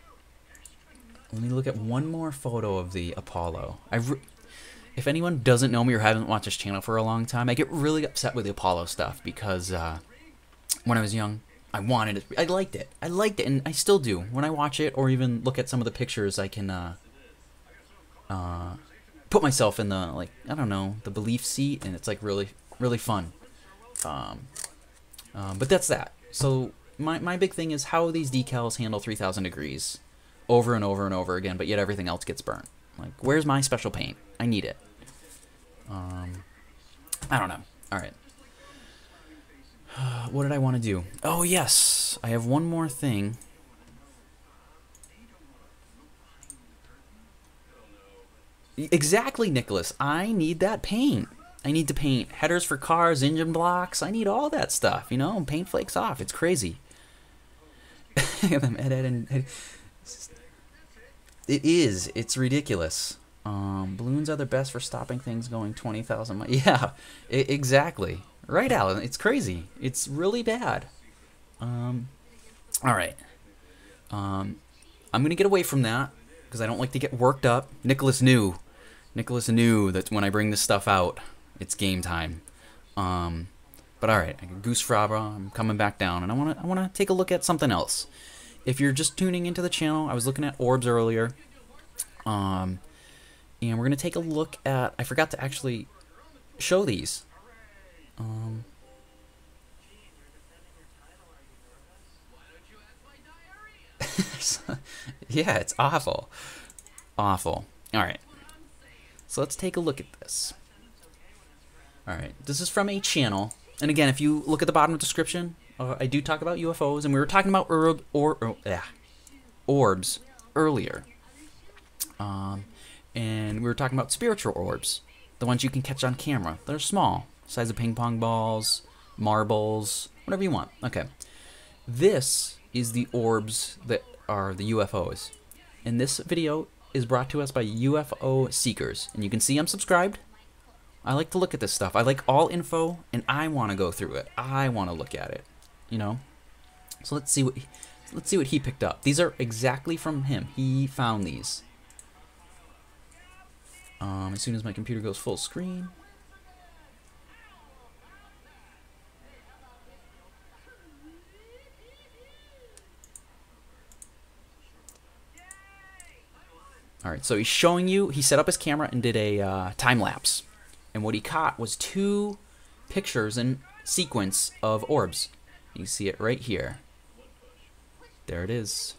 Speaker 3: Let me look at one more photo of the Apollo. If anyone doesn't know me or haven't watched this channel for a long time, I get really upset with the Apollo stuff because when I was young, I wanted it. I liked it, and I still do. When I watch it or even look at some of the pictures, I can put myself in the, like, I don't know, the belief seat, and it's like really, really fun. But that's that. So my big thing is how these decals handle 3,000 degrees over and over and over again, but yet everything else gets burnt. Like, where's my special paint? I need it. I don't know. All right. What did I want to do? Oh, yes. I have one more thing. Exactly, Nicholas. I need that paint. I need to paint headers for cars, engine blocks. I need all that stuff, you know? Paint flakes off. It's crazy. It is. It's ridiculous. Balloons are the best for stopping things going 20,000 miles. Yeah, exactly. Right, Alan. It's crazy. It's really bad. All right. I'm going to get away from that because I don't like to get worked up. Nicholas knew that when I bring this stuff out, it's game time. But all right, I got Goose Frabra. I'm coming back down, and I want to take a look at something else. If you're just tuning into the channel, I was looking at orbs earlier. And we're going to take a look at, I forgot to actually show these. Yeah, it's awful. Awful. All right. So let's take a look at this. All right. This is from a channel. And again, if you look at the bottom of the description, I do talk about UFOs, and we were talking about orbs earlier. And we were talking about spiritual orbs, the ones you can catch on camera. They're small, size of ping pong balls, marbles, whatever you want. Okay. This is the orbs that are the UFOs. And this video is brought to us by UFO Seekers. And you can see I'm subscribed. I like to look at this stuff. I like all info, and I want to go through it. I want to look at it, you know? So let's see what he picked up. These are exactly from him. He found these. As soon as my computer goes full screen. Alright, so he's showing you, he set up his camera and did a time lapse. And what he caught was 2 pictures in sequence of orbs. You see it right here. There it is.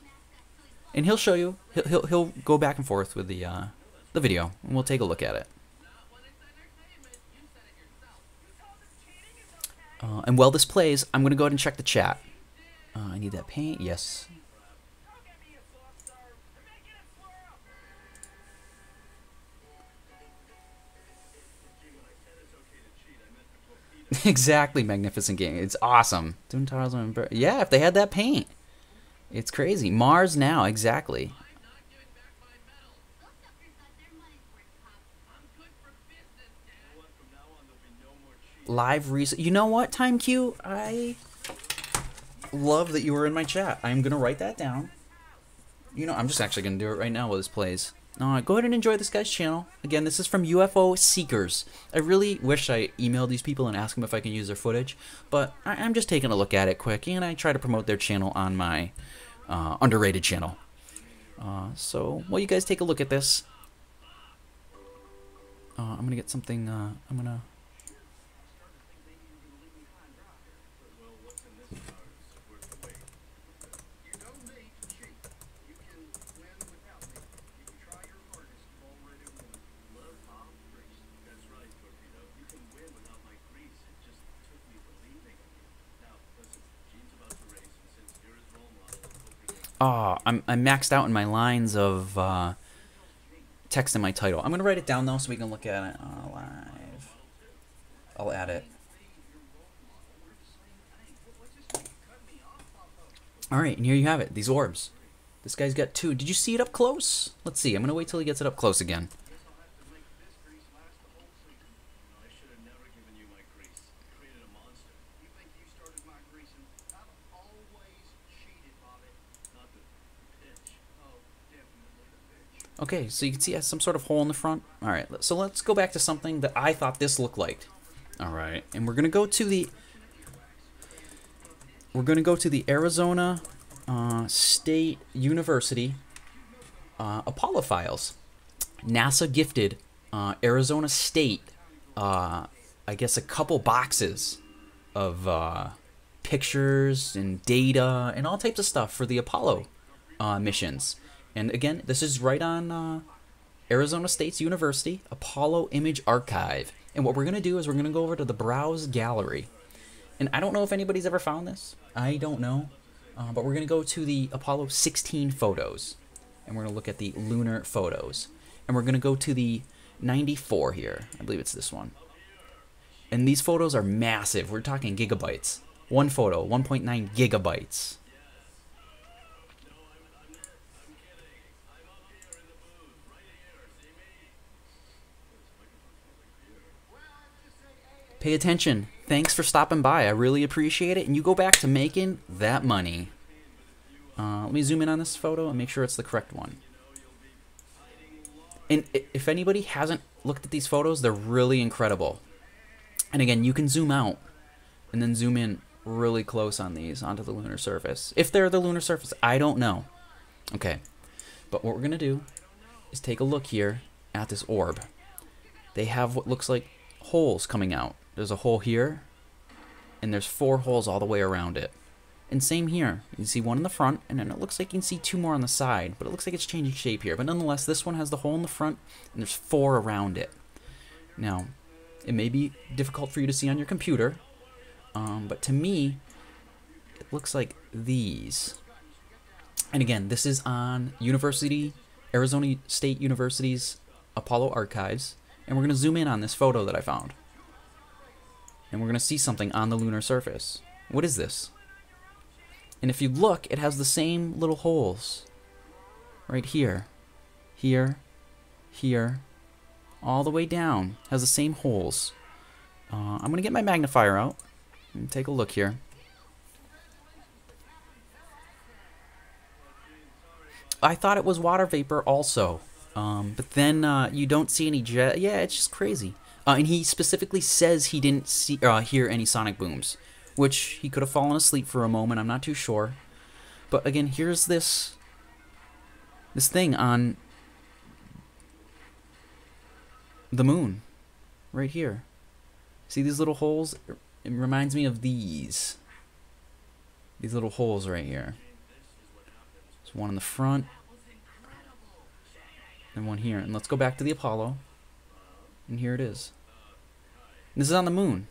Speaker 3: And he'll show you, he'll go back and forth with the video, and we'll take a look at it. And while this plays, I'm going to go ahead and check the chat. I need that paint. Yes. Exactly, Magnificent Game. It's awesome. Yeah, if they had that paint. It's crazy. Mars Now, exactly. Live research. You know what, Time Q? I love that you were in my chat. I'm going to write that down. You know, I'm just actually going to do it right now while this plays. Go ahead and enjoy this guy's channel. Again, this is from UFO Seekers. I really wish I emailed these people and asked them if I can use their footage, but I'm just taking a look at it quick, and I try to promote their channel on my underrated channel. So while you guys take a look at this, I'm going to get something, I'm going to... Oh, I'm maxed out in my lines of text in my title. I'm gonna write it down though so we can look at it live. I'll add it. Alright, and here you have it, these orbs. This guy's got 2. Did you see it up close? Let's see, I'm gonna wait till he gets it up close again. Okay, so you can see it has some sort of hole in the front. Alright, so let's go back to something that I thought this looked like. Alright, and we're gonna go to the Arizona State University Apollo files. NASA gifted Arizona State, I guess, a couple boxes of pictures and data and all types of stuff for the Apollo missions. And again, this is right on Arizona State's University Apollo Image Archive. And what we're going to do is we're going to go over to the Browse Gallery. And I don't know if anybody's ever found this. I don't know. But we're going to go to the Apollo 16 photos. And we're going to look at the lunar photos. And we're going to go to the 94 here. I believe it's this one. And these photos are massive. We're talking gigabytes. One photo, 1.9 gigabytes. Pay attention. Thanks for stopping by. I really appreciate it. And you go back to making that money. Let me zoom in on this photo and make sure it's the correct one. And if anybody hasn't looked at these photos, they're really incredible. And again, you can zoom out and then zoom in really close on these onto the lunar surface. If they're the lunar surface, I don't know. Okay. But what we're going to do is take a look here at this orb. They have what looks like holes coming out. There's a hole here, and there's 4 holes all the way around it. And same here. You can see one in the front, and then it looks like you can see 2 more on the side, but it looks like it's changing shape here. But nonetheless, this one has the hole in the front, and there's 4 around it. Now, it may be difficult for you to see on your computer, but to me, it looks like these. And again, this is on Arizona State University's Apollo archives, and we're going to zoom in on this photo that I found. And we're going to see something on the lunar surface. What is this? And if you look, it has the same little holes. Right here. Here. Here. All the way down. Has the same holes. I'm going to get my magnifier out and take a look here. I thought it was water vapor also. But then you don't see any jet. Yeah, it's just crazy. And he specifically says he didn't see hear any sonic booms, which he could have fallen asleep for a moment. I'm not too sure. But again, here's this thing on the moon, right here. See these little holes? It reminds me of these little holes right here. There's one in the front and one here. And let's go back to the Apollo. And here it is. And this is on the moon.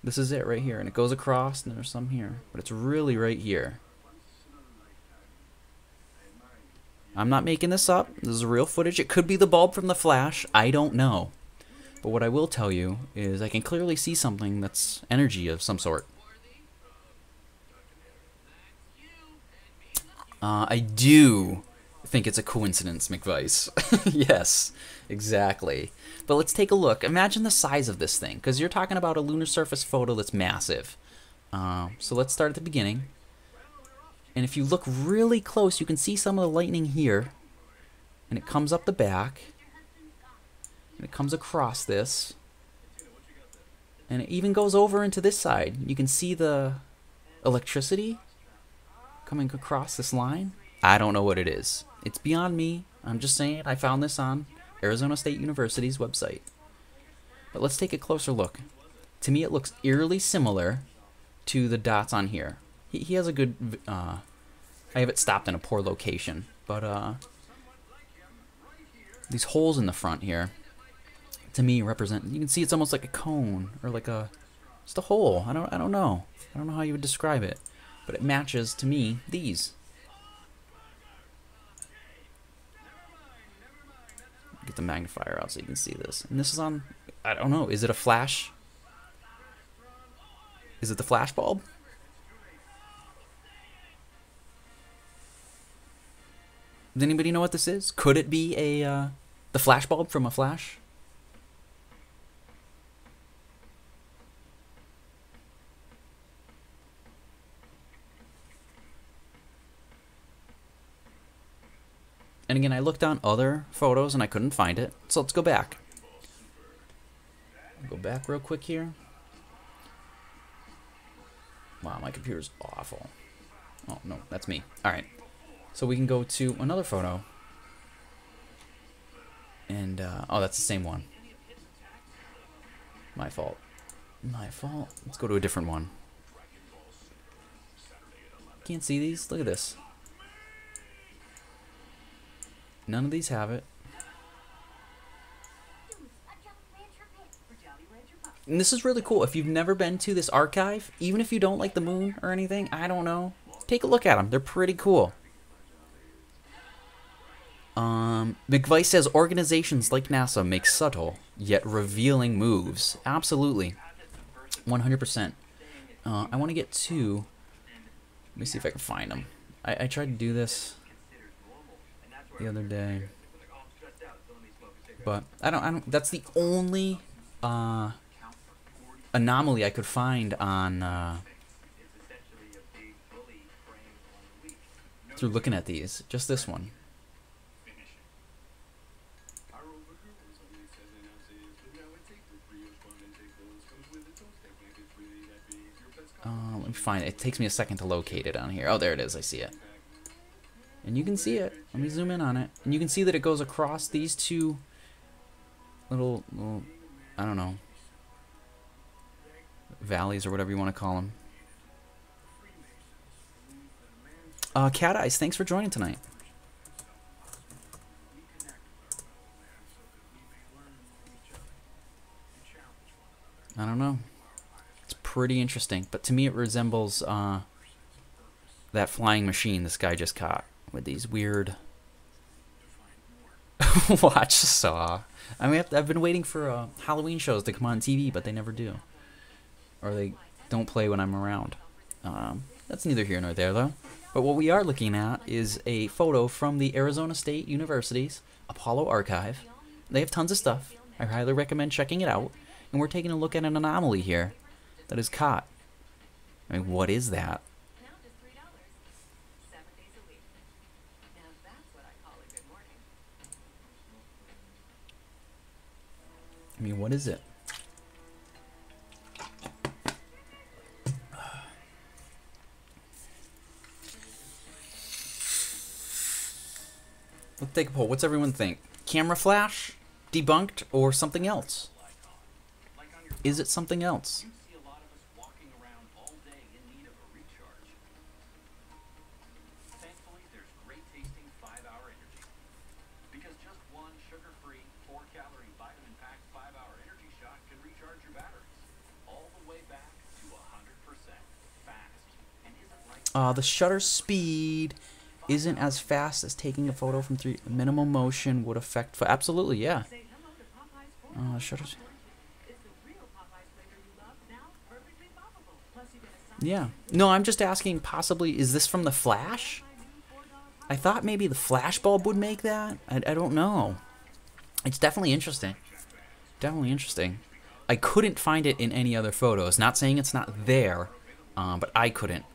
Speaker 3: This is it right here. And it goes across, and there's some here. But it's really right here. I'm not making this up. This is real footage. It could be the bulb from the flash. I don't know. But what I will tell you is I can clearly see something that's energy of some sort. I do think it's a coincidence, McVice. Yes, exactly. But let's take a look. Imagine the size of this thing, because you're talking about a lunar surface photo that's massive. So let's start at the beginning. And if you look really close, you can see some of the lightning here. And it comes up the back. And it comes across this. And it even goes over into this side. You can see the electricity coming across this line. I don't know what it is. It's beyond me. I'm just saying I found this on Arizona State University's website. But let's take a closer look. To me, it looks eerily similar to the dots on here. He has a good... I have it stopped in a poor location. But these holes in the front here, to me, represent... You can see it's almost like a cone. Or like a... Just a hole. I don't know. I don't know how you would describe it. But it matches, to me, these. the magnifier out so you can see this. And this is on, I don't know, is it a flash? Is it the flash bulb? Does anybody know what this is? Could it be a the flash bulb from a flash? And again, I looked on other photos and I couldn't find it. So let's go back. I'll go back real quick here. Wow, my computer's awful. Oh, no, that's me. All right. So we can go to another photo. And, oh, that's the same one. My fault. My fault. Let's go to a different one. Can't see these? Look at this. None of these have it. And this is really cool. If you've never been to this archive, even if you don't like the moon or anything, I don't know, take a look at them. They're pretty cool. McVice says organizations like NASA make subtle yet revealing moves. Absolutely. 100%. I want to get to... Let me see if I can find them. I tried to do this the other day, but I don't. That's the only anomaly I could find on through looking at these. Just this one. Let me find it. It takes me a second to locate it on here. Oh, there it is. I see it. And you can see it. Let me zoom in on it. And you can see that it goes across these two little I don't know, valleys or whatever you want to call them. Cat Eyes, thanks for joining tonight. I don't know. It's pretty interesting. But to me it resembles that flying machine this guy just caught. With these weird watch Saw. I mean, I've been waiting for Halloween shows to come on TV, but they never do, or they don't play when I'm around. That's neither here nor there, though. But what we are looking at is a photo from the Arizona State University's Apollo Archive. They have tons of stuff. I highly recommend checking it out. And we're taking a look at an anomaly here that is caught. I mean, what is that? I mean, what is it? Let's take a poll. What's everyone think? Camera flash? Debunked? Or something else? Is it something else? The shutter speed isn't as fast as taking a photo from 3. Minimum motion would affect... Absolutely, yeah. Shutter... Yeah. No, I'm just asking, possibly, is this from the flash? I thought maybe the flash bulb would make that. I don't know. It's definitely interesting. Definitely interesting. I couldn't find it in any other photos. Not saying it's not there, but I couldn't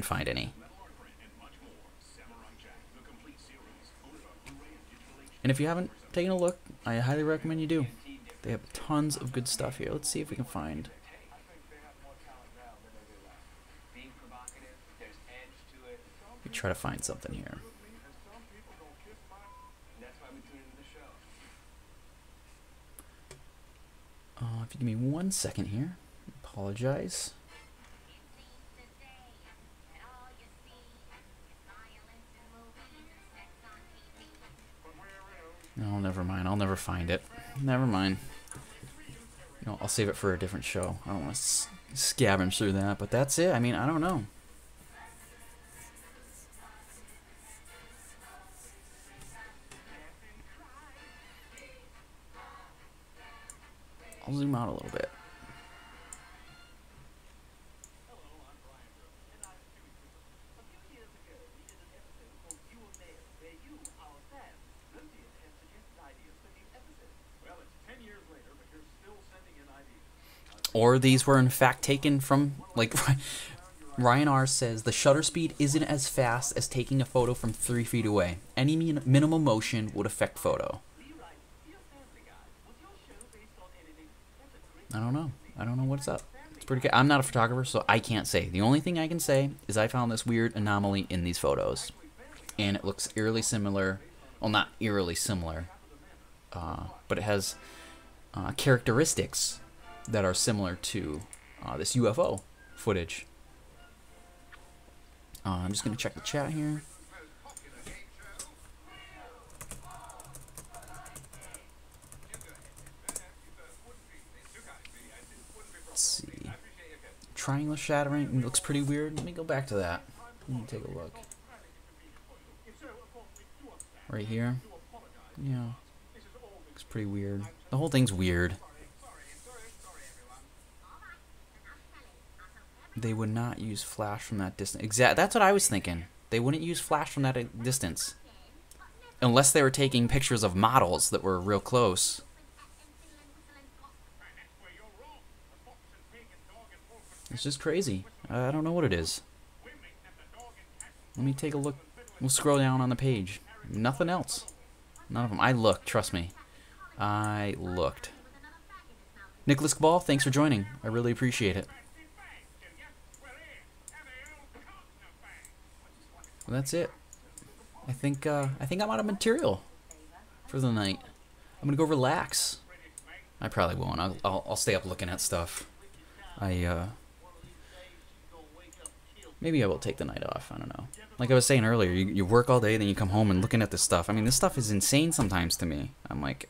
Speaker 3: find any. And if you haven't taken a look, I highly recommend you do. They have tons of good stuff here. Let's see if we can find... Let me try to find something here. If you give me 1 second here. Apologize. No, never mind. I'll never find it. Never mind. No, I'll save it for a different show. I don't want to scavenge through that, but that's it. I mean, I don't know. I'll zoom out a little bit. Or these were in fact taken from, like, Ryan R says, the shutter speed isn't as fast as taking a photo from 3 feet away. Any minimal motion would affect photo. I don't know. I don't know what's up. It's pretty good. I'm not a photographer, so I can't say. The only thing I can say is I found this weird anomaly in these photos. And it looks eerily similar. Well, not eerily similar. But it has characteristics that are similar to this UFO footage. I'm just going to check the chat here. Let's see. Triangle shattering looks pretty weird. Let me go back to that. Let me take a look. Right here. Yeah. Looks pretty weird. The whole thing's weird. They would not use flash from that distance. That's what I was thinking. They wouldn't use flash from that distance. Unless they were taking pictures of models that were real close. It's just crazy. I don't know what it is. Let me take a look. We'll scroll down on the page. Nothing else. None of them. I looked, trust me. I looked. Nicholas Cabal, thanks for joining. I really appreciate it. Well, that's it. I think I'm out of material for the night. I'm gonna go relax. I probably won't. I'll stay up looking at stuff. Maybe I will take the night off. I don't know. Like I was saying earlier, you work all day, then you come home and looking at this stuff. I mean, this stuff is insane sometimes to me. I'm like,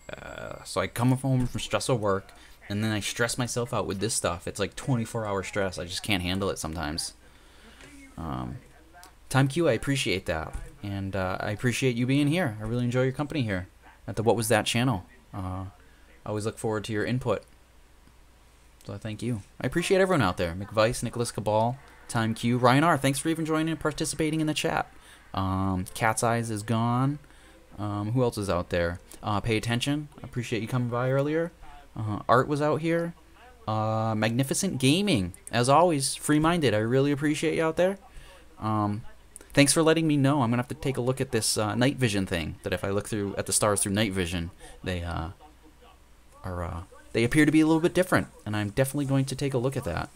Speaker 3: so I come home from stressful work, and then I stress myself out with this stuff. It's like 24-hour stress. I just can't handle it sometimes. Time Q, I appreciate that, and I appreciate you being here. I really enjoy your company here at the What Was That channel. I always look forward to your input, so I thank you. I appreciate everyone out there. McVice, Nicholas Cabal, Time Q, Ryan R. Thanks for even joining and participating in the chat. Cat's Eyes is gone. Who else is out there? Pay Attention. I appreciate you coming by earlier. Art was out here. Magnificent Gaming, as always, free-minded. I really appreciate you out there. Thanks for letting me know. I'm gonna have to take a look at this night vision thing. That if I look through at the stars through night vision, they appear to be a little bit different, and I'm definitely going to take a look at that.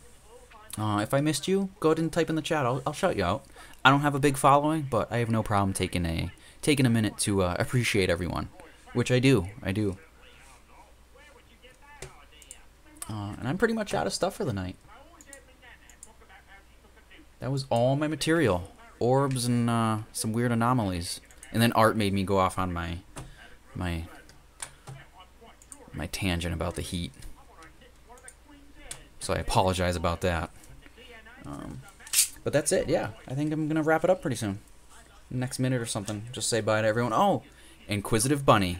Speaker 3: If I missed you, go ahead and type in the chat. I'll shout you out. I don't have a big following, but I have no problem taking a minute to appreciate everyone, which I do. And I'm pretty much out of stuff for the night. That was all my material. Orbs and some weird anomalies. And then Art made me go off on my tangent about the heat. So I apologize about that. But that's it, yeah. I think I'm going to wrap it up pretty soon. Next minute or something. Just say bye to everyone. Oh, Inquisitive Bunny.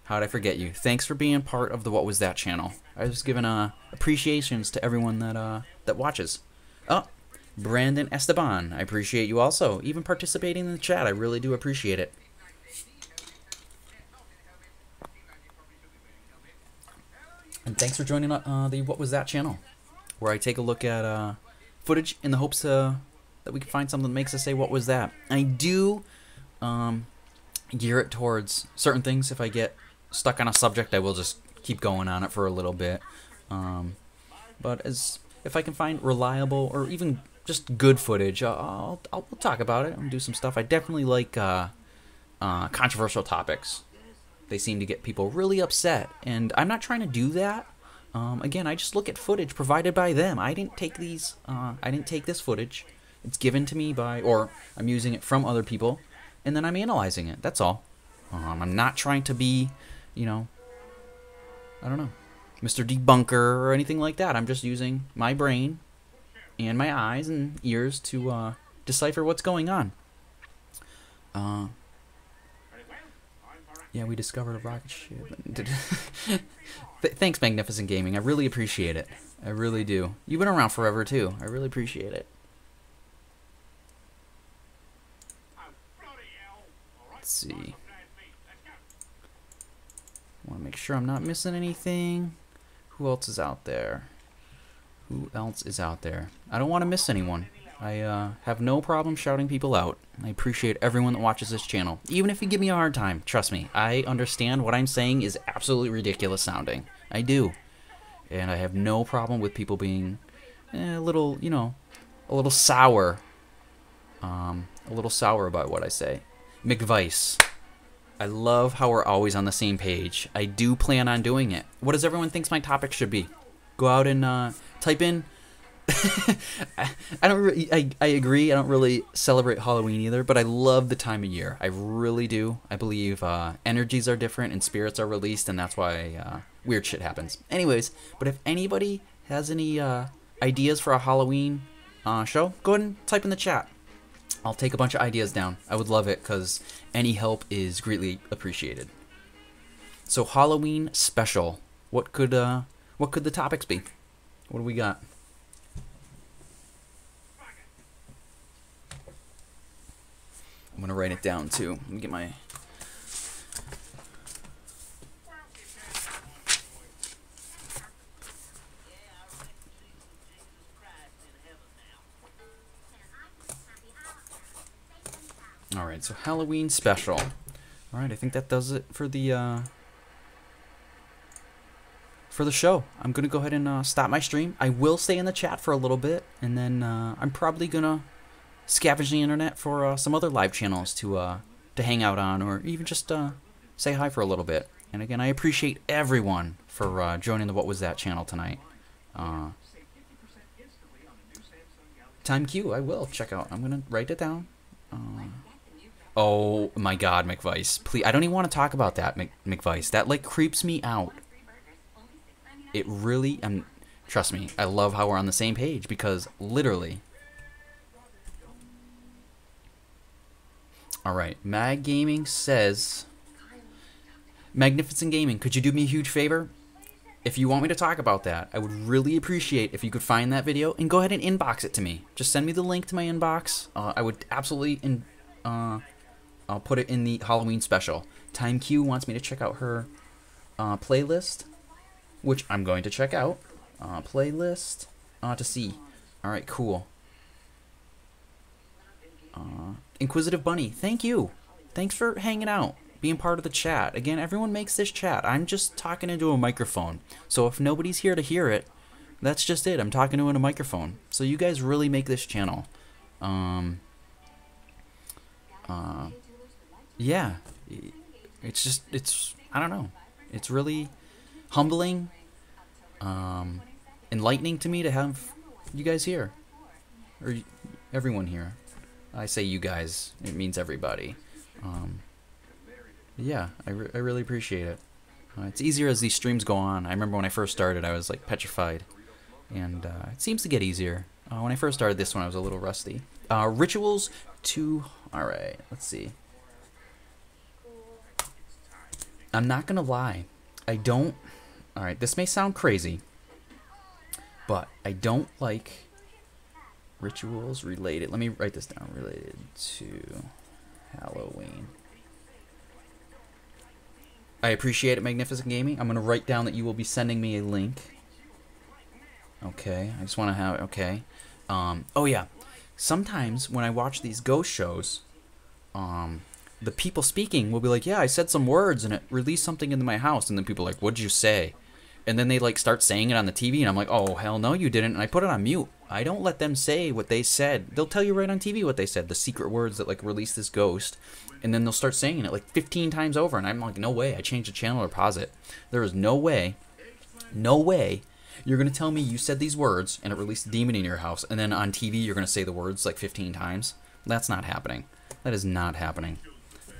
Speaker 3: How'd I forget you? Thanks for being part of the What Was That channel. I was giving appreciations to everyone that watches. Oh, Brandon Esteban. I appreciate you also. Even participating in the chat. I really do appreciate it. And thanks for joining the What Was That channel, where I take a look at footage in the hopes that we can find something that makes us say, what was that? I do gear it towards certain things. If I get stuck on a subject, I will just keep going on it for a little bit. But if I can find reliable or even just good footage, I'll talk about it and do some stuff. I definitely like controversial topics. They seem to get people really upset, and I'm not trying to do that. Again, I just look at footage provided by them. I didn't take these. I didn't take this footage. It's given to me by, or I'm using it from other people, and then I'm analyzing it. That's all. I'm not trying to be, I don't know, Mr. Debunker or anything like that. I'm just using my brain and my eyes and ears to Yeah, we discovered a rocket ship. Thanks, Magnificent Gaming. I really appreciate it. I really do. You've been around forever, too. I really appreciate it. Let's see. Want to make sure I'm not missing anything. Who else is out there? Who else is out there? I don't want to miss anyone. I have no problem shouting people out. I appreciate everyone that watches this channel. Even if you give me a hard time, trust me, I understand what I'm saying is absolutely ridiculous sounding. I do. And I have no problem with people being a little, you know, a little sour. A little sour about what I say. McVice. I love how we're always on the same page. I do plan on doing it. What does everyone think my topic should be? Go out and type in. I agree. I don't really celebrate Halloween either, but I love the time of year. I really do. I believe energies are different and spirits are released, and that's why weird shit happens. Anyways, but if anybody has any ideas for a Halloween show, go ahead and type in the chat. I'll take a bunch of ideas down. I would love it because any help is greatly appreciated. So Halloween special. What could the topics be? What do we got? I'm gonna write it down too. Let me get my. All right, so Halloween special. All right, I think that does it for the show. I'm gonna go ahead and stop my stream. I will stay in the chat for a little bit, and then I'm probably gonna scavenge the internet for some other live channels to hang out on, or even just say hi for a little bit. And again, I appreciate everyone for joining the What Was That channel tonight. Time Q, I will check out. I'm gonna write it down. Oh my God, McVice, please! I don't even want to talk about that, McVice. That like creeps me out. It really, trust me, I love how we're on the same page because literally. All right, Mag Gaming says, Magnificent Gaming, could you do me a huge favor? If you want me to talk about that, I would really appreciate if you could find that video and go ahead and inbox it to me. Just send me the link to my inbox. I would absolutely, I'll put it in the Halloween special. Time Q wants me to check out her playlist, which I'm going to check out. Playlist to see. All right, cool. Inquisitive Bunny, thank you. Thanks for hanging out, being part of the chat. Again, everyone makes this chat. I'm just talking into a microphone. So if nobody's here to hear it, that's just it. I'm talking to a microphone. So you guys really make this channel. Yeah. It's just, I don't know. It's really humbling, enlightening to me to have you guys here. Or everyone here. I say you guys, it means everybody. Yeah, I really appreciate it. It's easier as these streams go on. I remember when I first started, I was like petrified. And it seems to get easier. When I first started this one, I was a little rusty. Rituals to... Alright, let's see. I'm not gonna lie. I don't... Alright, this may sound crazy. But I don't like... Rituals related. Let me write this down. Related to Halloween. I appreciate it, Magnificent Gaming. I'm going to write down that you will be sending me a link. Okay. I just want to have... Okay. Oh, yeah. Sometimes when I watch these ghost shows, the people speaking will be like, yeah, I said some words and it released something into my house. And then people are like, what'd you say? And then they like start saying it on the TV and I'm like, oh, hell no, you didn't. And I put it on mute. I don't let them say what they said. They'll tell you right on TV what they said, the secret words that like release this ghost. And then they'll start saying it like 15 times over. And I'm like, no way. I changed the channel or pause it. There is no way you're going to tell me you said these words and it released a demon in your house. And then on TV, you're going to say the words like 15 times. That's not happening. That is not happening.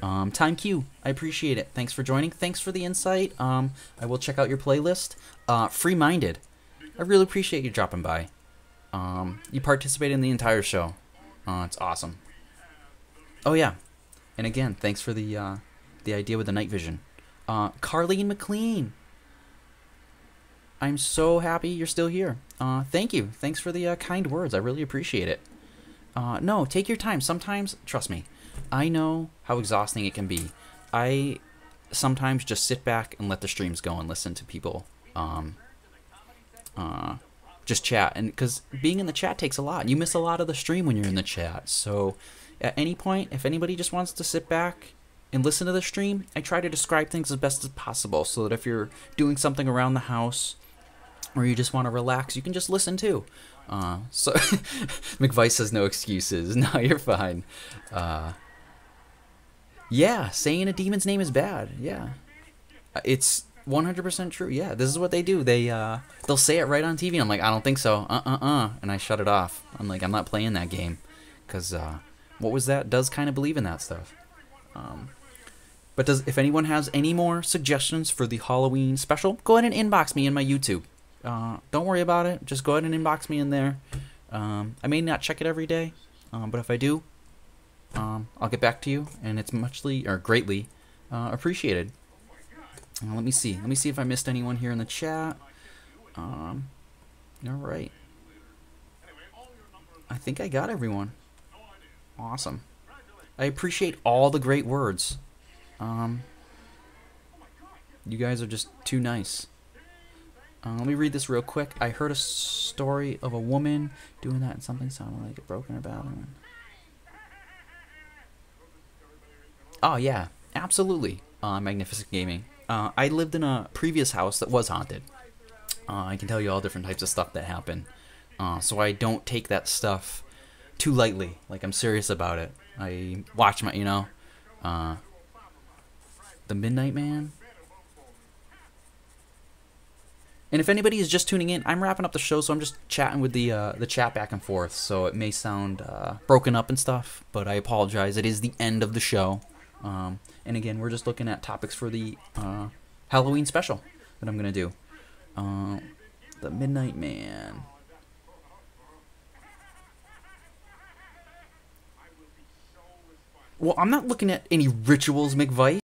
Speaker 3: Time Q, I appreciate it. Thanks for joining. Thanks for the insight. I will check out your playlist. Free Minded, I really appreciate you dropping by. You participated in the entire show. It's awesome. Oh yeah, and again, thanks for the the idea with the night vision. Carlene McLean. I'm so happy you're still here. Thank you. Thanks for the kind words. I really appreciate it. No, take your time. Sometimes, trust me, I know how exhausting it can be. I sometimes just sit back and let the streams go and listen to people just chat. And because being in the chat takes a lot. You miss a lot of the stream when you're in the chat. So at any point, if anybody just wants to sit back and listen to the stream, I try to describe things as best as possible so that if you're doing something around the house or you just want to relax, you can just listen too. So McVice says no excuses. No, you're fine. Yeah, saying a demon's name is bad. Yeah, it's 100% true. Yeah, this is what they do. They'll say it right on TV. I'm like, I don't think so. And I shut it off. I'm like, I'm not playing that game, because what was that? Does kind of believe in that stuff. But if anyone has any more suggestions for the Halloween special, go ahead and inbox me in my YouTube. Don't worry about it. Just go ahead and inbox me in there. I may not check it every day, but if I do, I'll get back to you, and it's greatly appreciated. Let me see. Let me see if I missed anyone here in the chat. All right. I think I got everyone. Awesome. I appreciate all the great words. You guys are just too nice. Let me read this real quick. I heard a story of a woman doing that and something sounded like it broke in her bathroom. Oh, yeah. Absolutely. Magnificent Gaming. I lived in a previous house that was haunted. I can tell you all different types of stuff that happen. So I don't take that stuff too lightly. Like, I'm serious about it. I watch my, the Midnight Man. And if anybody is just tuning in, I'm wrapping up the show, so I'm just chatting with the chat back and forth. So it may sound broken up and stuff, but I apologize. It is the end of the show. And again, we're just looking at topics for the Halloween special that I'm going to do. The Midnight Man. Well, I'm not looking at any rituals, McVice.